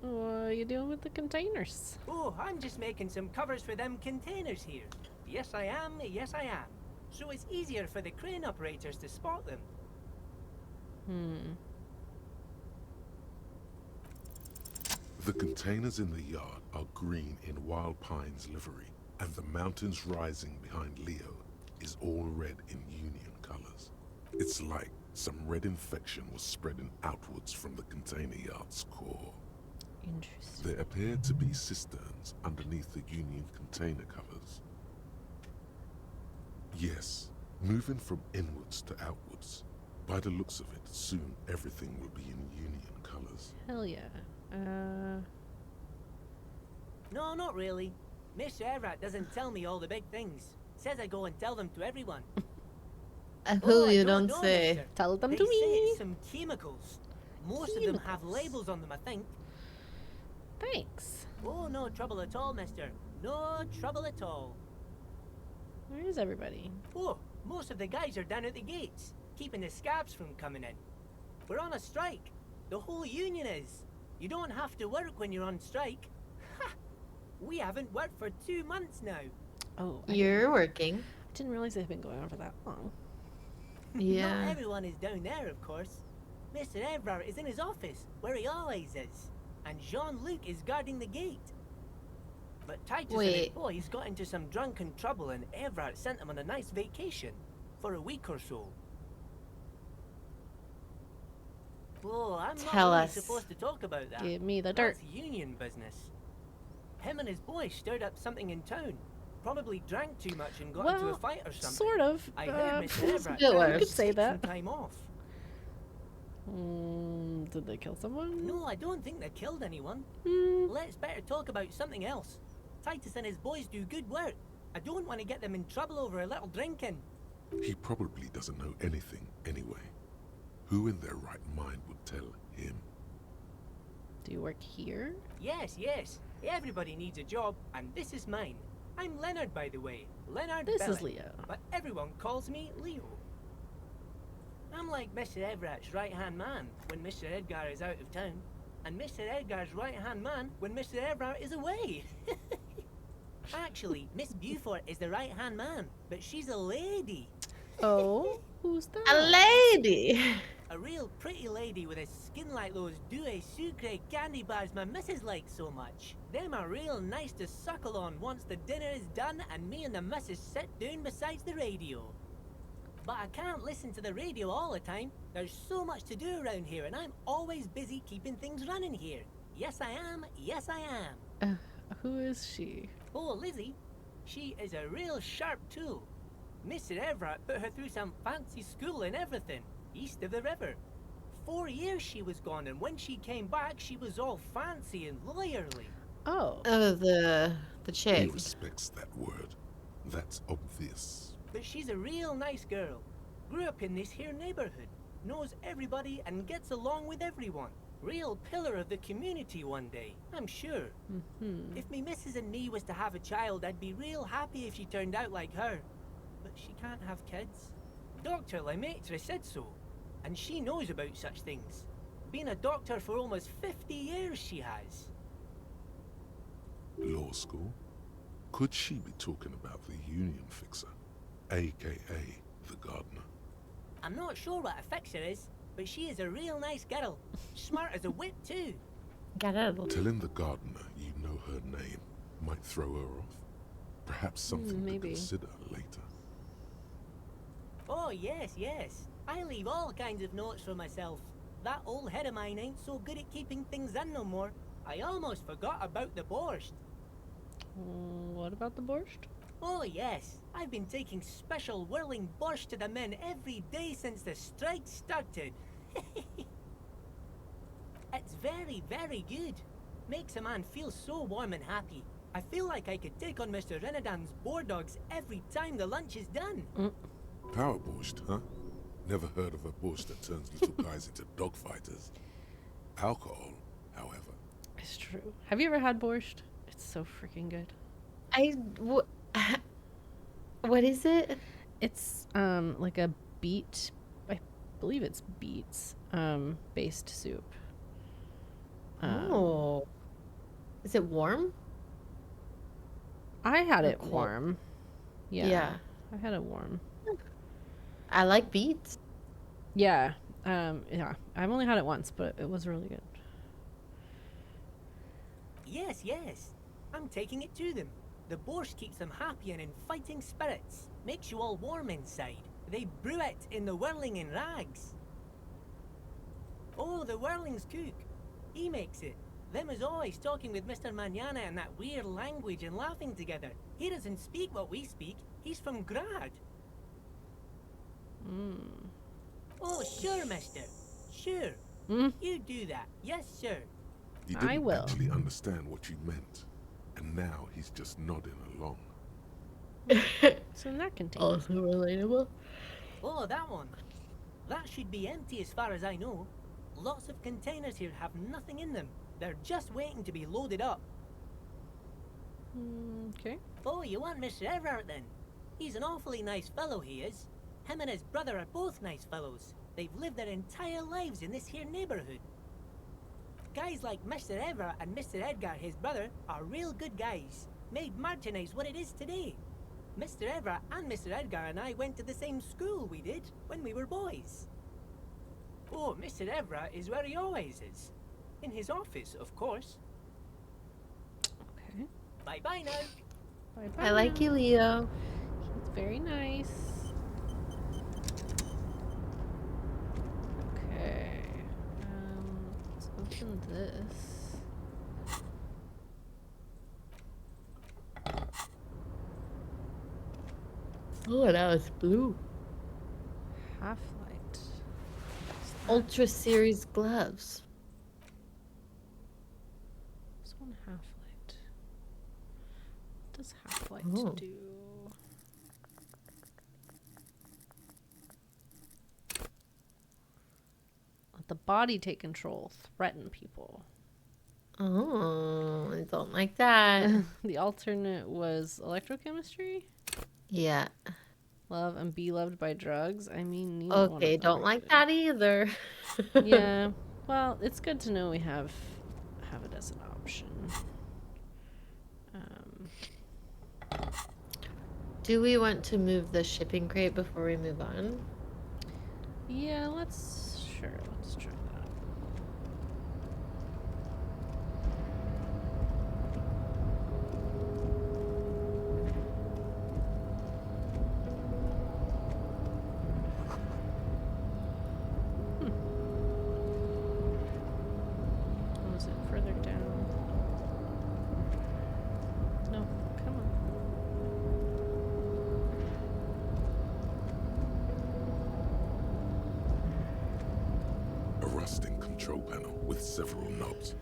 What are you doing with the containers? Oh, I'm just making some covers for them containers here. Yes I am, yes I am. So it's easier for the crane operators to spot them. The containers in the yard are green in Wild Pine's livery, and the mountains rising behind Leo is all red in Union colors. It's like some red infection was spreading outwards from the container yard's core. Interesting. There appear to be cisterns underneath the Union container covers. Yes, moving from inwards to outwards. By the looks of it, soon everything will be in Union colors. Hell yeah. No, not really. Mr. Everett doesn't tell me all the big things. Says I go and tell them to everyone. Who I you don't know, say. mister. Tell them They to say me. it's some chemicals. Most of them have Chemicals. labels on them, I think. Thanks. Oh, no trouble at all, mister. No trouble at all. Where is everybody? Oh, most of the guys are down at the gates, keeping the scabs from coming in. We're on a strike. The whole union is. You don't have to work when you're on strike. Ha! We haven't worked for 2 months now. Oh, You're working. I didn't realize they've been going on for that long. Not Yeah. everyone is down there, of course. Mr. Everard is in his office, where he always is. And Jean-Luc is guarding the gate. But Titus and his Wait. boys got into some drunken trouble and Everard sent them on a nice vacation. For a week or so. Oh, I'm Tell not really us. supposed to talk about that. Give me the dirt. That's union business. Him and his boys stirred up something in town. Probably drank too much and got into a Well, fight or something. sort of. I heard Mr. it's a Everard bit tried worse. to You could say take that. some time off. Did they kill someone? No, I don't think they killed anyone. Let's better talk about something else. Titus and his boys do good work. I don't want to get them in trouble over a little drinking. He probably doesn't know anything anyway. Who in their right mind would tell him? Do you work here? Yes, yes. Everybody needs a job, and this is mine. I'm Leonard, by the way. Leonard This is Bellick, Leo. But everyone calls me Leo. I'm like Mr. Everett's right-hand man when Mr. Edgar is out of town, and Mr. Edgar's right-hand man when Mr. Everett is away. Actually, Miss Beaufort is the right-hand man, but she's a lady. Oh, who's that? A lady. A real pretty lady with a skin like those douce sucre candy bars my missus likes so much. Them are real nice to suckle on once the dinner is done and me and the missus sit down beside the radio. But I can't listen to the radio all the time. There's so much to do around here and I'm always busy keeping things running here. Yes I am, yes I am. Who is she? Oh, Lizzie. She is a real sharp tool. Mr. Everett put her through some fancy school and everything, east of the river. 4 years she was gone, and when she came back, she was all fancy and lawyerly. Oh. Oh, the He chick. respects that word. That's obvious. But she's a real nice girl. Grew up in this here neighborhood, knows everybody and gets along with everyone. Real pillar of the community one day, I'm sure. If me missus and me was to have a child, I'd be real happy if she turned out like her. But she can't have kids. Dr. Lemaitre said so, and she knows about such things. Been a doctor for almost 50 years she has. Law school? Could she be talking about the union fixer, aka the gardener? I'm not sure what a fixer is, but she is a real nice girl. Smart as a whip too. Telling the gardener you know her name might throw her off. Perhaps something to consider later. Oh yes, yes. I leave all kinds of notes for myself. That old head of mine ain't so good at keeping things in no more. I almost forgot about the borscht. What about the borscht? Oh yes, I've been taking special whirling borscht to the men every day since the strike started. It's very, very good. Makes a man feel so warm and happy. I feel like I could take on Mr. Renadan's boar dogs every time the lunch is done. Power borscht, huh? Never heard of a borscht that turns little guys into dog fighters. Alcohol, however. It's true. Have you ever had borscht? It's so freaking good. What is it? It's like a beet, I believe it's beets based soup. Oh. Is it warm? I had Or it cold? warm. Yeah. I had it warm. I like beets. Yeah. Yeah. I've only had it once, but it was really good. Yes, yes. I'm taking it to them. The borscht keeps them happy and in fighting spirits. Makes you all warm inside. They brew it in the whirling in rags. Oh, the whirling's cook. He makes it. Them is always talking with Mr. Manana in that weird language and laughing together. He doesn't speak what we speak. He's from Grad. Oh, sure, mister. Sure. You do that. Yes, sir. He didn't actually understand what you meant. And now he's just nodding along. So in that container. Also relatable. Oh, that one. That should be empty as far as I know. Lots of containers here have nothing in them. They're just waiting to be loaded up. Okay. Oh, you want Mr. Everett then? He's an awfully nice fellow, he is. Him and his brother are both nice fellows. They've lived their entire lives in this here neighborhood. Guys like Mr. Everett and Mr. Edgar, his brother, are real good guys. Made Martinez what it is today. Mr. Everett and Mr. Edgar and I went to the same school we did when we were boys. Oh, Mr. Everett is where he always is. In his office, of course. Okay. Bye-bye now. Bye-bye. I like you, Leo. He's very nice. Okay. Let's open this. Oh, that was blue. Half-light. Ultra Series gloves. This one half-light. What does half-light do? Let the body take control. Threaten people. Oh, I don't like that. The alternate was electrochemistry? Yeah. Love and be loved by drugs. I mean, neither one Okay, of them don't are like good. that either. Yeah. Well, it's good to know we have it as an option. Do we want to move the shipping crate before we move on? Yeah, let's Sure, let's try that. Oh, is it further down? No, come on. A rusting control panel with several knobs.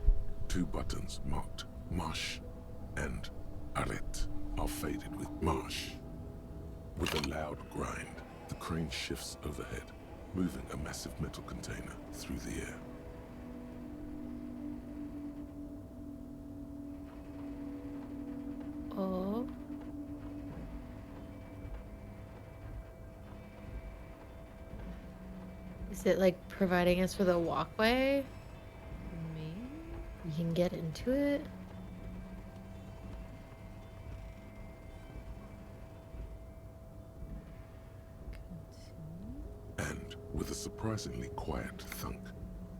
2 buttons marked Marsh and Arrête are faded with Marsh. With a loud grind, the crane shifts overhead, moving a massive metal container through the air. Oh. Is it like providing us with a walkway? Maybe. We can get into it. And with a surprisingly quiet thunk,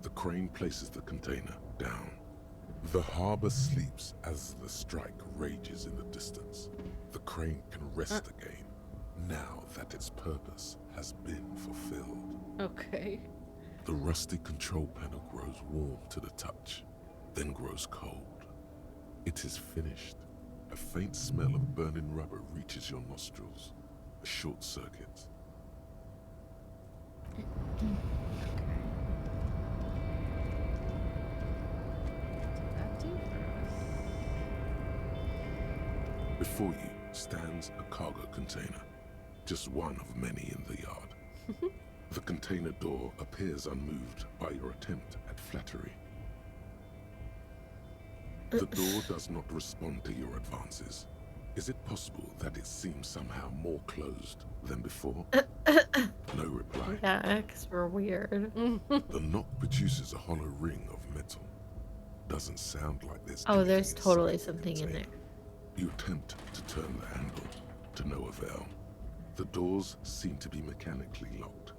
the crane places the container down. The harbor sleeps as the strike rages in the distance. The crane can rest again, now that its purpose has been fulfilled. Okay. The rusty control panel grows warm to the touch, then grows cold. It is finished. A faint smell of burning rubber reaches your nostrils. A short circuit. Before you stands a cargo container, just one of many in the yard. The container door appears unmoved by your attempt at flattery. The door does not respond to your advances. Is it possible that it seems somehow more closed than before? No reply. Yeah, because we're weird. The knock produces a hollow ring of metal. Doesn't sound like there's Oh, there's anything totally inside the something in there. container. You attempt to turn the handle, to no avail. The doors seem to be mechanically locked.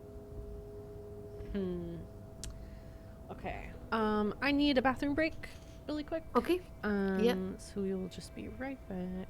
Okay. I need a bathroom break really quick. Okay. Yep. So we will just be right back.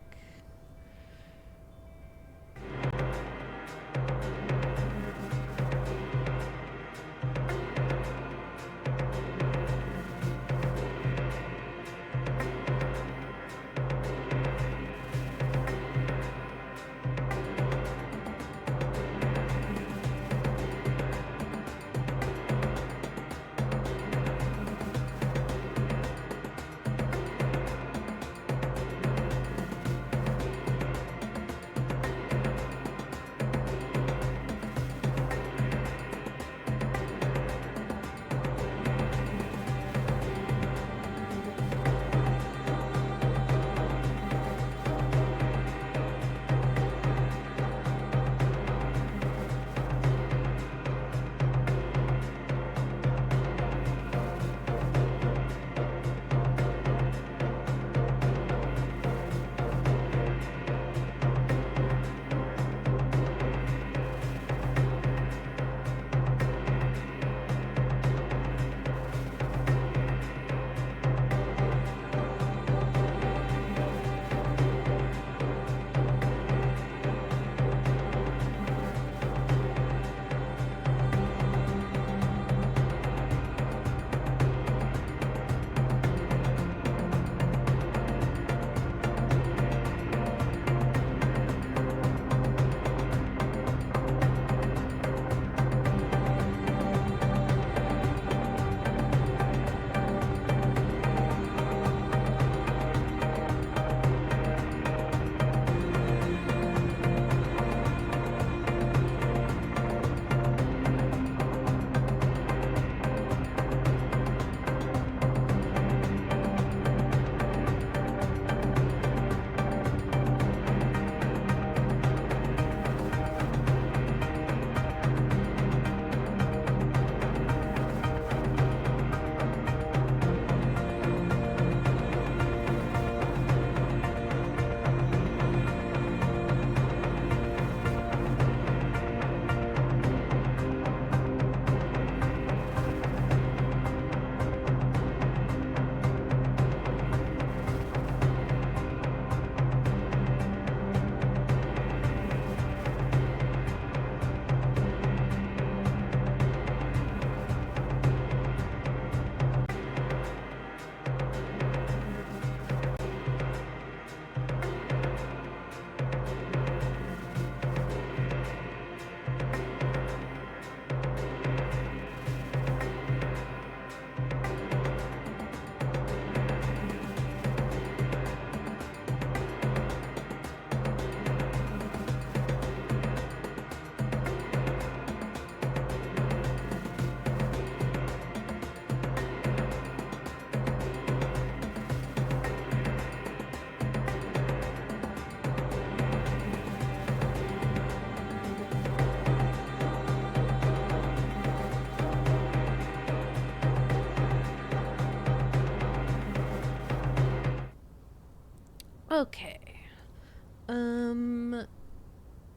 Okay.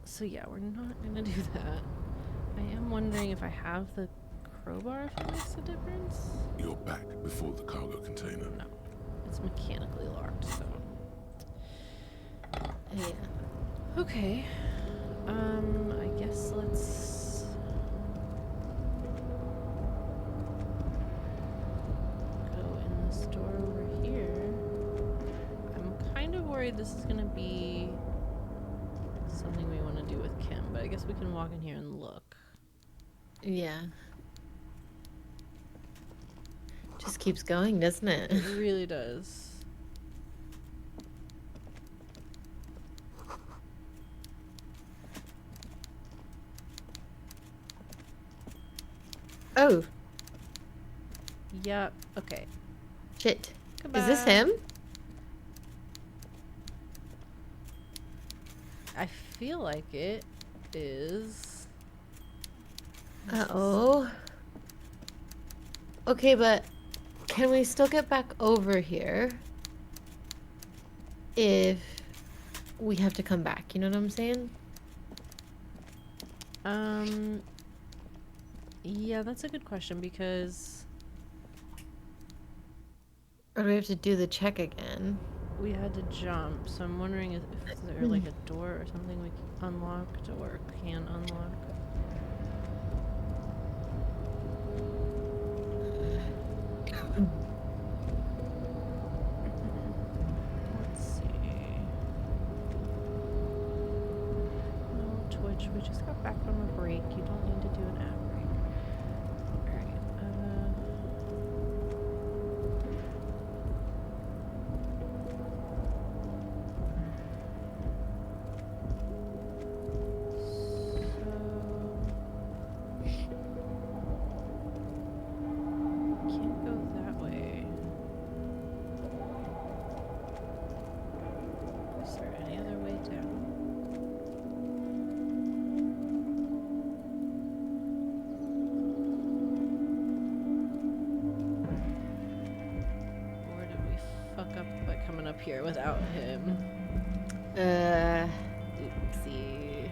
So yeah, we're not gonna do that. I am wondering if I have the crowbar, if it makes a difference. You're back before the cargo container. No, it's mechanically locked, so. Yeah. Okay. I guess let's go in the store over here. I'm kind of worried this is gonna be something we want to do with Kim, but I guess we can walk in here and look. Yeah. Just keeps going, doesn't it? It really does. Oh. Yep. Okay. Shit. Goodbye. Is this him? I feel like it is. Uh-oh. Okay, but can we still get back over here if we have to come back? You know what I'm saying? Yeah, that's a good question because Or do we have to do the check again? we had to jump, so I'm wondering if there's like a door or something we unlocked or can unlock. Let's see. No, Twitch, we just got back from a break. You don't need to do an ad break. Alright, can't go that way. Is there any other way down? Or did we fuck up by coming up here without him? Oopsie.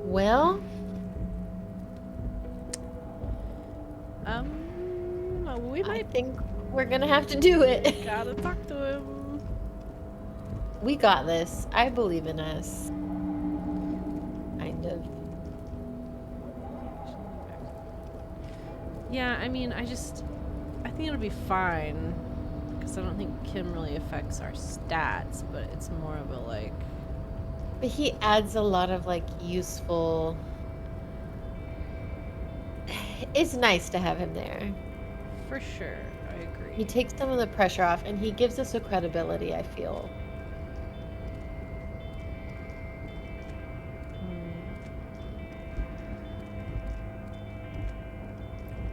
Well, we might think we're gonna have to do it. gotta talk to him. We got this. I believe in us. Kind of. Yeah, I mean, I think it'll be fine because I don't think Kim really affects our stats, but it's more of a like. But he adds a lot of like useful. It's nice to have him there. For sure, I agree. He takes some of the pressure off and he gives us a credibility, I feel.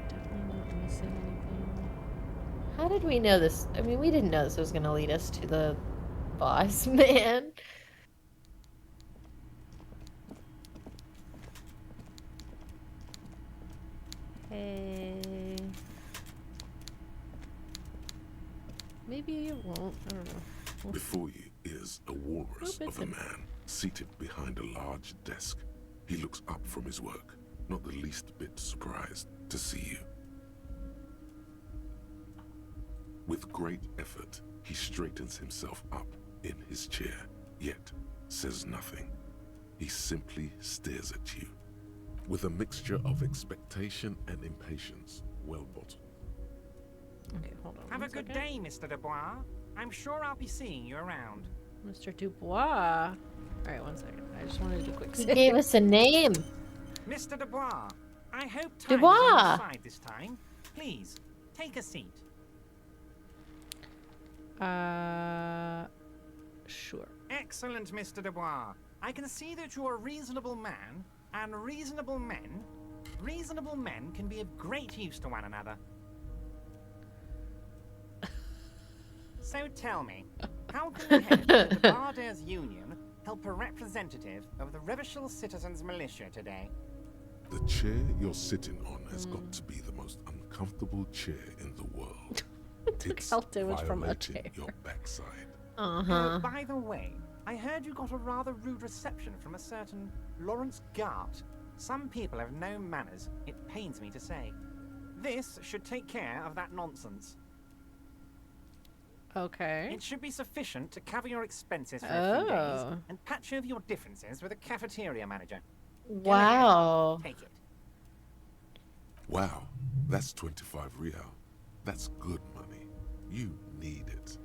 Definitely not missing anything. How did we know this? I mean, we didn't know this was going to lead us to the boss man. Hey. Maybe it won't. I don't know. Before you is a walrus of a man seated behind a large desk. He looks up from his work, not the least bit surprised to see you. With great effort, he straightens himself up in his chair, yet says nothing. He simply stares at you, with a mixture of expectation and impatience, well bottled. Okay, hold on. Have a good day, Mr. Dubois. I'm sure I'll be seeing you around. Mr. Dubois. Alright, one second. I just wanted to do a quick He save. gave us a name. Mr. Dubois, I hope time is Dubois. on your side this time. Please, take a seat. Sure. Excellent, Mr. Dubois. I can see that you're a reasonable man, and reasonable men can be of great use to one another. So tell me, how can the head of the Barders Union help a representative of the Revachol Citizens Militia today. The chair you're sitting on has got to be the most uncomfortable chair in the world. It's health damage from a violating chair. your backside. By the way, I heard you got a rather rude reception from a certain Lawrence Gart. Some people have no manners, it pains me to say. This should take care of that nonsense. Okay. It should be sufficient to cover your expenses for a few days Oh. and patch over your differences with a cafeteria manager. Wow. Take it. Wow, that's 25 real. That's good money. You need it.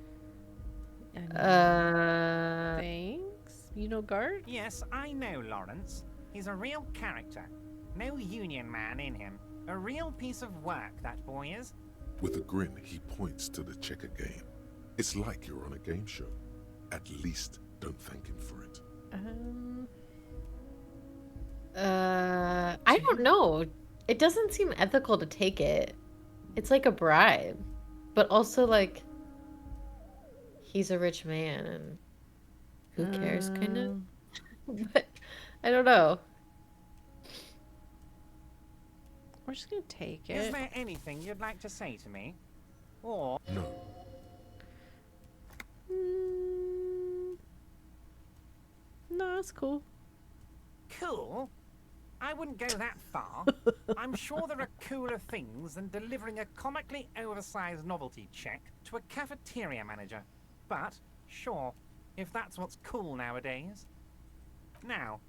Thanks. You know Gart? Yes, I know Lawrence. He's a real character. No union man in him. A real piece of work, that boy is. With a grin, he points to the checker game. It's like you're on a game show. At least don't thank him for it. I don't know. It doesn't seem ethical to take it. It's like a bribe. But also, like, he's a rich man and who cares, kind of? But I don't know. We're just gonna take it. Is there anything you'd like to say to me? Or... No. No, it's cool. Cool? I wouldn't go that far. I'm sure there are cooler things than delivering a comically oversized novelty check to a cafeteria manager. But, sure, if that's what's cool nowadays. Now,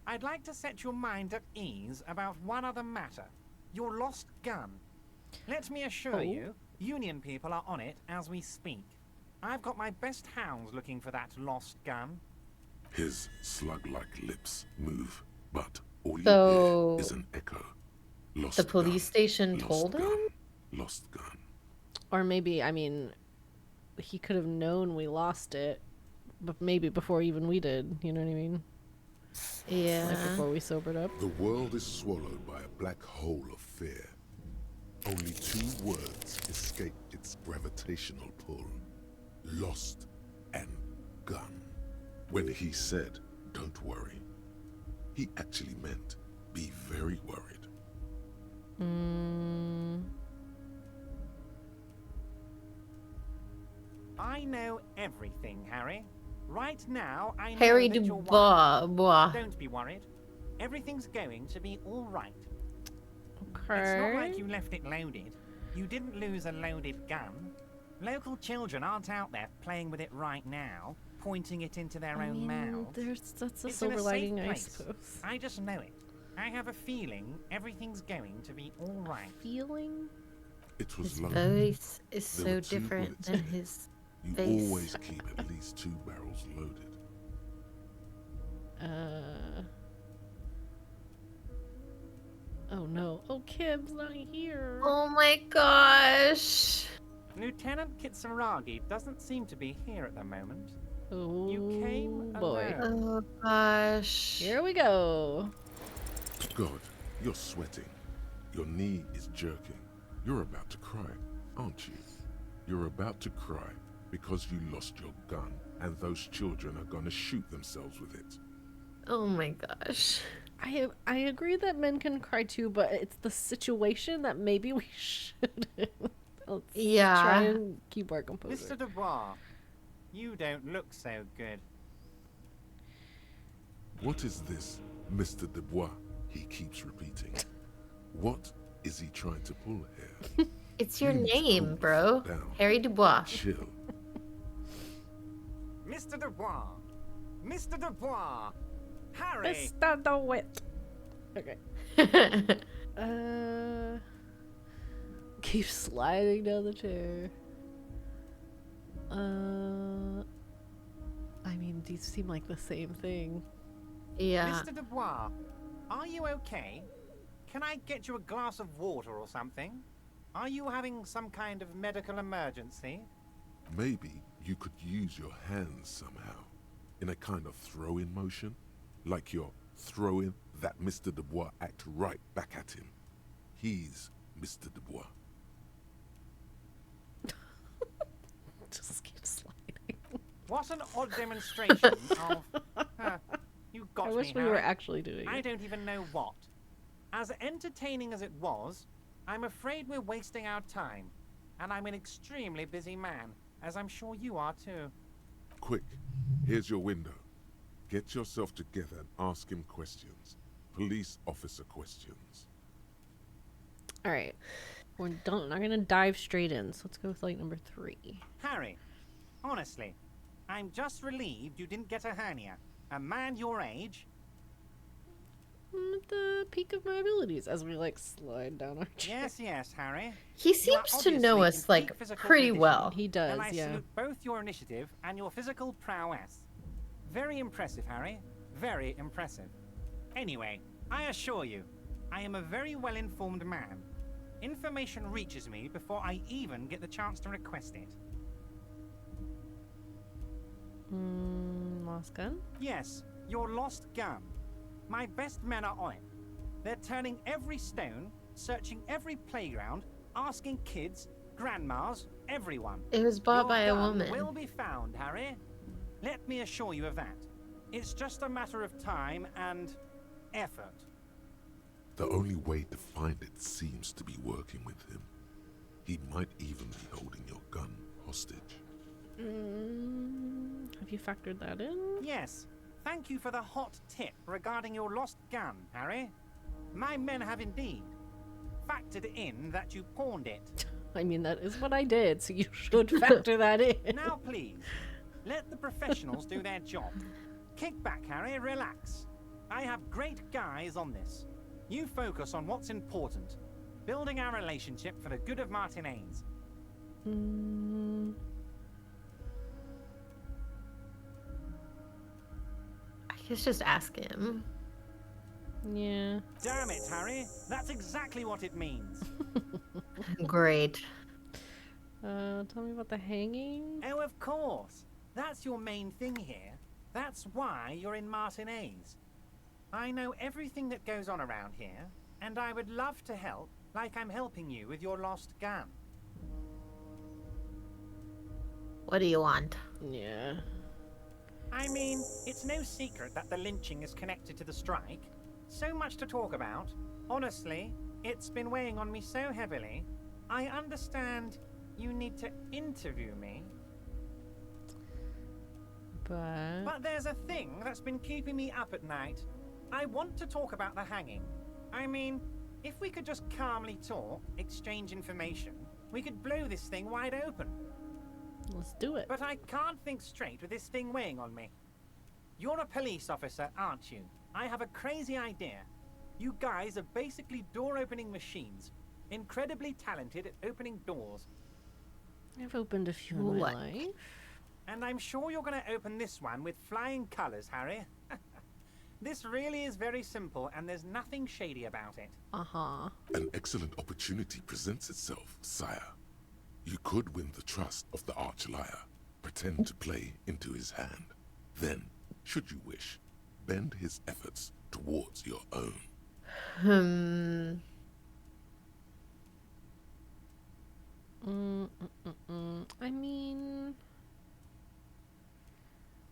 I'd like to set your mind at ease about one other matter. Your lost gun. Let me assure you, Union people are on it as we speak. I've got my best hounds looking for that lost gun. His slug-like lips move, but all you So, hear is an echo. Lost the police gun, station lost told gun, him? Lost gun. Or maybe, I mean, he could have known we lost it, but maybe before even we did. You know what I mean? Yeah. Like before we sobered up. The world is swallowed by a black hole of fear. Only two words escape its gravitational pull. Lost and gun. When he said, don't worry, he actually meant be very worried. I know everything, Harry. Right now, I know Harry that you're Dubois. worried. Don't be worried. Everything's going to be all right. Okay. It's not like you left it loaded. You didn't lose a loaded gun. Local children aren't out there playing with it right now, pointing it into their own mouths. That's a It's in silver safe lining, I place. suppose. I just know it. I have a feeling everything's going to be all right. Feeling? It was His long. voice is There so were two different bullets than in it. his You face. always keep at least 2 barrels loaded. Oh no. Oh, Kim's not here. Oh my gosh. Lieutenant Kitsuragi doesn't seem to be here at the moment. Oh, You came boy. alone. Oh gosh. Here we go. God, you're sweating. Your knee is jerking. You're about to cry, aren't you? You're about to cry because you lost your gun and those children are gonna shoot themselves with it. Oh my gosh. I agree that men can cry too, but it's the situation that maybe we shouldn't. Let's Yeah. try and keep our composure. Mr. Dubois, you don't look so good. What is this, Mr. Dubois? He keeps repeating. What is he trying to pull here? It's your You name, totally bro. fell down. Harry Dubois. Chill. Mr. Dubois! Mr. Dubois! Harry! Mr. DeWitt. Okay. Keep sliding down the chair. I mean, these seem like the same thing. Yeah. Mr. Dubois, are you okay? Can I get you a glass of water or something? Are you having some kind of medical emergency? Maybe you could use your hands somehow, in a kind of throw-in motion, like you're throwing that Mr. Dubois act right back at him. He's Mr. Dubois. Just keep sliding. What an odd demonstration of... you got I me, wish we Harry. were actually doing I it. don't even know what. As entertaining as it was, I'm afraid we're wasting our time. And I'm an extremely busy man, as I'm sure you are too. Quick, here's your window. Get yourself together and ask him questions. Police officer questions. All right. We're not gonna dive straight in, so let's go with like number 3. Harry, honestly, I'm just relieved you didn't get a hernia. A man your age... At the peak of my abilities as we like slide down our chair. Yes, yes, Harry. He You are seems to know obviously us, in like, peak physical pretty condition, well. He does, and I yeah. salute both your initiative and your physical prowess. Very impressive, Harry. Very impressive. Anyway, I assure you, I am a very well-informed man. Information reaches me before I even get the chance to request it. Lost gun? Yes, your lost gun. My best men are on it. They're turning every stone, searching every playground, asking kids, grandmas, everyone. It was bought Your by a gun woman. will be found, Harry. Let me assure you of that. It's just a matter of time and effort. The only way to find it seems to be working with him. He might even be holding your gun hostage. Have you factored that in? Yes. Thank you for the hot tip regarding your lost gun, Harry. My men have indeed factored in that you pawned it. I mean, that is what I did, so you should factor that in. Now, please, let the professionals do their job. Kick back, Harry, relax. I have great guys on this. You focus on what's important. Building our relationship for the good of Martinez. I guess just ask him. Yeah. Damn it, Harry. That's exactly what it means. Great. Tell me about the hanging. Oh, of course. That's your main thing here. That's why you're in Martinez. I know everything that goes on around here, and I would love to help, like I'm helping you with your lost gun. What do you want? Yeah. I mean, it's no secret that the lynching is connected to the strike. So much to talk about. Honestly, it's been weighing on me so heavily. I understand you need to interview me. But there's a thing that's been keeping me up at night. I want to talk about the hanging. I mean, if we could just calmly talk, exchange information, we could blow this thing wide open. Let's do it. But I can't think straight with this thing weighing on me. You're a police officer, aren't you? I have a crazy idea. You guys are basically door-opening machines. Incredibly talented at opening doors. I've opened a few in my life. And I'm sure you're going to open this one with flying colors, Harry. This really is very simple, and there's nothing shady about it. Uh-huh. An excellent opportunity presents itself, sire. You could win the trust of the arch-liar, pretend to play into his hand. Then, should you wish, bend his efforts towards your own. I mean,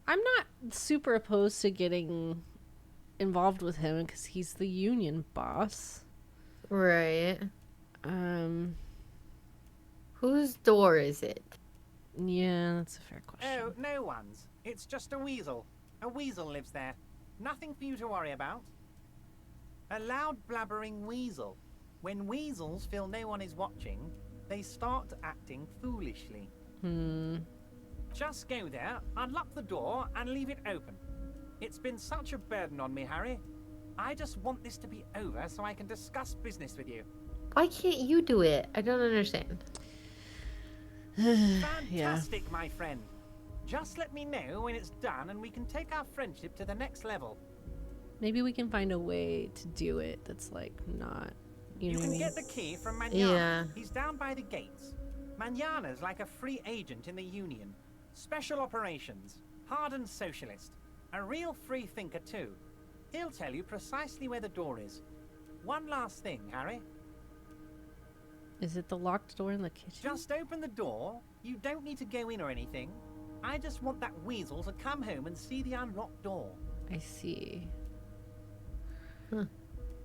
I'm not super opposed to getting involved with him because he's the union boss. Right. Whose door is it? Yeah, that's a fair question. Oh, no one's. It's just a weasel. A weasel lives there. Nothing for you to worry about. A loud blabbering weasel. When weasels feel no one is watching, they start acting foolishly. Just go there, unlock the door, and leave it open. It's been such a burden on me, Harry. I just want this to be over so I can discuss business with you. Why can't you do it? I don't understand. Fantastic, my friend. Just let me know when it's done and we can take our friendship to the next level. Maybe we can find a way to do it that's like not, You know what I can mean? get the key from Manana. Yeah. He's down by the gates. Manana's like a free agent in the Union. Special operations. Hardened socialist. A real free thinker too. He'll tell you precisely where the door is. One last thing, Harry. Is it the locked door in the kitchen? Just open the door. You don't need to go in or anything. I just want that weasel to come home and see the unlocked door. I see.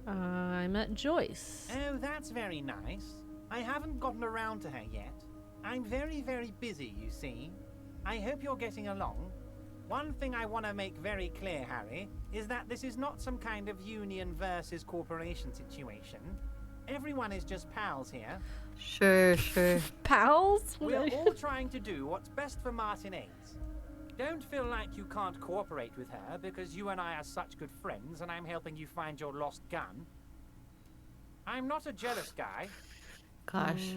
I met Joyce. Oh, that's very nice. I haven't gotten around to her yet. I'm very, very busy, you see. I hope you're getting along. One thing I want to make very clear, Harry, is that this is not some kind of union versus corporation situation. Everyone is just pals here. Sure. Pals? We're all trying to do what's best for Martinez. Don't feel like you can't cooperate with her because you and I are such good friends and I'm helping you find your lost gun. I'm not a jealous guy. Gosh.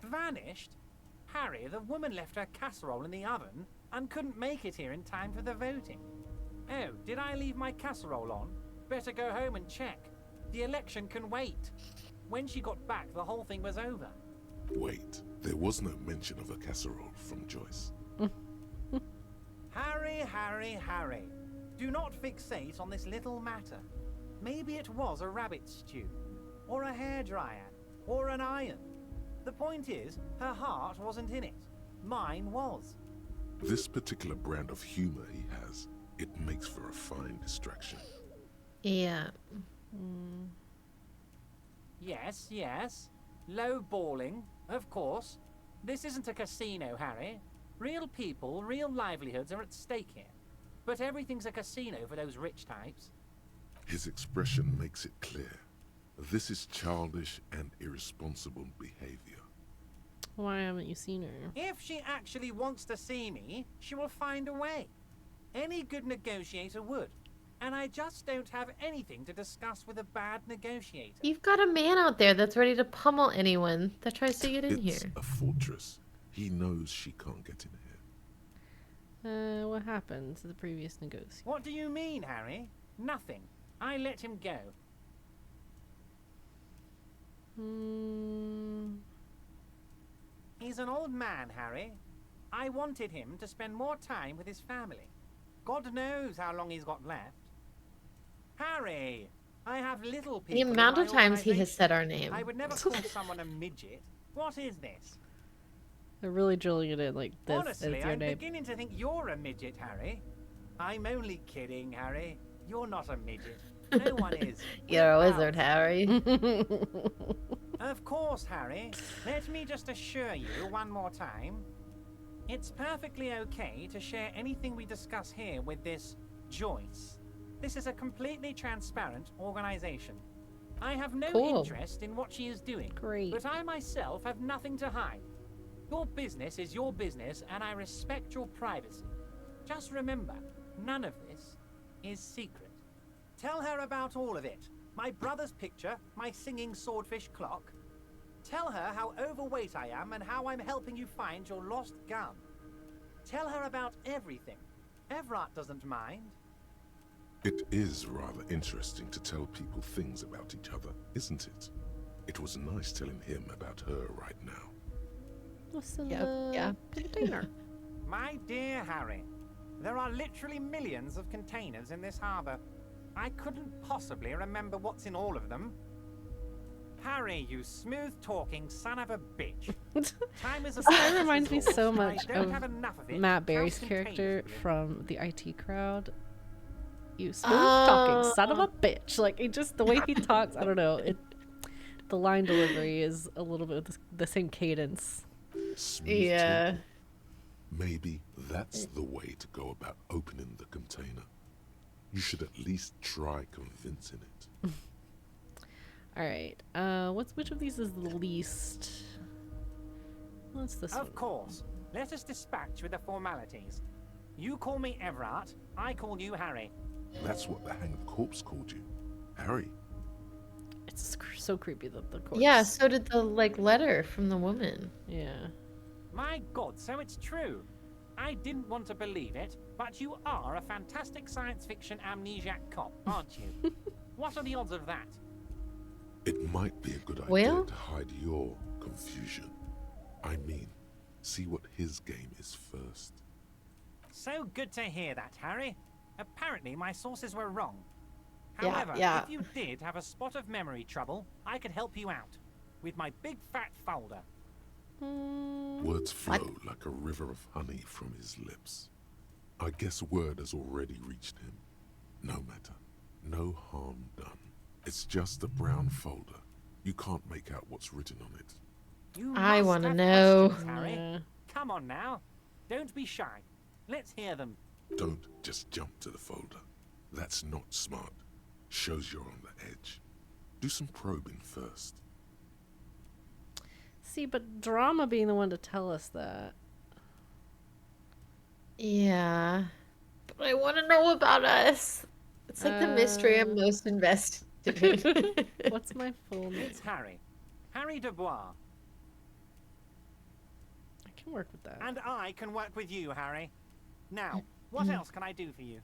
Vanished? Harry, the woman left her casserole in the oven and couldn't make it here in time for the voting. Oh, did I leave my casserole on? Better go home and check. The election can wait. When she got back, the whole thing was over. Wait, there was no mention of a casserole from Joyce. Harry. Do not fixate on this little matter. Maybe it was a rabbit stew, or a hairdryer, or an iron. The point is, her heart wasn't in it. Mine was. This particular brand of humor he has, it makes for a fine distraction. Yeah. Yes. Low balling, of course. This isn't a casino, Harry. Real people, real livelihoods are at stake here. But everything's a casino for those rich types. His expression makes it clear. This is childish and irresponsible behavior. Why haven't you seen her? If she actually wants to see me, she will find a way. Any good negotiator would. And I just don't have anything to discuss with a bad negotiator. You've got a man out there that's ready to pummel anyone that tries to get in It's here. a fortress. He knows she can't get in here. What happened to the previous negotiation? What do you mean, Harry? Nothing. I let him go. He's an old man, Harry. I wanted him to spend more time with his family. God knows how long he's got left. Harry, I have little people. The amount in of my times he has said our name. I would never call someone a midget. What is this? They're really drilling it in like this. Honestly, is your I'm name. beginning to think you're a midget, Harry. I'm only kidding, Harry. You're not a midget. No one is. You're a wizard, Harry. Of course, Harry. Let me just assure you one more time. It's perfectly okay to share anything we discuss here with this Joyce. This is a completely transparent organization. I have no interest in what she is doing. Great. But I myself have nothing to hide. Your business is your business, and I respect your privacy. Just remember, none of this is secret. Tell her about all of it. My brother's picture, my singing swordfish clock. Tell her how overweight I am and how I'm helping you find your lost gun. Tell her about everything. Everett doesn't mind. It is rather interesting to tell people things about each other, isn't it? It was nice telling him about her right now. What's in the container? My dear Harry, there are literally millions of containers in this harbor. I couldn't possibly remember what's in all of them. Harry, you smooth-talking son of a bitch. Time is That reminds me so I much don't of have enough of it. Matt Berry's House character containers. from the IT Crowd. You smooth talking son of a bitch. Like it just the way he talks. I don't know. The line delivery is a little bit of the same cadence. Smooth talking. Maybe that's the way to go about opening the container. You should at least try convincing it. All right. Which of these is the least? What's this one? Of course. Let us dispatch with the formalities. You call me Everett. I call you Harry. That's what the hanged corpse called you, Harry. It's so creepy that the corpse. Yeah, so did the letter from the woman. Yeah. My God, so it's true. I didn't want to believe it, but you are a fantastic science fiction amnesiac cop, aren't you? What are the odds of that? It might be a good idea Well? to hide your confusion. I mean, see what his game is first. So good to hear that, Harry. Apparently my sources were wrong. Yeah, However, yeah. if you did have a spot of memory trouble, I could help you out with my big fat folder. Words flow like a river of honey from his lips. I guess word has already reached him. No matter. No harm done. It's just a brown folder. You can't make out what's written on it. I want to know. Harry. Come on now. Don't be shy. Let's hear them. Don't just jump to the folder. That's not smart. Shows you're on the edge. Do some probing first. See, but Drama being the one to tell us that. Yeah. But I want to know about us. It's like the mystery I'm most invested in. What's my full name? It's Harry. Harry Dubois. I can work with that. And I can work with you, Harry. Now, what else can I do for you?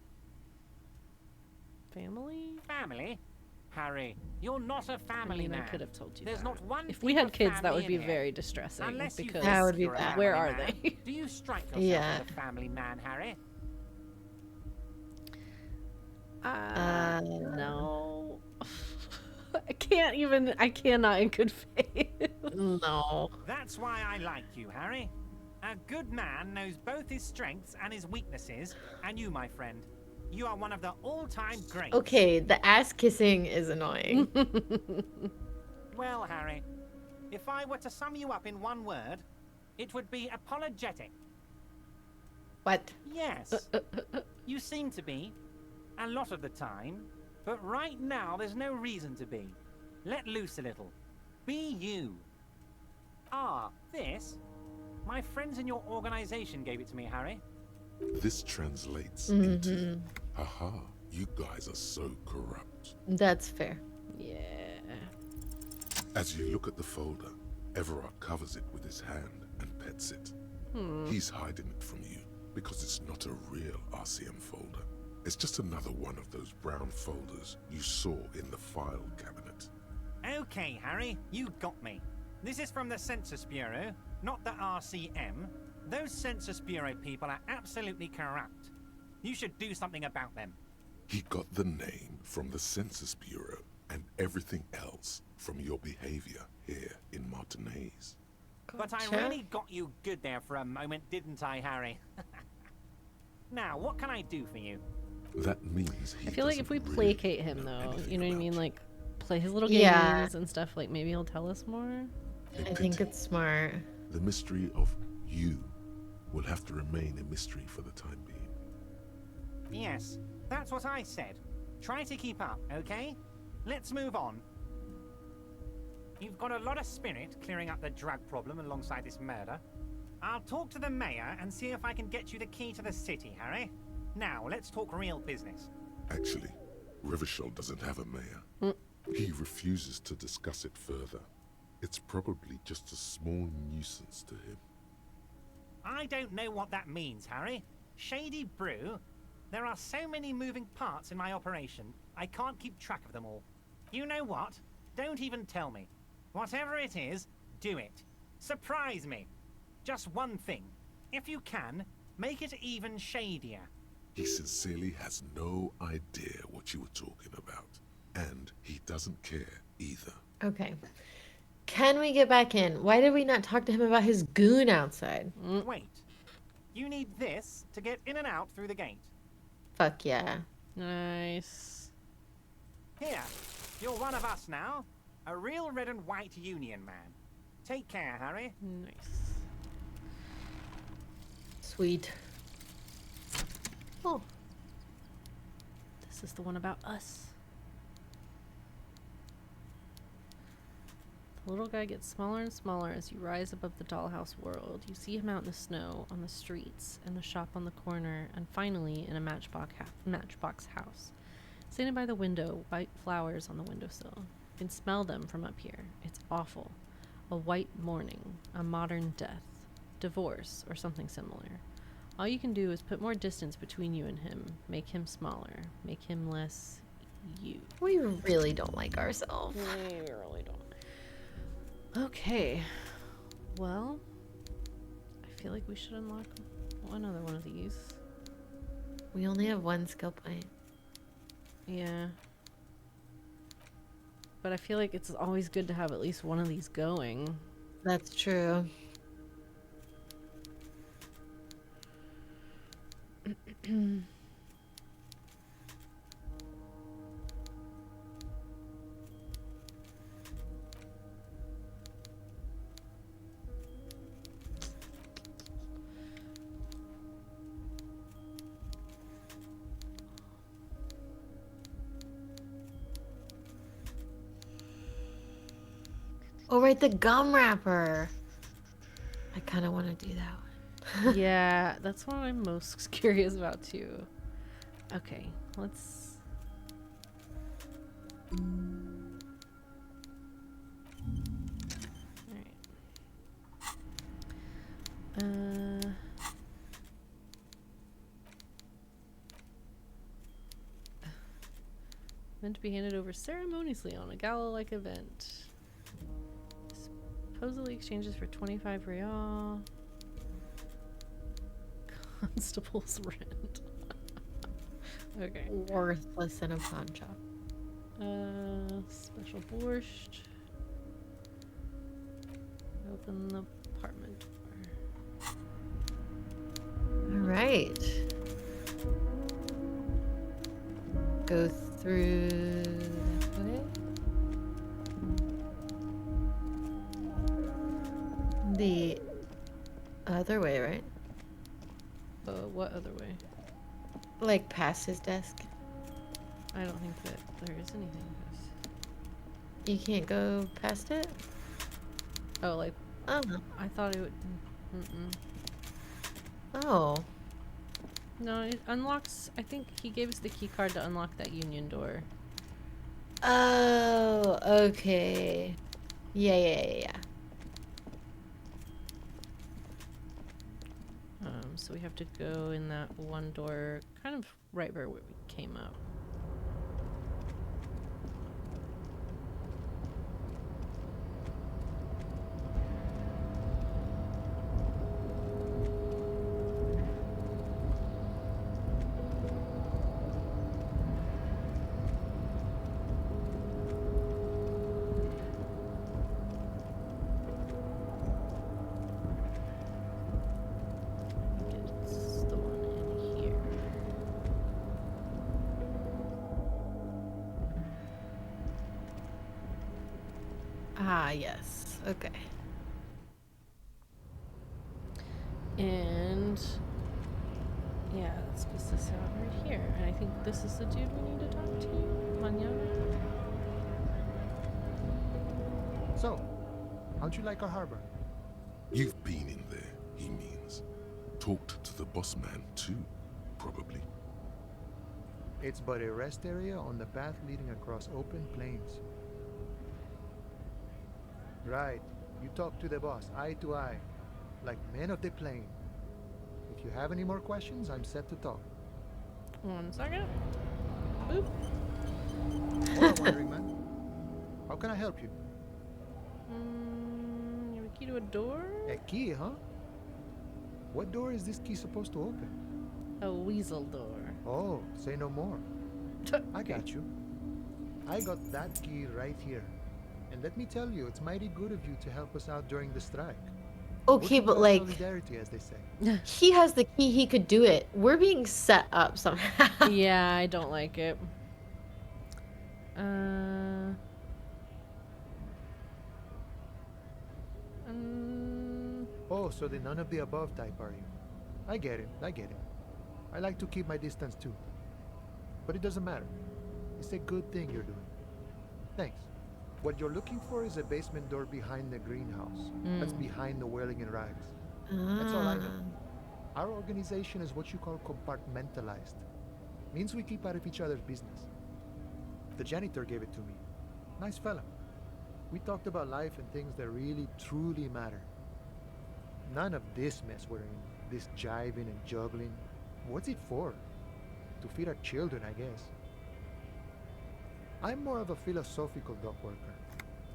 Family? Family? Harry, you're not a family man. I could have told you There's that. not one If we peep had of kids, that would family be in very here. distressing. Unless you Because think That would be you're a bad. where family are man. they? Do you strike yourself Yeah. as a family man, Harry? No. I cannot in good faith. No. That's why I like you, Harry. A good man knows both his strengths and his weaknesses, and you, my friend, you are one of the all-time greats. Okay, the ass kissing is annoying. Well, Harry, if I were to sum you up in one word, it would be apologetic. What? Yes. You seem to be, a lot of the time, but right now there's no reason to be. Let loose a little. Be you. Ah, this? My friends in your organization gave it to me, Harry. This translates into, haha, you guys are so corrupt. That's fair. Yeah. As you look at the folder, Everard covers it with his hand and pets it. He's hiding it from you because it's not a real RCM folder. It's just another one of those brown folders you saw in the file cabinet. Okay, Harry, you got me. This is from the Census Bureau, not the RCM. Those Census Bureau people are absolutely corrupt. You should do something about them. He got the name from the Census Bureau and everything else from your behavior here in Martinez. But I really got you good there for a moment, didn't I, Harry? Now, what can I do for you? That means he I feel like if we doesn't placate really him, know though, anything you know what I about mean? you. Like, play his little games Yeah. and stuff, like, maybe he'll tell us more. I think it's smart. The mystery of you will have to remain a mystery for the time being. Yes, that's what I said. Try to keep up, okay? Let's move on. You've got a lot of spirit clearing up the drug problem alongside this murder. I'll talk to the mayor and see if I can get you the key to the city, Harry. Now, let's talk real business. Actually, Rivershell doesn't have a mayor. He refuses to discuss it further. It's probably just a small nuisance to him. I don't know what that means, Harry. Shady Brew? There are so many moving parts in my operation, I can't keep track of them all. You know what? Don't even tell me. Whatever it is, do it. Surprise me. Just one thing. If you can, make it even shadier. He sincerely has no idea what you were talking about. And he doesn't care either. Okay. Can we get back in? Why did we not talk to him about his goon outside? Wait. You need this to get in and out through the gate. Fuck yeah. Nice. Here, you're one of us now. A real red and white union man. Take care, Harry. Nice. Sweet. Oh. This is the one about us. The little guy gets smaller and smaller as you rise above the dollhouse world. You see him out in the snow, on the streets, in the shop on the corner, and finally in a matchbox house. Standing by the window, white flowers on the windowsill. You can smell them from up here. It's awful. A white mourning, a modern death, divorce, or something similar. All you can do is put more distance between you and him, make him smaller, make him less you. We really don't like ourselves. We really don't. Okay. Well, I feel like we should unlock another one of these. We only have one skill point. Yeah. But I feel like it's always good to have at least one of these going. That's true. Oh, right, the gum wrapper. I kind of want to do that one. Yeah, that's what I'm most curious about too. Okay, let's. Alright. Meant to be handed over ceremoniously on a gala-like event. Supposedly exchanges for 25 real. Constable's rent. Okay. Worthless in a pawn shop. Special borscht. Open the apartment door. All right. Go through that way. The other way, right? What other way? Like past his desk. I don't think that there is anything past. You can't go past it? Oh, like. Oh. I thought it would. Oh. No, it unlocks. I think he gave us the key card to unlock that union door. Oh, okay. Yeah. So we have to go in that one door, kind of right where we came up. Ah, yes. Okay. And yeah, let's put this out right here. And I think this is the dude we need to talk to. Manana. So, how'd you like our harbor? You've been in there, he means. Talked to the boss man too, probably. It's but a rest area on the path leading across open plains. Right. You talk to the boss, eye to eye, like men of the plain. If you have any more questions, I'm set to talk. 1 second. Boop. What I'm wondering, man. How can I help you? You have a key to a door? A key, huh? What door is this key supposed to open? A weasel door. Oh, say no more. I got you. I got that key right here. And let me tell you, it's mighty good of you to help us out during the strike. Okay, but like, solidarity, as they say. he has the key, he could do it. We're being set up somehow. Yeah, I don't like it. Oh, so the none of the above type are you? I get it. I like to keep my distance too. But it doesn't matter. It's a good thing you're doing. Thanks. What you're looking for is a basement door behind the greenhouse. That's behind the whirling and rags. That's all I know. Our organization is what you call compartmentalized. Means we keep out of each other's business. The janitor gave it to me. Nice fella. We talked about life and things that really, truly matter. None of this mess we're in. This jiving and juggling. What's it for? To feed our children, I guess. I'm more of a philosophical dock worker.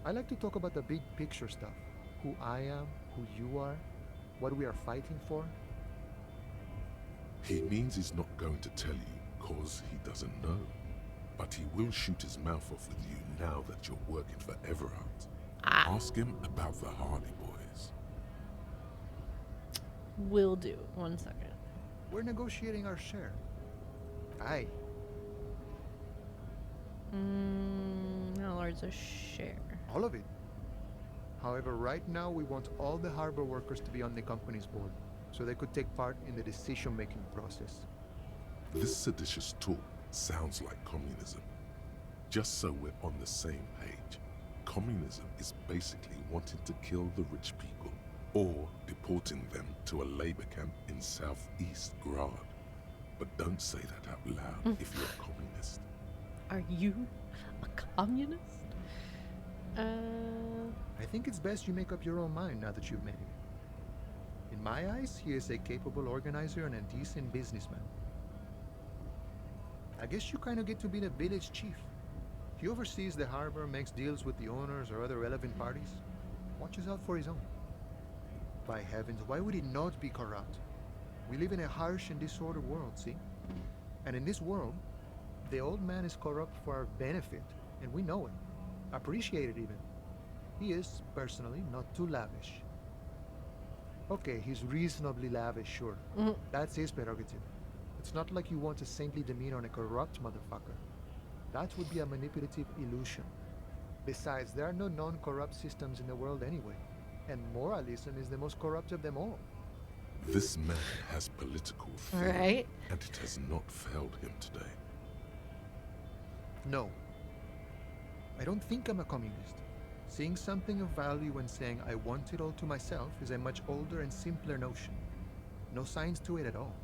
I like to talk about the big picture stuff. Who I am, who you are, what we are fighting for. He means he's not going to tell you, cause he doesn't know. But he will shoot his mouth off with you now that you're working for Everhart. Ask him about the Hardy Boys. Will do. 1 second. We're negotiating our share. Aye. How large a share? All of it. However, right now we want all the harbor workers to be on the company's board, so they could take part in the decision-making process. This seditious talk sounds like communism. Just so we're on the same page, communism is basically wanting to kill the rich people or deporting them to a labor camp in southeast Grad. But don't say that out loud if you're a communist. Are you a communist? I think it's best you make up your own mind now that you've met him. In my eyes, he is a capable organizer and a decent businessman. I guess you kind of get to be the village chief. He oversees the harbor, makes deals with the owners or other relevant parties, watches out for his own. By heavens, why would he not be corrupt? We live in a harsh and disordered world, see? And in this world, the old man is corrupt for our benefit, and we know it. Appreciate it even. He is, personally, not too lavish. Okay, he's reasonably lavish, sure. That's his prerogative. It's not like you want a saintly demeanor on a corrupt motherfucker. That would be a manipulative illusion. Besides, there are no non-corrupt systems in the world anyway, and moralism is the most corrupt of them all. This man has political fear, Right. and it has not failed him today. No. I don't think I'm a communist. Seeing something of value and saying I want it all to myself is a much older and simpler notion. No science to it at all.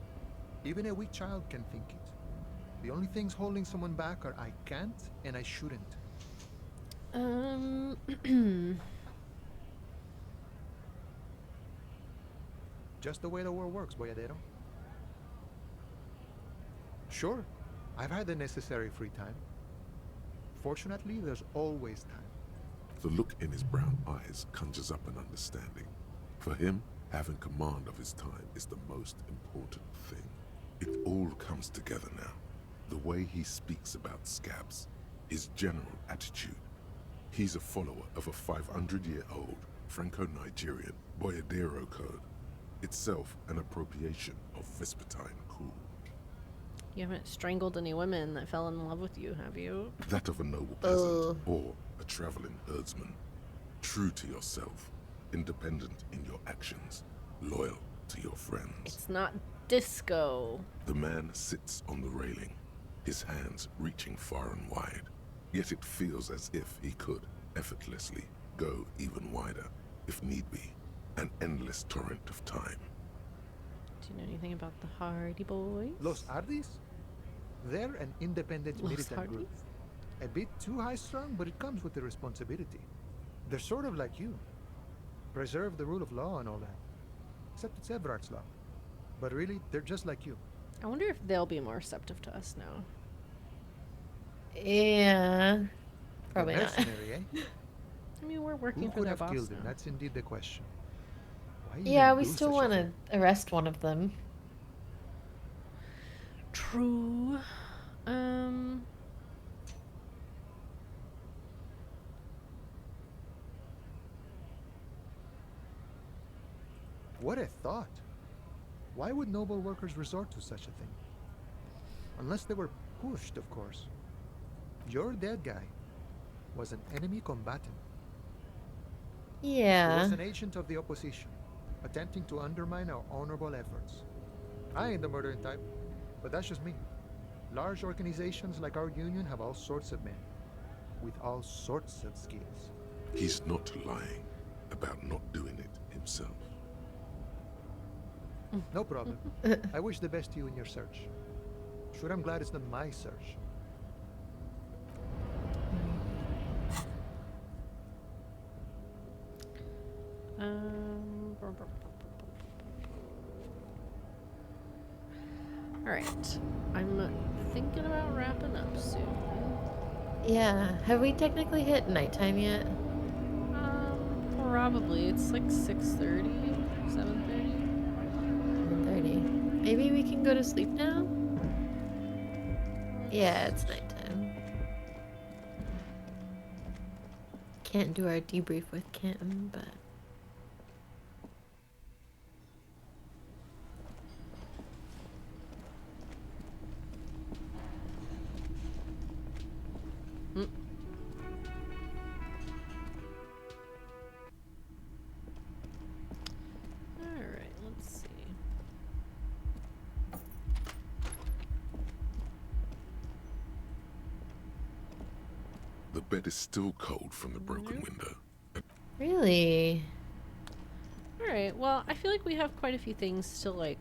Even a weak child can think it. The only things holding someone back are I can't and I shouldn't. Just the way the world works, Boyadero. Sure, I've had the necessary free time. Fortunately, there's always time. The look in his brown eyes conjures up an understanding. For him, having command of his time is the most important thing. It all comes together now. The way he speaks about scabs, his general attitude. He's a follower of a 500-year-old Franco-Nigerian Boyadero code, itself an appropriation of Vespertine cool. You haven't strangled any women that fell in love with you, have you? That of a noble peasant or a traveling herdsman. True to yourself, independent in your actions, loyal to your friends. It's not disco. The man sits on the railing, his hands reaching far and wide. Yet it feels as if he could, effortlessly, go even wider, if need be. An endless torrent of time. Do you know anything about the Hardy Boys? Los Ardis? They're an independent Los militant group. A bit too high-strung, but it comes with the responsibility. They're sort of like you. Preserve the rule of law and all that. Except it's Everard's law. But really, they're just like you. I wonder if they'll be more receptive to us now. Yeah. Probably not. Mercenary, eh? I mean, we're working Who for could their have boss killed him? now. That's indeed the question. Why Yeah, even we do still such a want to thing? arrest one of them. True. What a thought. Why would noble workers resort to such a thing? Unless they were pushed, of course. Your dead guy was an enemy combatant. He Yeah. was an agent of the opposition, attempting to undermine our honorable efforts. I ain't the murdering type, but that's just me. Large organizations like our union have all sorts of men, with all sorts of skills. He's not lying about not doing it himself. No problem. I wish the best to you in your search. Sure, I'm glad it's not my search. Alright. I'm thinking about wrapping up soon. Yeah. Have we technically hit nighttime yet? Probably. It's like 6:30, 7:30. 7:30. Maybe we can go to sleep now? Yeah, it's nighttime. Can't do our debrief with Kim, but... Alright, let's see. The bed is still cold from the broken window. Really? Alright, well, I feel like we have quite a few things to, like,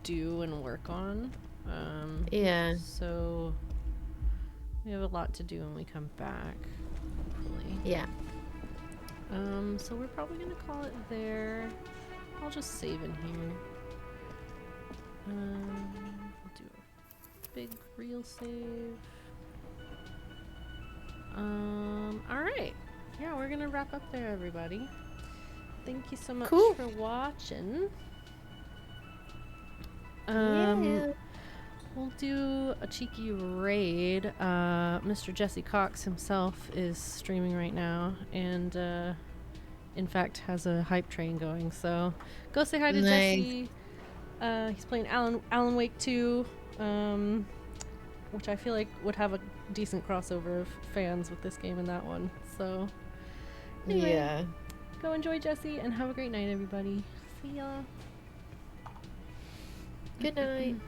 do and work on. Yeah. So, we have a lot to do when we come back, hopefully. Yeah. So we're probably gonna call it there. I'll just save in here. Do a big real save. Alright. Yeah, we're gonna wrap up there, everybody. Thank you so much for watching. Yeah. We'll do a cheeky raid. Mr. Jesse Cox himself is streaming right now, and in fact has a hype train going. So go say hi to Jesse. He's playing Alan Wake 2, which I feel like would have a decent crossover of fans with this game and that one. So anyway, Yeah. go enjoy Jesse and have a great night, everybody. See ya. Good night.